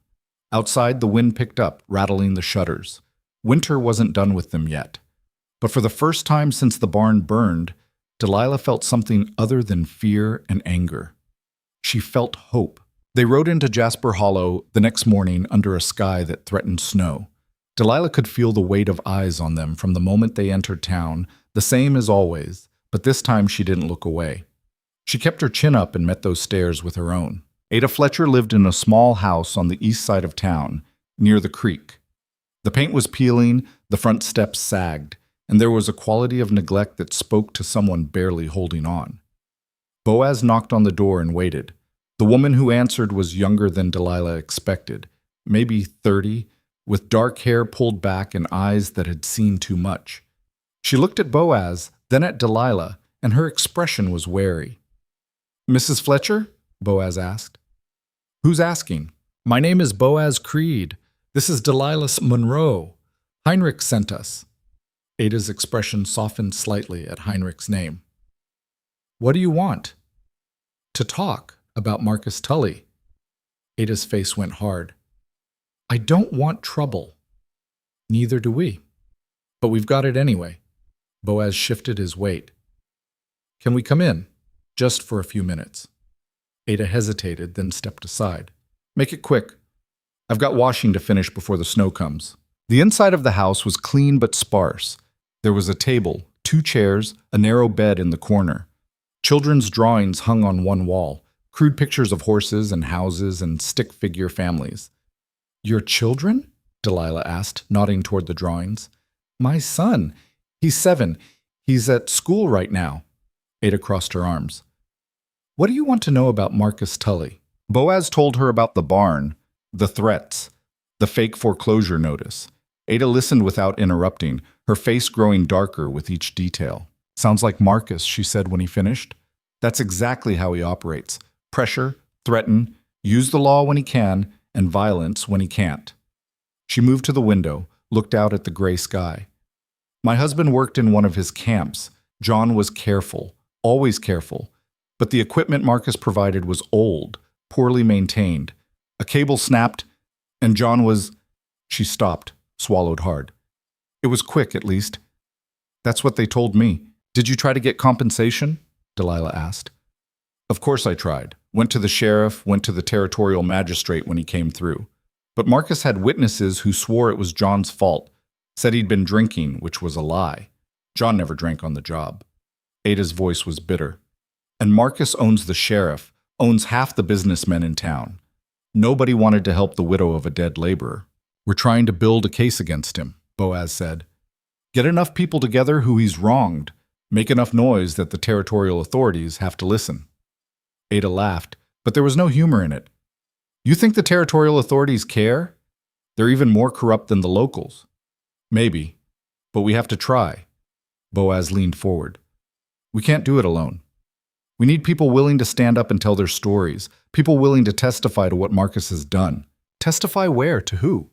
Outside, the wind picked up, rattling the shutters. Winter wasn't done with them yet. But for the first time since the barn burned, Delilah felt something other than fear and anger. She felt hope. They rode into Jasper Hollow the next morning under a sky that threatened snow. Delilah could feel the weight of eyes on them from the moment they entered town, the same as always, but this time she didn't look away. She kept her chin up and met those stares with her own. Ada Fletcher lived in a small house on the east side of town, near the creek. The paint was peeling, the front steps sagged, and there was a quality of neglect that spoke to someone barely holding on. Boaz knocked on the door and waited. The woman who answered was younger than Delilah expected, maybe 30, with dark hair pulled back and eyes that had seen too much. She looked at Boaz, then at Delilah, and her expression was wary. "Mrs. Fletcher?" Boaz asked. "Who's asking?" "My name is Boaz Creed. This is Delilah Monroe." Heinrich sent us. Ada's expression softened slightly at Heinrich's name. What do you want? To talk about Marcus Tully. Ada's face went hard. I don't want trouble. Neither do we. But we've got it anyway. Boaz shifted his weight. Can we come in? Just for a few minutes. Ada hesitated, then stepped aside. Make it quick. I've got washing to finish before the snow comes. The inside of the house was clean but sparse. There was a table, 2 chairs, a narrow bed in the corner. Children's drawings hung on one wall, crude pictures of horses and houses and stick-figure families. Your children? Delilah asked, nodding toward the drawings. My son. He's 7. He's at school right now. Ada crossed her arms. What do you want to know about Marcus Tully? Boaz told her about the barn, the threats, the fake foreclosure notice. Ada listened without interrupting, her face growing darker with each detail. Sounds like Marcus, she said when he finished. That's exactly how he operates. Pressure, threaten, use the law when he can, and violence when he can't. She moved to the window, looked out at the gray sky. My husband worked in one of his camps. John was careful, always careful. But the equipment Marcus provided was old, poorly maintained. A cable snapped, and John was... She stopped, swallowed hard. It was quick, at least. That's what they told me. Did you try to get compensation? Delilah asked. Of course I tried. Went to the sheriff, went to the territorial magistrate when he came through. But Marcus had witnesses who swore it was John's fault, said he'd been drinking, which was a lie. John never drank on the job. Ada's voice was bitter. And Marcus owns the sheriff, owns half the businessmen in town. Nobody wanted to help the widow of a dead laborer. We're trying to build a case against him, Boaz said. Get enough people together who he's wronged. Make enough noise that the territorial authorities have to listen. Ada laughed, but there was no humor in it. You think the territorial authorities care? They're even more corrupt than the locals. Maybe, but we have to try. Boaz leaned forward. We can't do it alone. We need people willing to stand up and tell their stories, people willing to testify to what Marcus has done. Testify where? To who?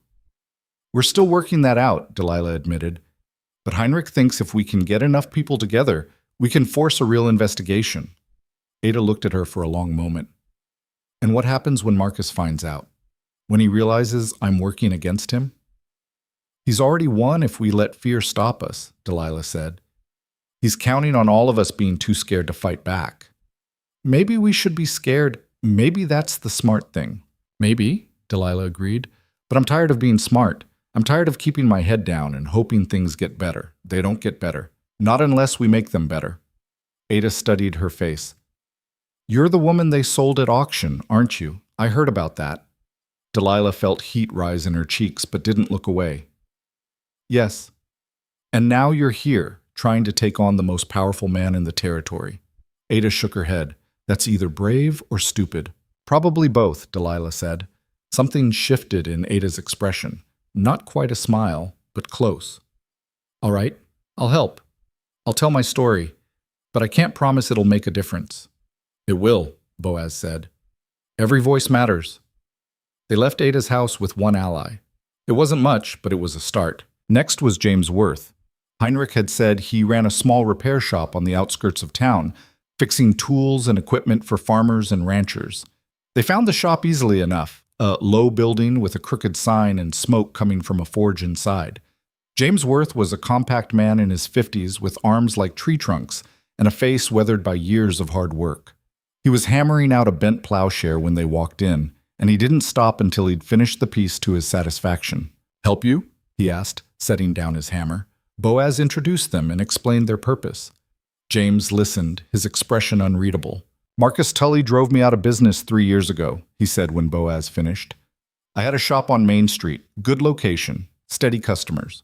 We're still working that out, Delilah admitted. But Heinrich thinks if we can get enough people together, we can force a real investigation. Ada looked at her for a long moment. And what happens when Marcus finds out? When he realizes I'm working against him? He's already won if we let fear stop us, Delilah said. He's counting on all of us being too scared to fight back. Maybe we should be scared. Maybe that's the smart thing. Maybe, Delilah agreed. But I'm tired of being smart. I'm tired of keeping my head down and hoping things get better. They don't get better. Not unless we make them better. Ada studied her face. You're the woman they sold at auction, aren't you? I heard about that. Delilah felt heat rise in her cheeks but didn't look away. Yes. And now you're here, trying to take on the most powerful man in the territory. Ada shook her head. That's either brave or stupid. Probably both, Delilah said. Something shifted in Ada's expression. Not quite a smile, but close. All right, I'll help. I'll tell my story, but I can't promise it'll make a difference. It will, Boaz said. Every voice matters. They left Ada's house with one ally. It wasn't much, but it was a start. Next was James Worth. Heinrich had said he ran a small repair shop on the outskirts of town, fixing tools and equipment for farmers and ranchers. They found the shop easily enough, a low building with a crooked sign and smoke coming from a forge inside. James Worth was a compact man in his 50s with arms like tree trunks and a face weathered by years of hard work. He was hammering out a bent plowshare when they walked in, and he didn't stop until he'd finished the piece to his satisfaction. Help you? He asked, setting down his hammer. Boaz introduced them and explained their purpose. James listened, his expression unreadable. Marcus Tully drove me out of business 3 years ago, he said when Boaz finished. I had a shop on Main Street, good location, steady customers.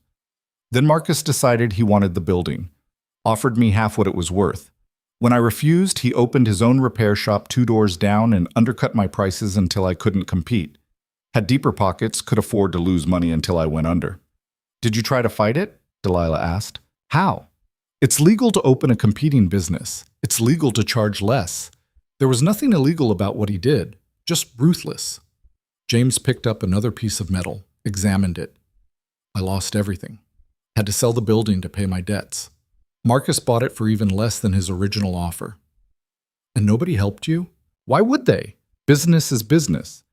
Then Marcus decided he wanted the building, offered me half what it was worth. When I refused, he opened his own repair shop 2 doors down and undercut my prices until I couldn't compete. Had deeper pockets, could afford to lose money until I went under. Did you try to fight it? Delilah asked. How? It's legal to open a competing business. It's legal to charge less. There was nothing illegal about what he did, just ruthless. James picked up another piece of metal, examined it. I lost everything. Had to sell the building to pay my debts. Marcus bought it for even less than his original offer. And nobody helped you? Why would they? Business is business.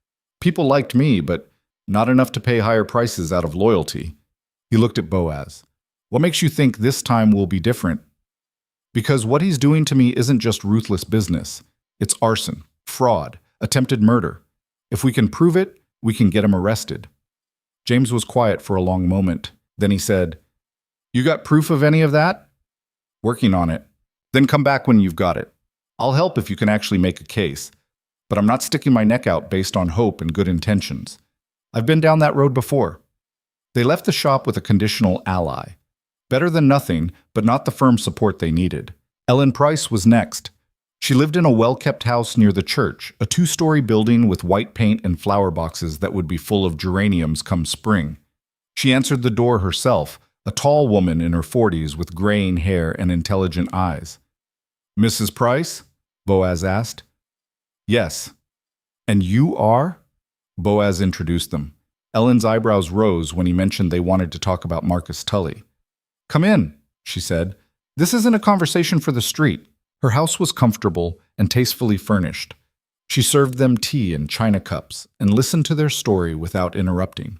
People liked me, but not enough to pay higher prices out of loyalty. He looked at Boaz. What makes you think this time will be different? Because what he's doing to me isn't just ruthless business. It's arson, fraud, attempted murder. If we can prove it, we can get him arrested. James was quiet for a long moment. Then he said, "You got proof of any of that?" "Working on it." "Then come back when you've got it. I'll help if you can actually make a case. But I'm not sticking my neck out based on hope and good intentions. I've been down that road before." They left the shop with a conditional ally. Better than nothing, but not the firm support they needed. Ellen Price was next. She lived in a well-kept house near the church, a 2-story building with white paint and flower boxes that would be full of geraniums come spring. She answered the door herself, a tall woman in her 40s with graying hair and intelligent eyes. "Mrs. Price?" Boaz asked. "Yes." "And you are?" Boaz introduced them. Ellen's eyebrows rose when he mentioned they wanted to talk about Marcus Tully. "Come in," she said. "This isn't a conversation for the street." Her house was comfortable and tastefully furnished. She served them tea in china cups and listened to their story without interrupting.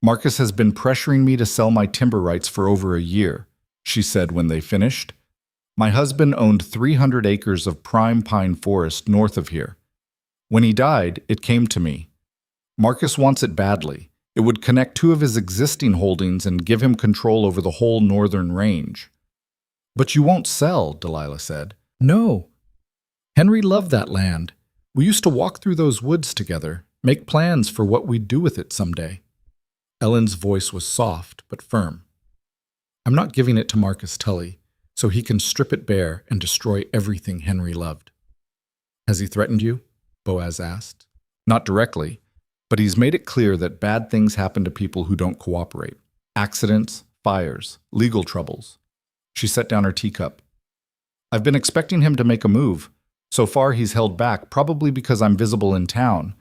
"Marcus has been pressuring me to sell my timber rights for over a year," she said when they finished. "My husband owned 300 acres of prime pine forest north of here. When he died, it came to me. Marcus wants it badly. It would connect 2 of his existing holdings and give him control over the whole northern range." "But you won't sell," Delilah said. "No. Henry loved that land. We used to walk through those woods together, make plans for what we'd do with it someday." Ellen's voice was soft but firm. "I'm not giving it to Marcus Tully, so he can strip it bare and destroy everything Henry loved." "Has he threatened you?" Boaz asked. "Not directly, but he's made it clear that bad things happen to people who don't cooperate. Accidents, fires, legal troubles." She set down her teacup. "I've been expecting him to make a move. So far he's held back, probably because I'm visible in town.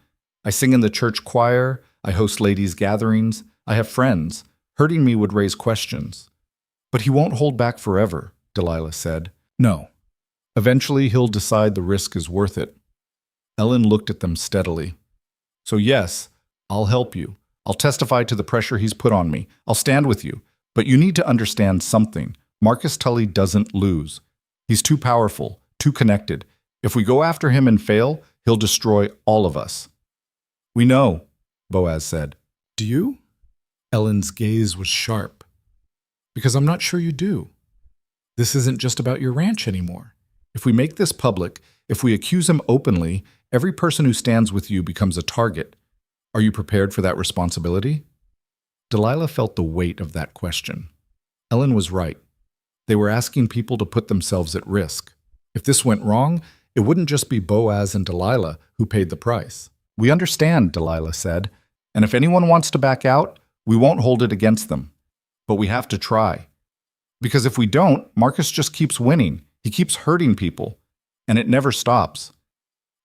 I sing in the church choir, I host ladies' gatherings, I have friends. Hurting me would raise questions." "But he won't hold back forever," Delilah said. "No. Eventually he'll decide the risk is worth it." Ellen looked at them steadily. "So yes, I'll help you. I'll testify to the pressure he's put on me. I'll stand with you. But you need to understand something. Marcus Tully doesn't lose. He's too powerful, too connected. If we go after him and fail, he'll destroy all of us." "We know," Boaz said. "Do you?" Ellen's gaze was sharp. "Because I'm not sure you do. This isn't just about your ranch anymore. If we make this public, if we accuse him openly, every person who stands with you becomes a target. Are you prepared for that responsibility?" Delilah felt the weight of that question. Ellen was right. They were asking people to put themselves at risk. If this went wrong, it wouldn't just be Boaz and Delilah who paid the price. "We understand," Delilah said, "and if anyone wants to back out, we won't hold it against them. But we have to try. Because if we don't, Marcus just keeps winning. He keeps hurting people, and it never stops."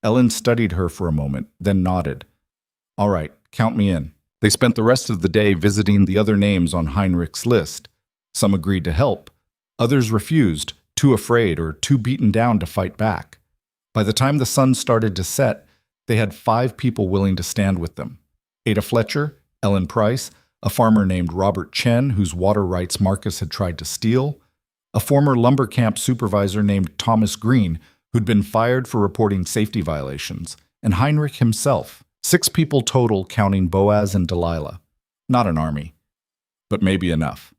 Ellen studied her for a moment, then nodded. "All right, count me in." They spent the rest of the day visiting the other names on Heinrich's list. Some agreed to help. Others refused, too afraid or too beaten down to fight back. By the time the sun started to set, they had 5 people willing to stand with them. Ada Fletcher, Ellen Price, a farmer named Robert Chen, whose water rights Marcus had tried to steal, a former lumber camp supervisor named Thomas Green, who'd been fired for reporting safety violations, and Heinrich himself. 6 people total, counting Boaz and Delilah. Not an army, but maybe enough.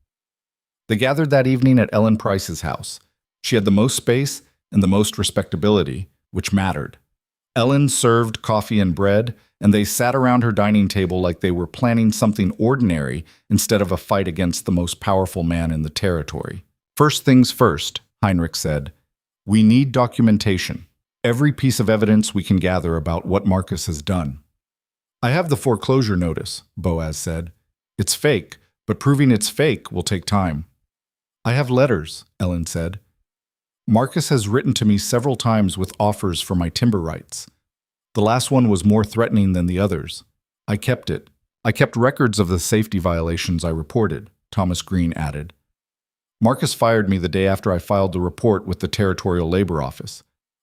They gathered that evening at Ellen Price's house. She had the most space and the most respectability, which mattered. Ellen served coffee and bread, and they sat around her dining table like they were planning something ordinary instead of a fight against the most powerful man in the territory. "First things first," Heinrich said. "We need documentation. Every piece of evidence we can gather about what Marcus has done." "I have the foreclosure notice," Boaz said. "It's fake, but proving it's fake will take time." "I have letters," Ellen said. "Marcus has written to me several times with offers for my timber rights. The last one was more threatening than the others. I kept it. I kept records of the safety violations I reported, Thomas Green added. Marcus fired me the day after I filed the report with the Territorial Labor Office.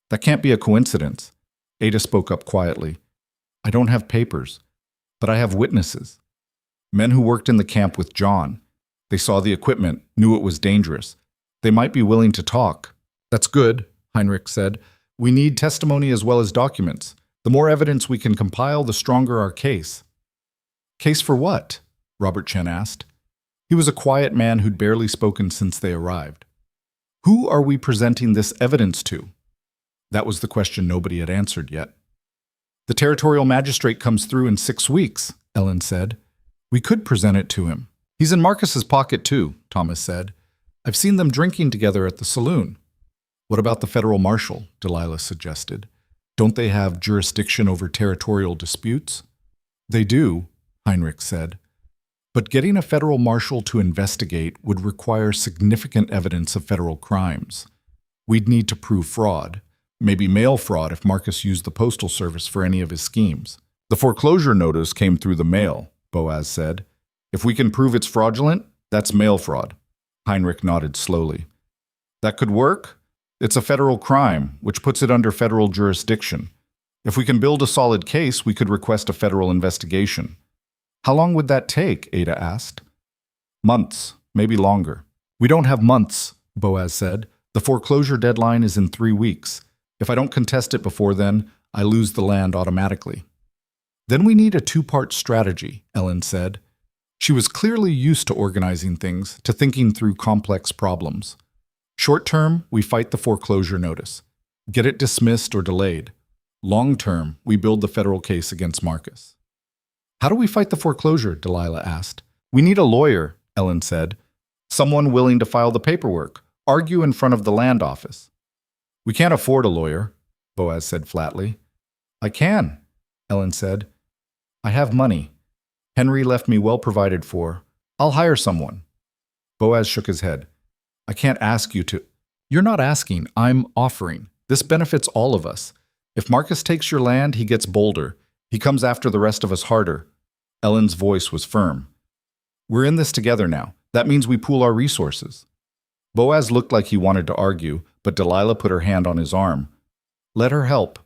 That can't be a coincidence. Ada spoke up quietly. I don't have papers, but I have witnesses. Men who worked in the camp with John. They saw the equipment, knew it was dangerous. They might be willing to talk. That's good, Heinrich said. We need testimony as well as documents. The more evidence we can compile, the stronger our case. Case for what? Robert Chen asked. He was a quiet man who'd barely spoken since they arrived. Who are we presenting this evidence to? That was the question nobody had answered yet. The territorial magistrate comes through in 6 weeks, Ellen said. We could present it to him. He's in Marcus's pocket too, Thomas said. I've seen them drinking together at the saloon. What about the federal marshal? Delilah suggested. Don't they have jurisdiction over territorial disputes? They do, Heinrich said. But getting a federal marshal to investigate would require significant evidence of federal crimes. We'd need to prove fraud, maybe mail fraud if Marcus used the postal service for any of his schemes. The foreclosure notice came through the mail, Boaz said. If we can prove it's fraudulent, that's mail fraud. Heinrich nodded slowly. That could work. It's a federal crime, which puts it under federal jurisdiction. If we can build a solid case, we could request a federal investigation. How long would that take? Ada asked. Months, maybe longer. We don't have months, Boaz said. The foreclosure deadline is in 3 weeks. If I don't contest it before then, I lose the land automatically. Then we need a 2-part strategy, Ellen said. She was clearly used to organizing things, to thinking through complex problems. Short term, we fight the foreclosure notice. Get it dismissed or delayed. Long term, we build the federal case against Marcus. How do we fight the foreclosure? Delilah asked. We need a lawyer, Ellen said. Someone willing to file the paperwork, argue in front of the land office. We can't afford a lawyer, Boaz said flatly. I can, Ellen said. I have money. Henry left me well provided for. I'll hire someone. Boaz shook his head. I can't ask you to. You're not asking, I'm offering. This benefits all of us. If Marcus takes your land, he gets bolder. He comes after the rest of us harder. Ellen's voice was firm. We're in this together now. That means we pool our resources. Boaz looked like he wanted to argue, but Delilah put her hand on his arm. Let her help.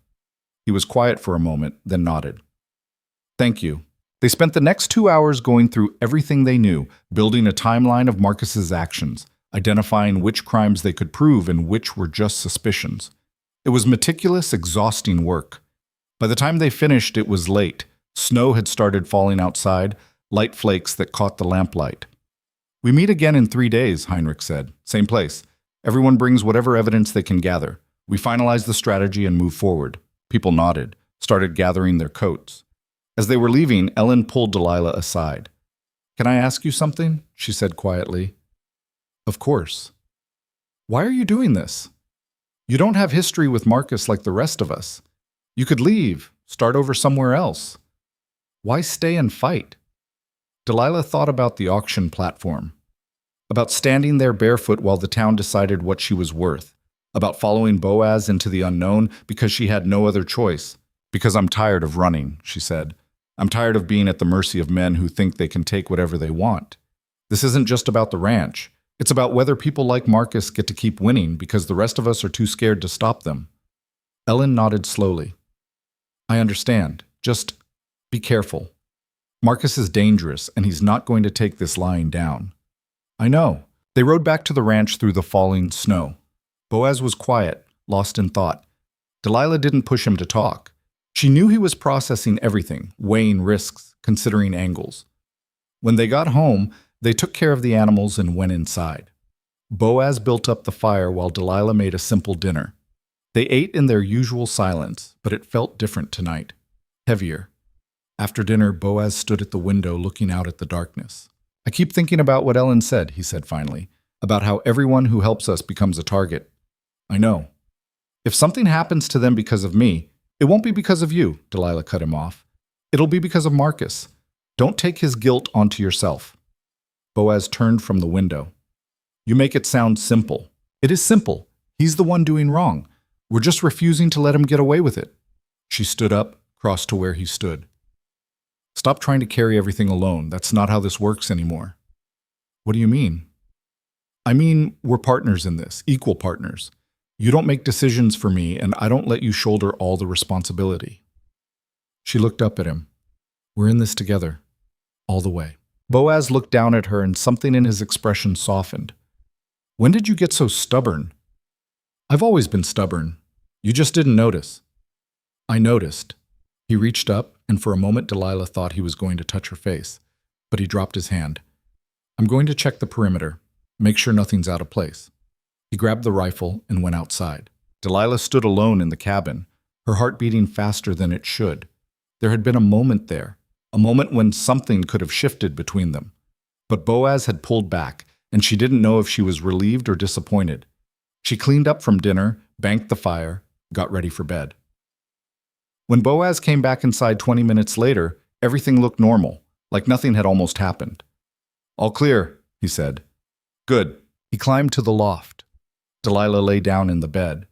He was quiet for a moment, then nodded. Thank you. They spent the next 2 hours going through everything they knew, building a timeline of Marcus's actions, identifying which crimes they could prove and which were just suspicions. It was meticulous, exhausting work. By the time they finished, it was late. Snow had started falling outside, light flakes that caught the lamplight. We meet again in 3 days, Heinrich said. Same place. Everyone brings whatever evidence they can gather. We finalize the strategy and move forward. People nodded, started gathering their coats. As they were leaving, Ellen pulled Delilah aside. Can I ask you something? She said quietly. Of course. Why are you doing this? You don't have history with Marcus like the rest of us. You could leave, start over somewhere else. Why stay and fight? Delilah thought about the auction platform, about standing there barefoot while the town decided what she was worth, about following Boaz into the unknown because she had no other choice. Because I'm tired of running, she said. I'm tired of being at the mercy of men who think they can take whatever they want. This isn't just about the ranch. It's about whether people like Marcus get to keep winning because the rest of us are too scared to stop them. Ellen nodded slowly. I understand. Just be careful. Marcus is dangerous, and he's not going to take this lying down. I know. They rode back to the ranch through the falling snow. Boaz was quiet, lost in thought. Delilah didn't push him to talk. She knew he was processing everything, weighing risks, considering angles. When they got home, they took care of the animals and went inside. Boaz built up the fire while Delilah made a simple dinner. They ate in their usual silence, but it felt different tonight, heavier. After dinner, Boaz stood at the window looking out at the darkness. I keep thinking about what Ellen said, he said finally, about how everyone who helps us becomes a target. I know. If something happens to them because of me, it won't be because of you, Delilah cut him off. It'll be because of Marcus. Don't take his guilt onto yourself. Boaz turned from the window. You make it sound simple. It is simple. He's the one doing wrong. We're just refusing to let him get away with it. She stood up, crossed to where he stood. Stop trying to carry everything alone. That's not how this works anymore. What do you mean? I mean, we're partners in this, equal partners. You don't make decisions for me, and I don't let you shoulder all the responsibility. She looked up at him. We're in this together, all the way. Boaz looked down at her, and something in his expression softened. When did you get so stubborn? I've always been stubborn. You just didn't notice. I noticed. He reached up, and for a moment Delilah thought he was going to touch her face, but he dropped his hand. I'm going to check the perimeter, make sure nothing's out of place. He grabbed the rifle and went outside. Delilah stood alone in the cabin, her heart beating faster than it should. There had been a moment there, a moment when something could have shifted between them. But Boaz had pulled back, and she didn't know if she was relieved or disappointed. She cleaned up from dinner, banked the fire, got ready for bed. When Boaz came back inside 20 minutes later, everything looked normal, like nothing had almost happened. All clear, he said. Good. He climbed to the loft. Delilah lay down in the bed.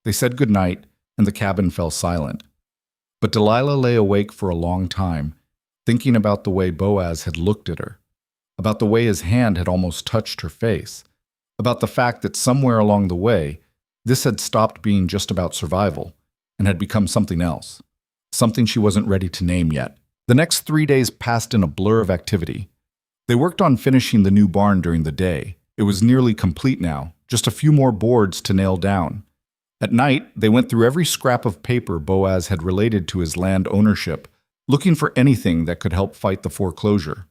They said goodnight, and the cabin fell silent. But Delilah lay awake for a long time, thinking about the way Boaz had looked at her, about the way his hand had almost touched her face, about the fact that somewhere along the way, this had stopped being just about survival and had become something else, something she wasn't ready to name yet. The next 3 days passed in a blur of activity. They worked on finishing the new barn during the day. It was nearly complete now, just a few more boards to nail down. At night, they went through every scrap of paper Boaz had related to his land ownership, looking for anything that could help fight the foreclosure.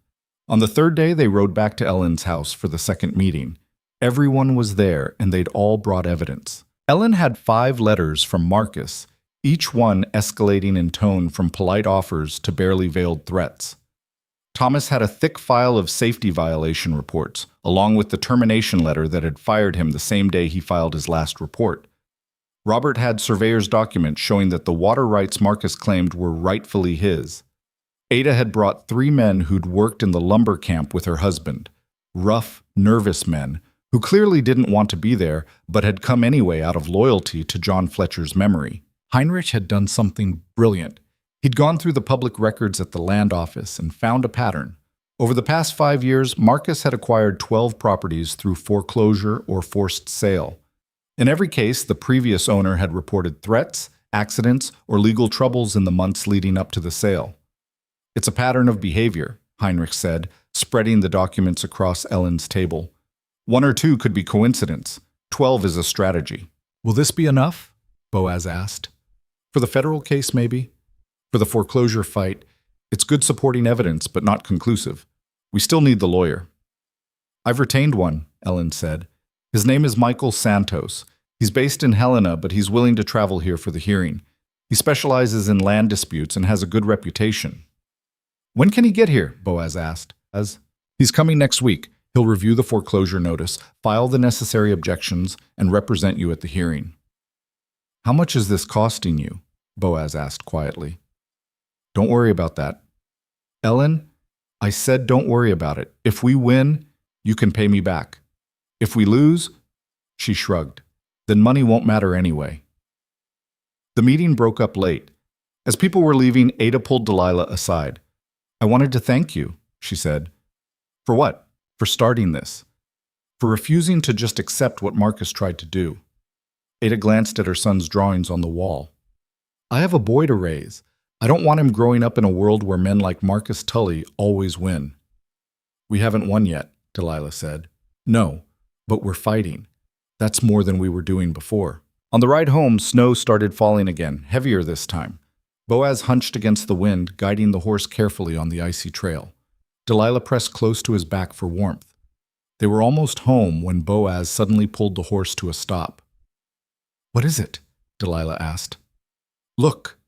On the third day, they rode back to Ellen's house for the second meeting. Everyone was there, and they'd all brought evidence. Ellen had 5 letters from Marcus, each one escalating in tone from polite offers to barely veiled threats. Thomas had a thick file of safety violation reports, along with the termination letter that had fired him the same day he filed his last report. Robert had surveyor's documents showing that the water rights Marcus claimed were rightfully his. Ada had brought 3 men who'd worked in the lumber camp with her husband, rough, nervous men who clearly didn't want to be there but had come anyway out of loyalty to John Fletcher's memory. Heinrich had done something brilliant. He'd gone through the public records at the land office and found a pattern. Over the past 5 years, Marcus had acquired 12 properties through foreclosure or forced sale. In every case, the previous owner had reported threats, accidents, or legal troubles in the months leading up to the sale. It's a pattern of behavior, Heinrich said, spreading the documents across Ellen's table. 1 or 2 could be coincidence. 12 is a strategy. Will this be enough? Boaz asked. For the federal case, maybe? For the foreclosure fight, it's good supporting evidence, but not conclusive. We still need the lawyer. I've retained one, Ellen said. His name is Michael Santos. He's based in Helena, but he's willing to travel here for the hearing. He specializes in land disputes and has a good reputation. When can he get here? Boaz asked. He's coming next week. He'll review the foreclosure notice, file the necessary objections, and represent you at the hearing. How much is this costing you? Boaz asked quietly. Don't worry about that. Ellen, I said don't worry about it. If we win, you can pay me back. If we lose, she shrugged, then money won't matter anyway. The meeting broke up late. As people were leaving, Ada pulled Delilah aside. I wanted to thank you, she said. For what? For starting this. For refusing to just accept what Marcus tried to do. Ada glanced at her son's drawings on the wall. I have a boy to raise. I don't want him growing up in a world where men like Marcus Tully always win. We haven't won yet, Delilah said. No, but we're fighting. That's more than we were doing before. On the ride home, snow started falling again, heavier this time. Boaz hunched against the wind, guiding the horse carefully on the icy trail. Delilah pressed close to his back for warmth. They were almost home when Boaz suddenly pulled the horse to a stop. What is it? Delilah asked. Look.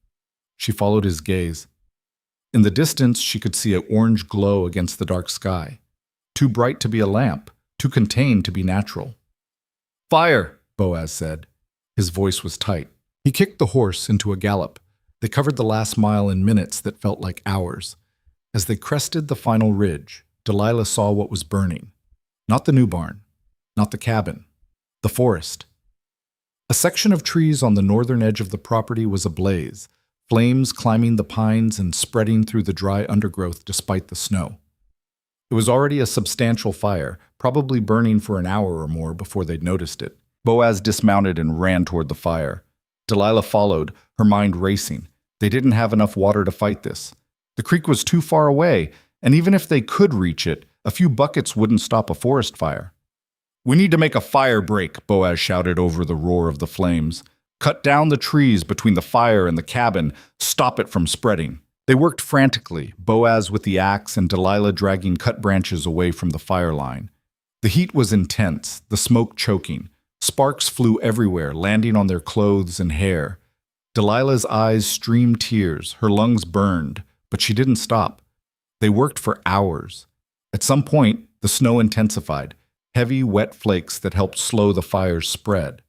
She followed his gaze. In the distance, she could see an orange glow against the dark sky. Too bright to be a lamp, too contained to be natural. Fire, Boaz said. His voice was tight. He kicked the horse into a gallop. They covered the last mile in minutes that felt like hours. As they crested the final ridge, Delilah saw what was burning. Not the new barn, not the cabin, the forest. A section of trees on the northern edge of the property was ablaze, flames climbing the pines and spreading through the dry undergrowth despite the snow. It was already a substantial fire, probably burning for an hour or more before they'd noticed it. Boaz dismounted and ran toward the fire. Delilah followed, her mind racing. They didn't have enough water to fight this. The creek was too far away, and even if they could reach it, a few buckets wouldn't stop a forest fire. "We need to make a fire break," Boaz shouted over the roar of the flames. "Cut down the trees between the fire and the cabin. Stop it from spreading." They worked frantically, Boaz with the axe and Delilah dragging cut branches away from the fire line. The heat was intense, the smoke choking. Sparks flew everywhere, landing on their clothes and hair. Delilah's eyes streamed tears, her lungs burned, but she didn't stop. They worked for hours. At some point, the snow intensified, heavy, wet flakes that helped slow the fire's spread.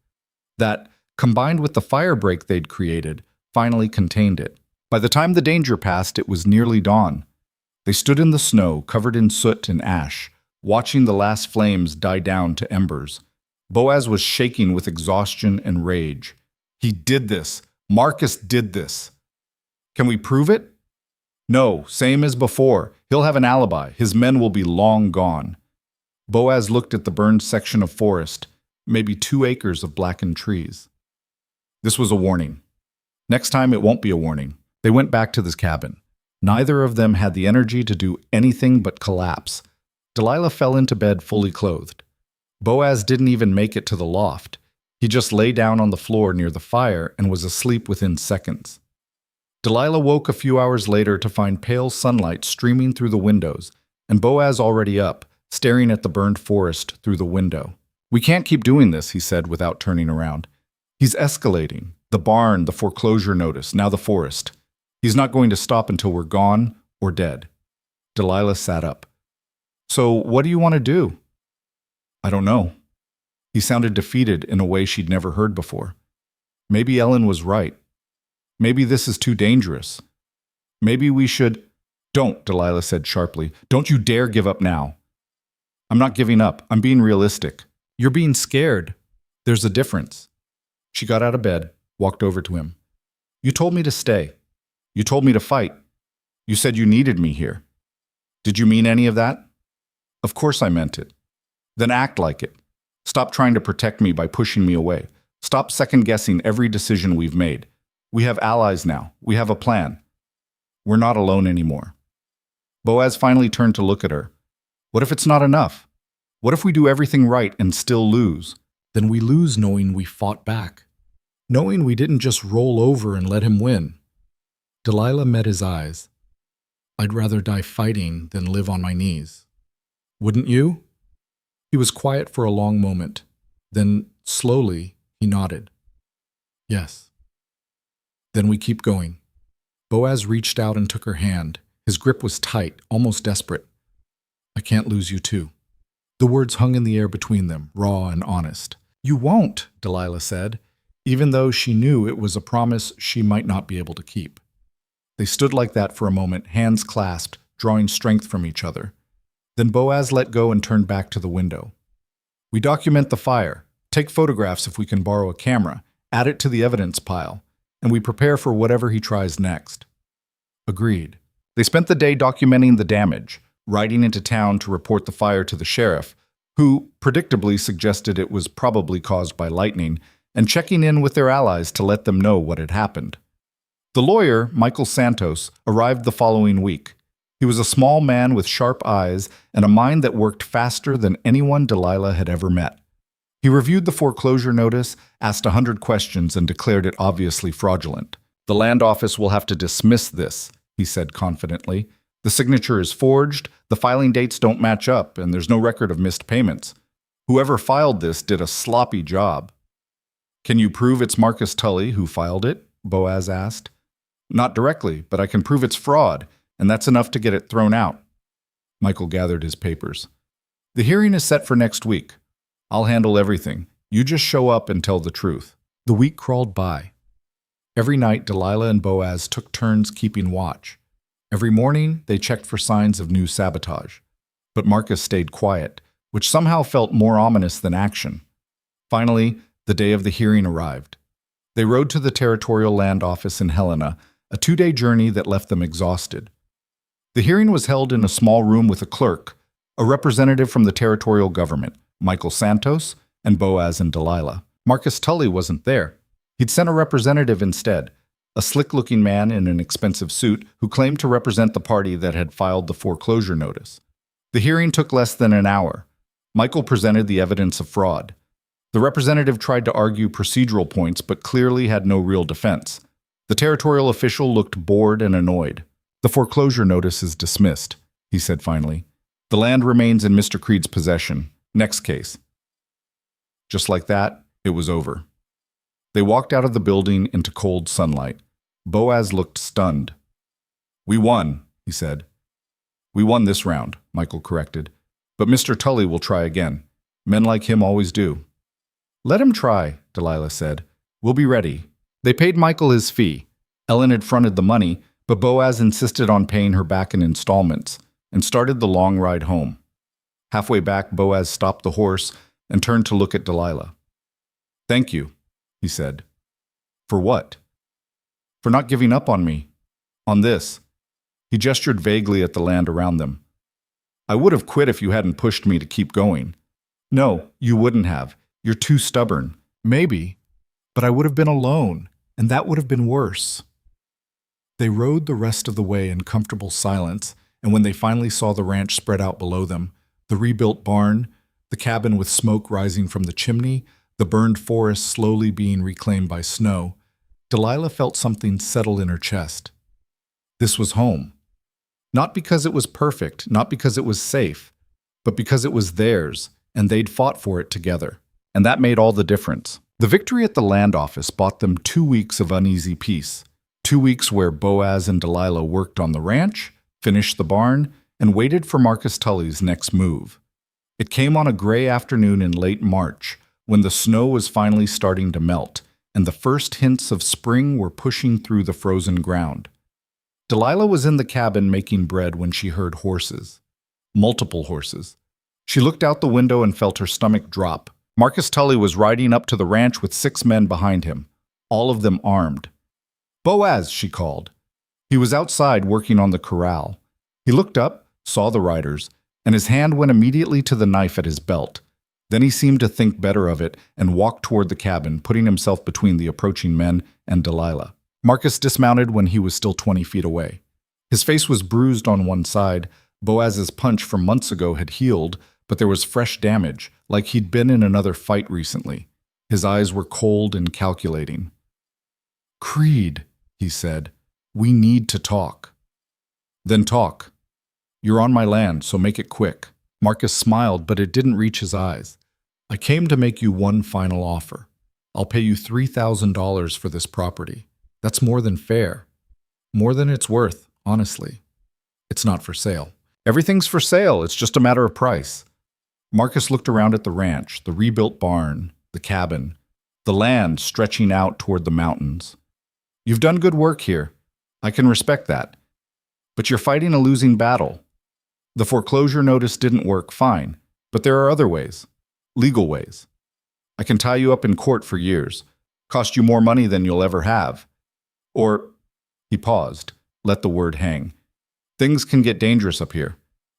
That, combined with the fire break they'd created, finally contained it. By the time the danger passed, it was nearly dawn. They stood in the snow, covered in soot and ash, watching the last flames die down to embers. Boaz was shaking with exhaustion and rage. "He did this. Marcus did this." "Can we prove it?" "No, same as before. He'll have an alibi. His men will be long gone." Boaz looked at the burned section of forest, maybe 2 acres of blackened trees. This was a warning. Next time it won't be a warning. They went back to this cabin. Neither of them had the energy to do anything but collapse. Delilah fell into bed fully clothed. Boaz didn't even make it to the loft. He just lay down on the floor near the fire and was asleep within seconds. Delilah woke a few hours later to find pale sunlight streaming through the windows, and Boaz already up, staring at the burned forest through the window. "We can't keep doing this," he said without turning around. "He's escalating. The barn, the foreclosure notice, now the forest. He's not going to stop until we're gone or dead." Delilah sat up. "So what do you want to do?" "I don't know." He sounded defeated in a way she'd never heard before. Maybe Ellen was right. Maybe this is too dangerous. Maybe we should— "Don't," Delilah said sharply. "Don't you dare give up now." "I'm not giving up. I'm being realistic." "You're being scared. There's a difference." She got out of bed, walked over to him. "You told me to stay. You told me to fight. You said you needed me here. Did you mean any of that?" "Of course I meant it." "Then act like it. Stop trying to protect me by pushing me away. Stop second-guessing every decision we've made. We have allies now. We have a plan. We're not alone anymore." Boaz finally turned to look at her. "What if it's not enough? What if we do everything right and still lose?" "Then we lose knowing we fought back. Knowing we didn't just roll over and let him win." Delilah met his eyes. "I'd rather die fighting than live on my knees. Wouldn't you?" He was quiet for a long moment. Then, slowly, he nodded. "Yes." "Then we keep going." Boaz reached out and took her hand. His grip was tight, almost desperate. "I can't lose you too." The words hung in the air between them, raw and honest. "You won't," Delilah said, even though she knew it was a promise she might not be able to keep. They stood like that for a moment, hands clasped, drawing strength from each other. Then Boaz let go and turned back to the window. "We document the fire, take photographs if we can borrow a camera, add it to the evidence pile, and we prepare for whatever he tries next." Agreed. They spent the day documenting the damage, riding into town to report the fire to the sheriff, who predictably suggested it was probably caused by lightning, and checking in with their allies to let them know what had happened. The lawyer, Michael Santos, arrived the following week. He was a small man with sharp eyes and a mind that worked faster than anyone Delilah had ever met. He reviewed the foreclosure notice, asked 100 questions, and declared it obviously fraudulent. "The land office will have to dismiss this," he said confidently. "The signature is forged, the filing dates don't match up, and there's no record of missed payments. Whoever filed this did a sloppy job." "Can you prove it's Marcus Tully who filed it?" Boaz asked. "Not directly, but I can prove it's fraud, and that's enough to get it thrown out." Michael gathered his papers. "The hearing is set for next week. I'll handle everything. You just show up and tell the truth." The week crawled by. Every night, Delilah and Boaz took turns keeping watch. Every morning, they checked for signs of new sabotage. But Marcus stayed quiet, which somehow felt more ominous than action. Finally, the day of the hearing arrived. They rode to the territorial land office in Helena, a 2-day journey that left them exhausted. The hearing was held in a small room with a clerk, a representative from the territorial government, Michael Santos, and Boaz and Delilah. Marcus Tully wasn't there. He'd sent a representative instead, a slick-looking man in an expensive suit who claimed to represent the party that had filed the foreclosure notice. The hearing took less than an hour. Michael presented the evidence of fraud. The representative tried to argue procedural points but clearly had no real defense. The territorial official looked bored and annoyed. "The foreclosure notice is dismissed," he said finally. "The land remains in Mr. Creed's possession. Next case." Just like that, it was over. They walked out of the building into cold sunlight. Boaz looked stunned. "We won," he said. "We won this round," Michael corrected. "But Mr. Tully will try again. Men like him always do." "Let him try," Delilah said. "We'll be ready." They paid Michael his fee. Ellen had fronted the money, but Boaz insisted on paying her back in installments and started the long ride home. Halfway back, Boaz stopped the horse and turned to look at Delilah. "Thank you," he said. "For what?" "For not giving up on me. On this." He gestured vaguely at the land around them. "I would have quit if you hadn't pushed me to keep going." "No, you wouldn't have. You're too stubborn." "Maybe. But I would have been alone, and that would have been worse." They rode the rest of the way in comfortable silence, and when they finally saw the ranch spread out below them, the rebuilt barn, the cabin with smoke rising from the chimney, the burned forest slowly being reclaimed by snow, Delilah felt something settle in her chest. This was home. Not because it was perfect, not because it was safe, but because it was theirs, and they'd fought for it together. And that made all the difference. The victory at the land office bought them 2 weeks of uneasy peace. 2 weeks where Boaz and Delilah worked on the ranch, finished the barn, and waited for Marcus Tully's next move. It came on a gray afternoon in late March, when the snow was finally starting to melt, and the first hints of spring were pushing through the frozen ground. Delilah was in the cabin making bread when she heard horses. Multiple horses. She looked out the window and felt her stomach drop. Marcus Tully was riding up to the ranch with 6 men behind him, all of them armed. "Boaz," she called. He was outside working on the corral. He looked up, saw the riders, and his hand went immediately to the knife at his belt. Then he seemed to think better of it and walked toward the cabin, putting himself between the approaching men and Delilah. Marcus dismounted when he was still 20 feet away. His face was bruised on one side. Boaz's punch from months ago had healed, but there was fresh damage, like he'd been in another fight recently. His eyes were cold and calculating. "Creed," he said, "we need to talk." "Then talk. You're on my land, so make it quick." Marcus smiled, but it didn't reach his eyes. "I came to make you one final offer. I'll pay you $3,000 for this property. That's more than fair. More than it's worth, honestly. It's not for sale." "Everything's for sale, it's just a matter of price." Marcus looked around at the ranch, the rebuilt barn, the cabin, the land stretching out toward the mountains. "You've done good work here. I can respect that. But you're fighting a losing battle. The foreclosure notice didn't work, fine, but there are other ways. Legal ways. I can tie you up in court for years, cost you more money than you'll ever have. Or," he paused, let the word hang. "Things can get dangerous up here.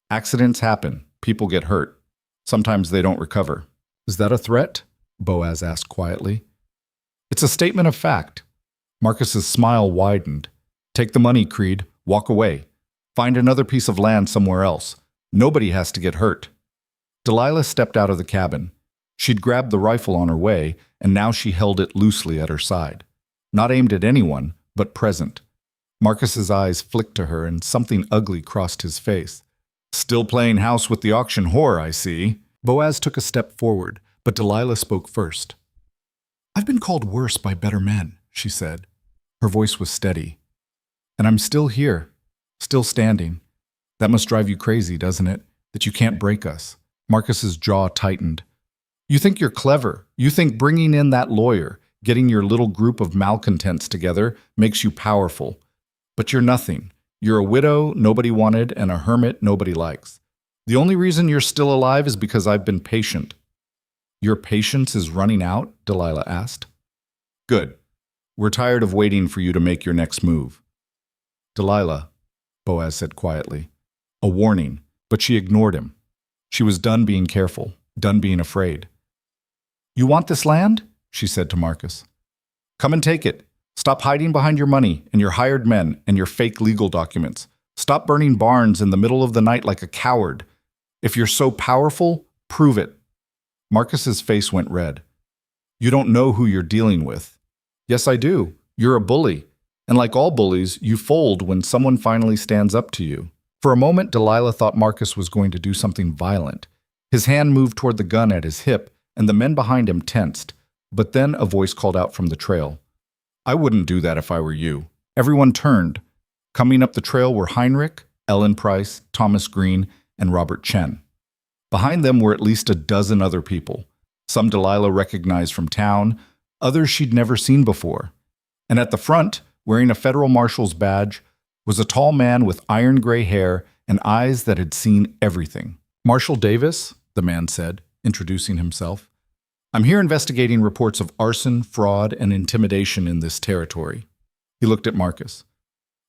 Accidents happen, people get hurt. Sometimes they don't recover." "Is that a threat?" Boaz asked quietly. "It's a statement of fact." Marcus's smile widened. "Take the money, Creed. Walk away. Find another piece of land somewhere else. Nobody has to get hurt." Delilah stepped out of the cabin. She'd grabbed the rifle on her way, and now she held it loosely at her side. Not aimed at anyone, but present. Marcus's eyes flicked to her, and something ugly crossed his face. "Still playing house with the auction whore, I see." Boaz took a step forward, but Delilah spoke first. "I've been called worse by better men," she said. Her voice was steady. "And I'm still here, still standing. That must drive you crazy, doesn't it? That you can't break us." Marcus's jaw tightened. "You think you're clever. You think bringing in that lawyer, getting your little group of malcontents together, makes you powerful. But you're nothing. You're a widow nobody wanted and a hermit nobody likes. The only reason you're still alive is because I've been patient." "Your patience is running out?" Delilah asked. "Good. We're tired of waiting for you to make your next move. Delilah, Boaz said quietly. A warning, but she ignored him. She was done being careful, done being afraid. You want this land? She said to Marcus. Come and take it. Stop hiding behind your money and your hired men and your fake legal documents. Stop burning barns in the middle of the night like a coward. If you're so powerful, prove it. Marcus's face went red. You don't know who you're dealing with. Yes, I do. You're a bully. And like all bullies, you fold when someone finally stands up to you. For a moment, Delilah thought Marcus was going to do something violent. His hand moved toward the gun at his hip, and the men behind him tensed. But then a voice called out from the trail. I wouldn't do that if I were you. Everyone turned. Coming up the trail were Heinrich, Ellen Price, Thomas Green, and Robert Chen. Behind them were at least a dozen other people. Some Delilah recognized from town, others she'd never seen before. And at the front, wearing a federal marshal's badge, was a tall man with iron gray hair and eyes that had seen everything. Marshal Davis, the man said, introducing himself. I'm here investigating reports of arson, fraud, and intimidation in this territory. He looked at Marcus.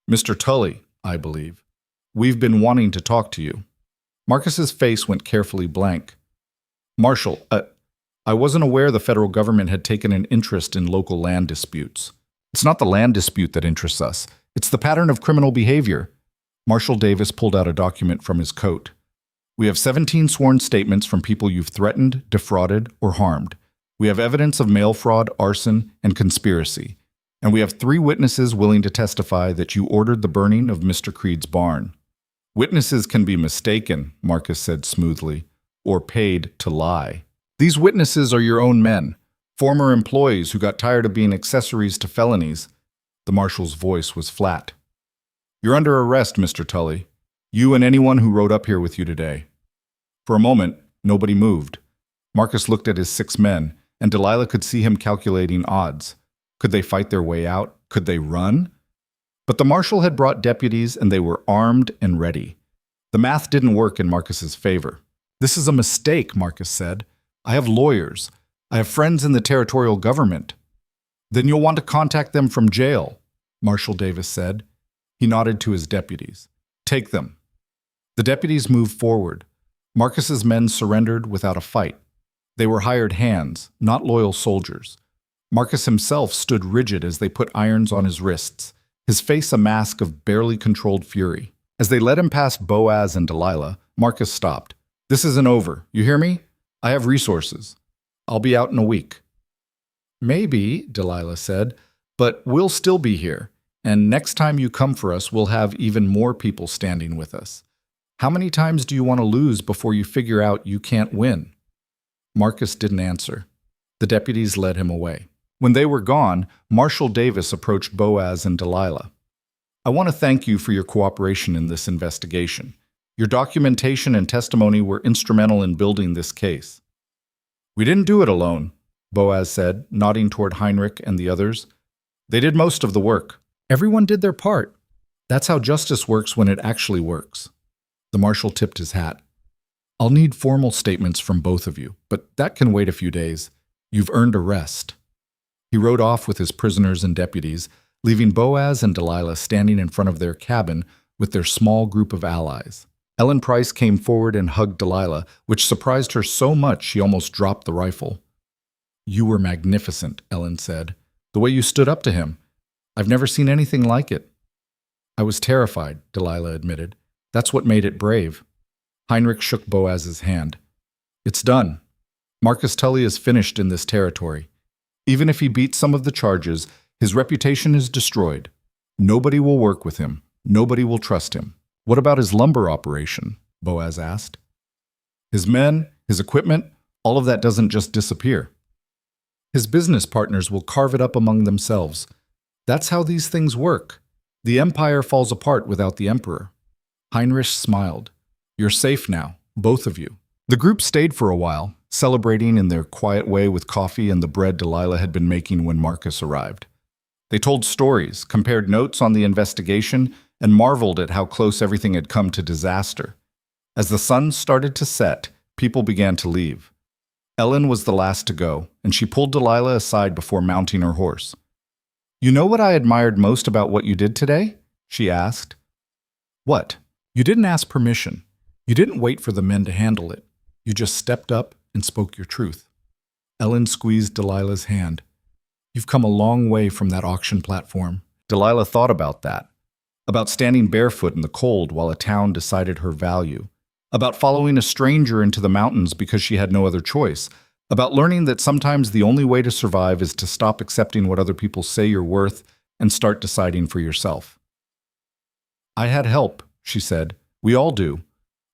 Mr. Tully, I believe. We've been wanting to talk to you. Marcus's face went carefully blank. Marshal, I wasn't aware the federal government had taken an interest in local land disputes. It's not the land dispute that interests us. It's the pattern of criminal behavior. Marshal Davis pulled out a document from his coat. We have 17 sworn statements from people you've threatened, defrauded, or harmed. We have evidence of mail fraud, arson, and conspiracy. And we have 3 witnesses willing to testify that you ordered the burning of Mr. Creed's barn. Witnesses can be mistaken, Marcus said smoothly, or paid to lie. These witnesses are your own men, former employees who got tired of being accessories to felonies. The marshal's voice was flat. You're under arrest, Mr. Tully. You and anyone who rode up here with you today. For a moment, nobody moved. Marcus looked at his 6 men, and Delilah could see him calculating odds. Could they fight their way out? Could they run? But the marshal had brought deputies, and they were armed and ready. The math didn't work in Marcus's favor. This is a mistake, Marcus said. I have lawyers. I have friends in the territorial government. Then you'll want to contact them from jail, Marshal Davis said. He nodded to his deputies. Take them. The deputies moved forward. Marcus's men surrendered without a fight. They were hired hands, not loyal soldiers. Marcus himself stood rigid as they put irons on his wrists, his face a mask of barely controlled fury. As they led him past Boaz and Delilah, Marcus stopped. This isn't over. You hear me? I have resources. I'll be out in a week. Maybe, Delilah said, but we'll still be here. And next time you come for us, we'll have even more people standing with us. How many times do you want to lose before you figure out you can't win? Marcus didn't answer. The deputies led him away. When they were gone, Marshal Davis approached Boaz and Delilah. I want to thank you for your cooperation in this investigation. Your documentation and testimony were instrumental in building this case. We didn't do it alone, Boaz said, nodding toward Heinrich and the others. They did most of the work. Everyone did their part. That's how justice works when it actually works. The marshal tipped his hat. I'll need formal statements from both of you, but that can wait a few days. You've earned a rest. He rode off with his prisoners and deputies, leaving Boaz and Delilah standing in front of their cabin with their small group of allies. Ellen Price came forward and hugged Delilah, which surprised her so much she almost dropped the rifle. You were magnificent, Ellen said. The way you stood up to him. I've never seen anything like it. I was terrified, Delilah admitted. That's what made it brave. Heinrich shook Boaz's hand. It's done. Marcus Tully is finished in this territory. Even if he beats some of the charges, his reputation is destroyed. Nobody will work with him. Nobody will trust him. What about his lumber operation? Boaz asked. His men, his equipment, all of that doesn't just disappear. His business partners will carve it up among themselves. That's how these things work. The empire falls apart without the emperor. Heinrich smiled. You're safe now, both of you. The group stayed for a while, celebrating in their quiet way with coffee and the bread Delilah had been making when Marcus arrived. They told stories, compared notes on the investigation, and marveled at how close everything had come to disaster. As the sun started to set, people began to leave. Ellen was the last to go, and she pulled Delilah aside before mounting her horse. You know what I admired most about what you did today? she asked. What? You didn't ask permission. You didn't wait for the men to handle it. You just stepped up and spoke your truth. Ellen squeezed Delilah's hand. You've come a long way from that auction platform. Delilah thought about that. About standing barefoot in the cold while a town decided her value. About following a stranger into the mountains because she had no other choice. About learning that sometimes the only way to survive is to stop accepting what other people say you're worth and start deciding for yourself. I had help, she said. We all do.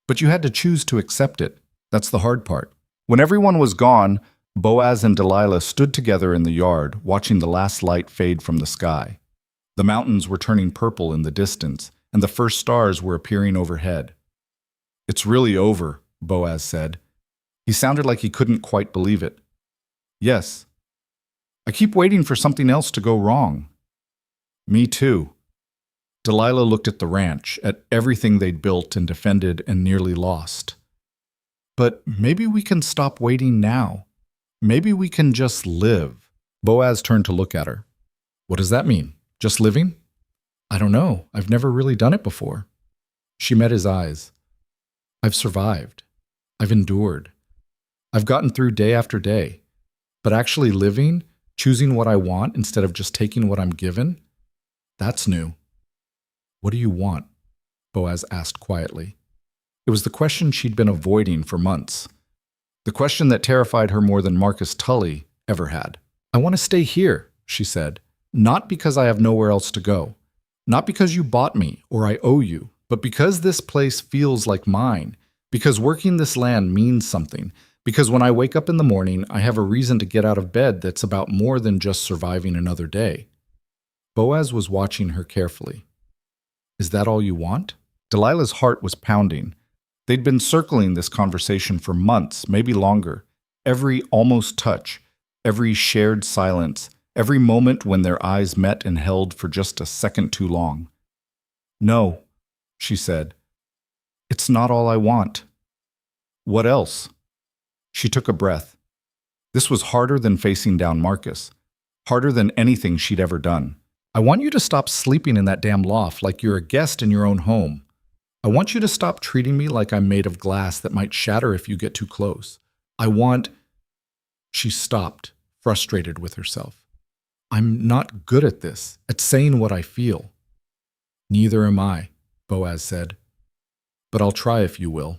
But you had to choose to accept it. That's the hard part. When everyone was gone, Boaz and Delilah stood together in the yard, watching the last light fade from the sky. The mountains were turning purple in the distance, and the first stars were appearing overhead. It's really over, Boaz said. He sounded like he couldn't quite believe it. Yes. I keep waiting for something else to go wrong. Me too. Delilah looked at the ranch, at everything they'd built and defended and nearly lost. But maybe we can stop waiting now. Maybe we can just live. Boaz turned to look at her. What does that mean? Just living? I don't know. I've never really done it before. She met his eyes. I've survived. I've endured. I've gotten through day after day. But actually living, choosing what I want instead of just taking what I'm given, that's new. What do you want? Boaz asked quietly. It was the question she'd been avoiding for months. The question that terrified her more than Marcus Tully ever had. I want to stay here, she said. Not because I have nowhere else to go. Not because you bought me or I owe you, but because this place feels like mine. Because working this land means something. Because when I wake up in the morning, I have a reason to get out of bed that's about more than just surviving another day. Boaz was watching her carefully. Is that all you want? Delilah's heart was pounding. They'd been circling this conversation for months, maybe longer. Every almost touch, every shared silence, every moment when their eyes met and held for just a second too long. No, she said. It's not all I want. What else? She took a breath. This was harder than facing down Marcus. Harder than anything she'd ever done. I want you to stop sleeping in that damn loft like you're a guest in your own home. I want you to stop treating me like I'm made of glass that might shatter if you get too close. I want... She stopped, frustrated with herself. I'm not good at this, at saying what I feel. Neither am I, Boaz said. But I'll try if you will.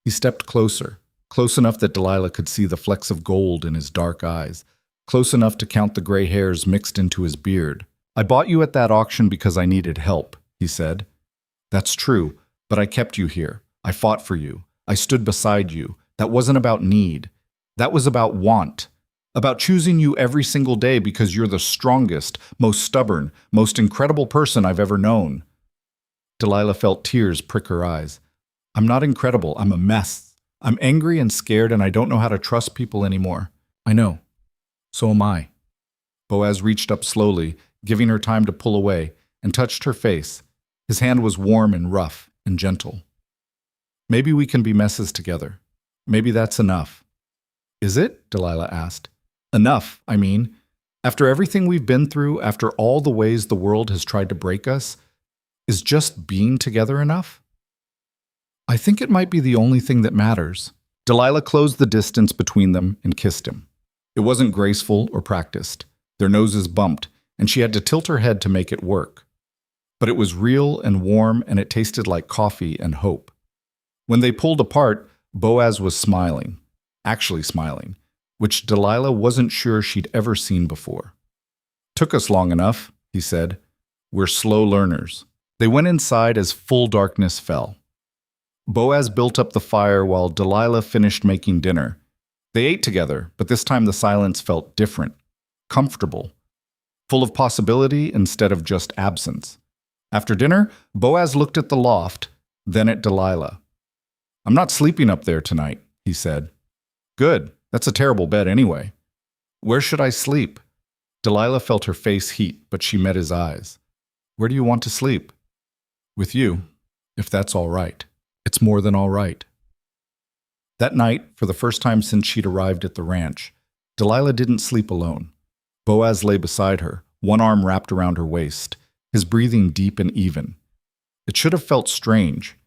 He stepped closer, close enough that Delilah could see the flecks of gold in his dark eyes, close enough to count the gray hairs mixed into his beard. I bought you at that auction because I needed help, he said. That's true, but I kept you here. I fought for you. I stood beside you. That wasn't about need. That was about want. About choosing you every single day because you're the strongest, most stubborn, most incredible person I've ever known. Delilah felt tears prick her eyes. I'm not incredible. I'm a mess. I'm angry and scared and I don't know how to trust people anymore. I know. So am I. Boaz reached up slowly, giving her time to pull away, and touched her face. His hand was warm and rough and gentle. Maybe we can be messes together. Maybe that's enough. Is it? Delilah asked. Enough, I mean. After everything we've been through, after all the ways the world has tried to break us, is just being together enough? I think it might be the only thing that matters. Delilah closed the distance between them and kissed him. It wasn't graceful or practiced. Their noses bumped, and she had to tilt her head to make it work. But it was real and warm, and it tasted like coffee and hope. When they pulled apart, Boaz was smiling, actually smiling, which Delilah wasn't sure she'd ever seen before. Took us long enough, he said. We're slow learners. They went inside as full darkness fell. Boaz built up the fire while Delilah finished making dinner. They ate together, but this time the silence felt different, comfortable, full of possibility instead of just absence. After dinner, Boaz looked at the loft, then at Delilah. I'm not sleeping up there tonight, he said. Good. That's a terrible bed anyway. Where should I sleep? Delilah felt her face heat, but she met his eyes. Where do you want to sleep? With you, if that's all right. It's more than all right. That night, for the first time since she'd arrived at the ranch, Delilah didn't sleep alone. Boaz lay beside her, one arm wrapped around her waist, his breathing deep and even. It should have felt strange,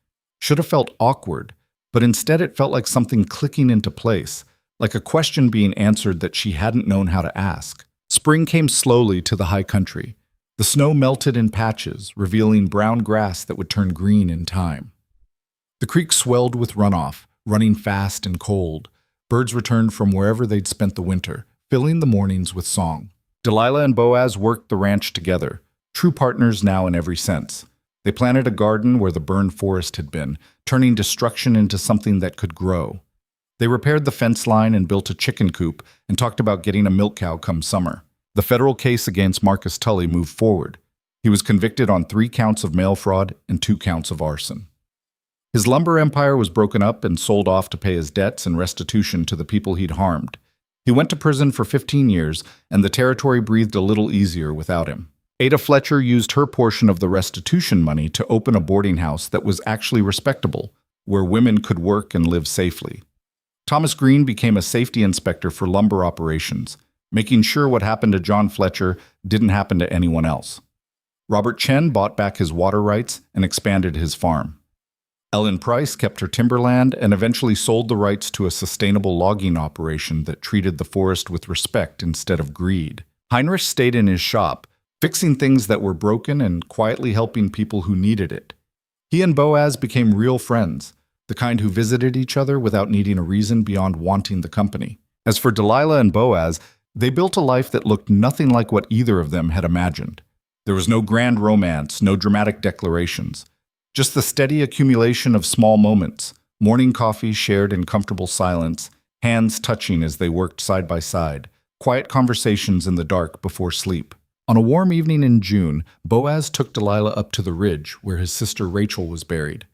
should have felt awkward, but instead it felt like something clicking into place, like a question being answered that she hadn't known how to ask. Spring came slowly to the high country. The snow melted in patches, revealing brown grass that would turn green in time. The creek swelled with runoff, running fast and cold. Birds returned from wherever they'd spent the winter, filling the mornings with song. Delilah and Boaz worked the ranch together, true partners now in every sense. They planted a garden where the burned forest had been, turning destruction into something that could grow. They repaired the fence line and built a chicken coop and talked about getting a milk cow come summer. The federal case against Marcus Tully moved forward. He was convicted on 3 counts of mail fraud and 2 counts of arson. His lumber empire was broken up and sold off to pay his debts and restitution to the people he'd harmed. He went to prison for 15 years, and the territory breathed a little easier without him. Ada Fletcher used her portion of the restitution money to open a boarding house that was actually respectable, where women could work and live safely. Thomas Green became a safety inspector for lumber operations, making sure what happened to John Fletcher didn't happen to anyone else. Robert Chen bought back his water rights and expanded his farm. Ellen Price kept her timberland and eventually sold the rights to a sustainable logging operation that treated the forest with respect instead of greed. Heinrich stayed in his shop, fixing things that were broken and quietly helping people who needed it. He and Boaz became real friends, the kind who visited each other without needing a reason beyond wanting the company. As for Delilah and Boaz, they built a life that looked nothing like what either of them had imagined. There was no grand romance, no dramatic declarations. Just the steady accumulation of small moments, morning coffee shared in comfortable silence, hands touching as they worked side by side, quiet conversations in the dark before sleep. On a warm evening in June, Boaz took Delilah up to the ridge where his sister Rachel was buried.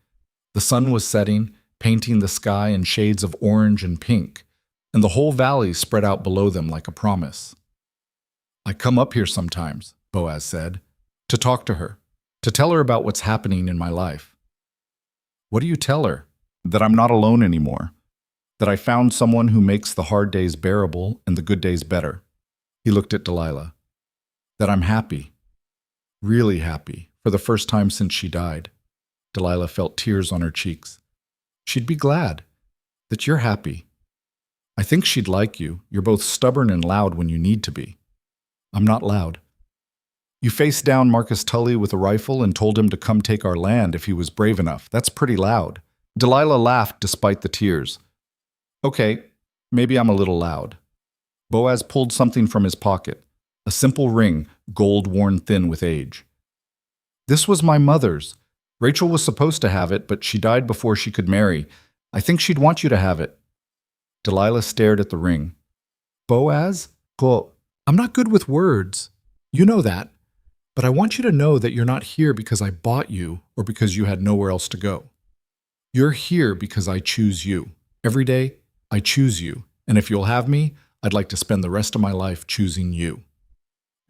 The sun was setting, painting the sky in shades of orange and pink, and the whole valley spread out below them like a promise. "I come up here sometimes," Boaz said, "to talk to her, to tell her about what's happening in my life." "What do you tell her?" "That I'm not alone anymore. That I found someone who makes the hard days bearable and the good days better." He looked at Delilah. "That I'm happy, really happy, for the first time since she died." Delilah felt tears on her cheeks. "She'd be glad that you're happy. I think she'd like you. You're both stubborn and loud when you need to be." "I'm not loud." "You faced down Marcus Tully with a rifle and told him to come take our land if he was brave enough. That's pretty loud." Delilah laughed despite the tears. "Okay, maybe I'm a little loud." Boaz pulled something from his pocket, a simple ring, gold worn thin with age. "This was my mother's. Rachel was supposed to have it, but she died before she could marry. I think she'd want you to have it." Delilah stared at the ring. "Boaz? I'm not good with words. You know that. But I want you to know that you're not here because I bought you or because you had nowhere else to go. You're here because I choose you. Every day, I choose you. And if you'll have me, I'd like to spend the rest of my life choosing you."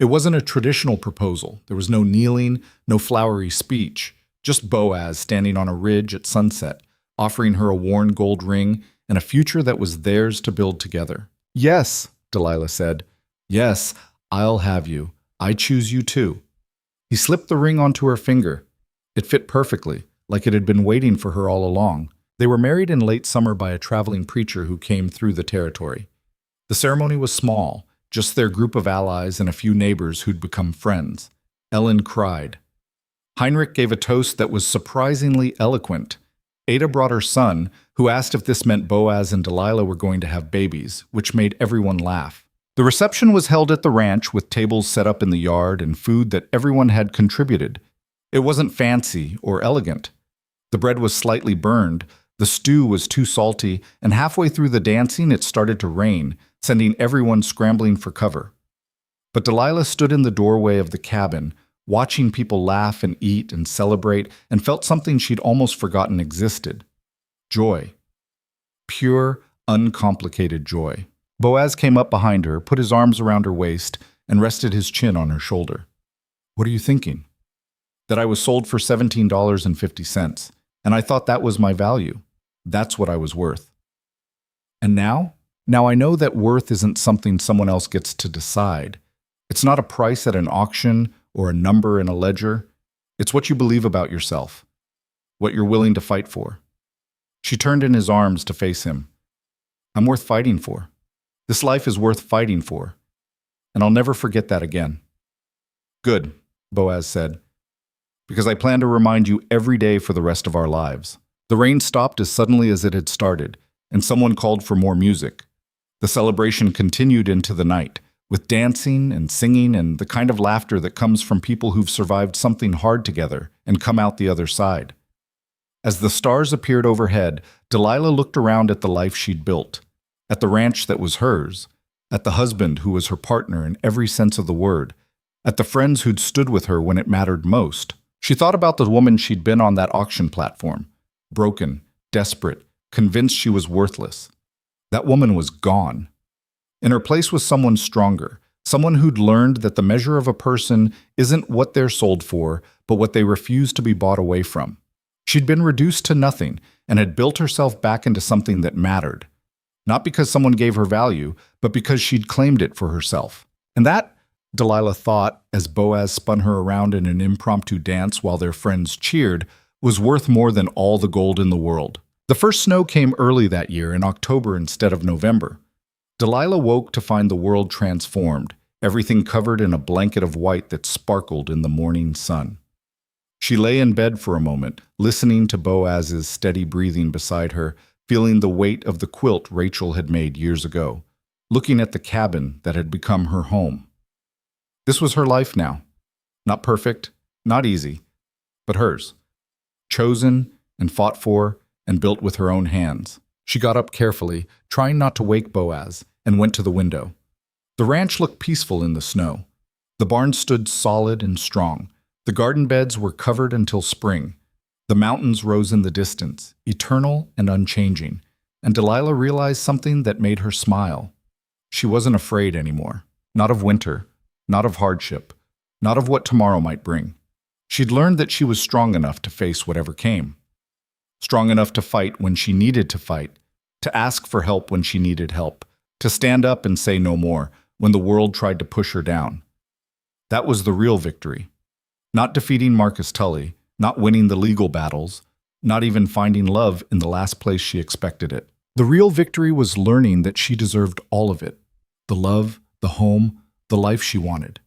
It wasn't a traditional proposal. There was no kneeling, no flowery speech. Just Boaz standing on a ridge at sunset, offering her a worn gold ring and a future that was theirs to build together. "Yes," Delilah said. "Yes, I'll have you. I choose you too." He slipped the ring onto her finger. It fit perfectly, like it had been waiting for her all along. They were married in late summer by a traveling preacher who came through the territory. The ceremony was small, just their group of allies and a few neighbors who'd become friends. Ellen cried. Heinrich gave a toast that was surprisingly eloquent. Ada brought her son, who asked if this meant Boaz and Delilah were going to have babies, which made everyone laugh. The reception was held at the ranch with tables set up in the yard and food that everyone had contributed. It wasn't fancy or elegant. The bread was slightly burned, the stew was too salty, and halfway through the dancing it started to rain, sending everyone scrambling for cover. But Delilah stood in the doorway of the cabin, watching people laugh and eat and celebrate, and felt something she'd almost forgotten existed. Joy. Pure, uncomplicated joy. Boaz came up behind her, put his arms around her waist, and rested his chin on her shoulder. "What are you thinking?" "That I was sold for $17.50, and I thought that was my value. That's what I was worth." "And now? Now I know that worth isn't something someone else gets to decide. It's not a price at an auction or a number in a ledger. It's what you believe about yourself, what you're willing to fight for. She turned in his arms to face him. I'm worth fighting for. This life is worth fighting for. And I'll never forget that again. Good, Boaz said, because I plan to remind you every day for the rest of our lives. The rain stopped as suddenly as it had started, and someone called for more music. The celebration continued into the night, with dancing and singing and the kind of laughter that comes from people who've survived something hard together and come out the other side. As the stars appeared overhead, Delilah looked around at the life she'd built, at the ranch that was hers, at the husband who was her partner in every sense of the word, at the friends who'd stood with her when it mattered most. She thought about the woman she'd been on that auction platform, broken, desperate, convinced she was worthless. That woman was gone. In her place was someone stronger, someone who'd learned that the measure of a person isn't what they're sold for, but what they refuse to be bought away from. She'd been reduced to nothing and had built herself back into something that mattered. Not because someone gave her value, but because she'd claimed it for herself. And that, Delilah thought, as Boaz spun her around in an impromptu dance while their friends cheered, was worth more than all the gold in the world. The first snow came early that year, in October instead of November. Delilah woke to find the world transformed, everything covered in a blanket of white that sparkled in the morning sun. She lay in bed for a moment, listening to Boaz's steady breathing beside her, feeling the weight of the quilt Rachel had made years ago, looking at the cabin that had become her home. This was her life now. Not perfect, not easy, but hers. Chosen and fought for and built with her own hands. She got up carefully, trying not to wake Boaz, and went to the window. The ranch looked peaceful in the snow. The barn stood solid and strong. The garden beds were covered until spring. The mountains rose in the distance, eternal and unchanging, and Delilah realized something that made her smile. She wasn't afraid anymore. Not of winter, not of hardship, not of what tomorrow might bring. She'd learned that she was strong enough to face whatever came. Strong enough to fight when she needed to fight, to ask for help when she needed help, to stand up and say no more when the world tried to push her down. That was the real victory. Not defeating Marcus Tully, not winning the legal battles, not even finding love in the last place she expected it. The real victory was learning that she deserved all of it. The love, the home, the life she wanted.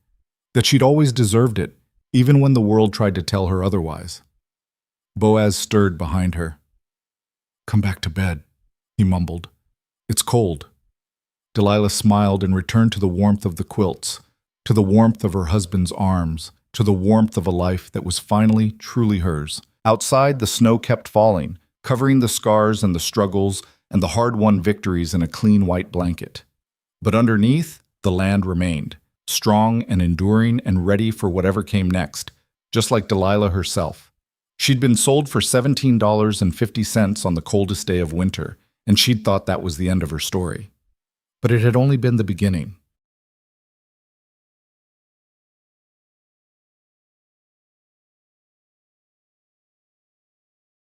That she'd always deserved it, even when the world tried to tell her otherwise. Boaz stirred behind her. "Come back to bed," he mumbled. "It's cold." Delilah smiled and returned to the warmth of the quilts, to the warmth of her husband's arms, to the warmth of a life that was finally truly hers. Outside, the snow kept falling, covering the scars and the struggles and the hard-won victories in a clean white blanket. But underneath, the land remained, strong and enduring and ready for whatever came next, just like Delilah herself. She'd been sold for $17.50 on the coldest day of winter, and she'd thought that was the end of her story. But it had only been the beginning.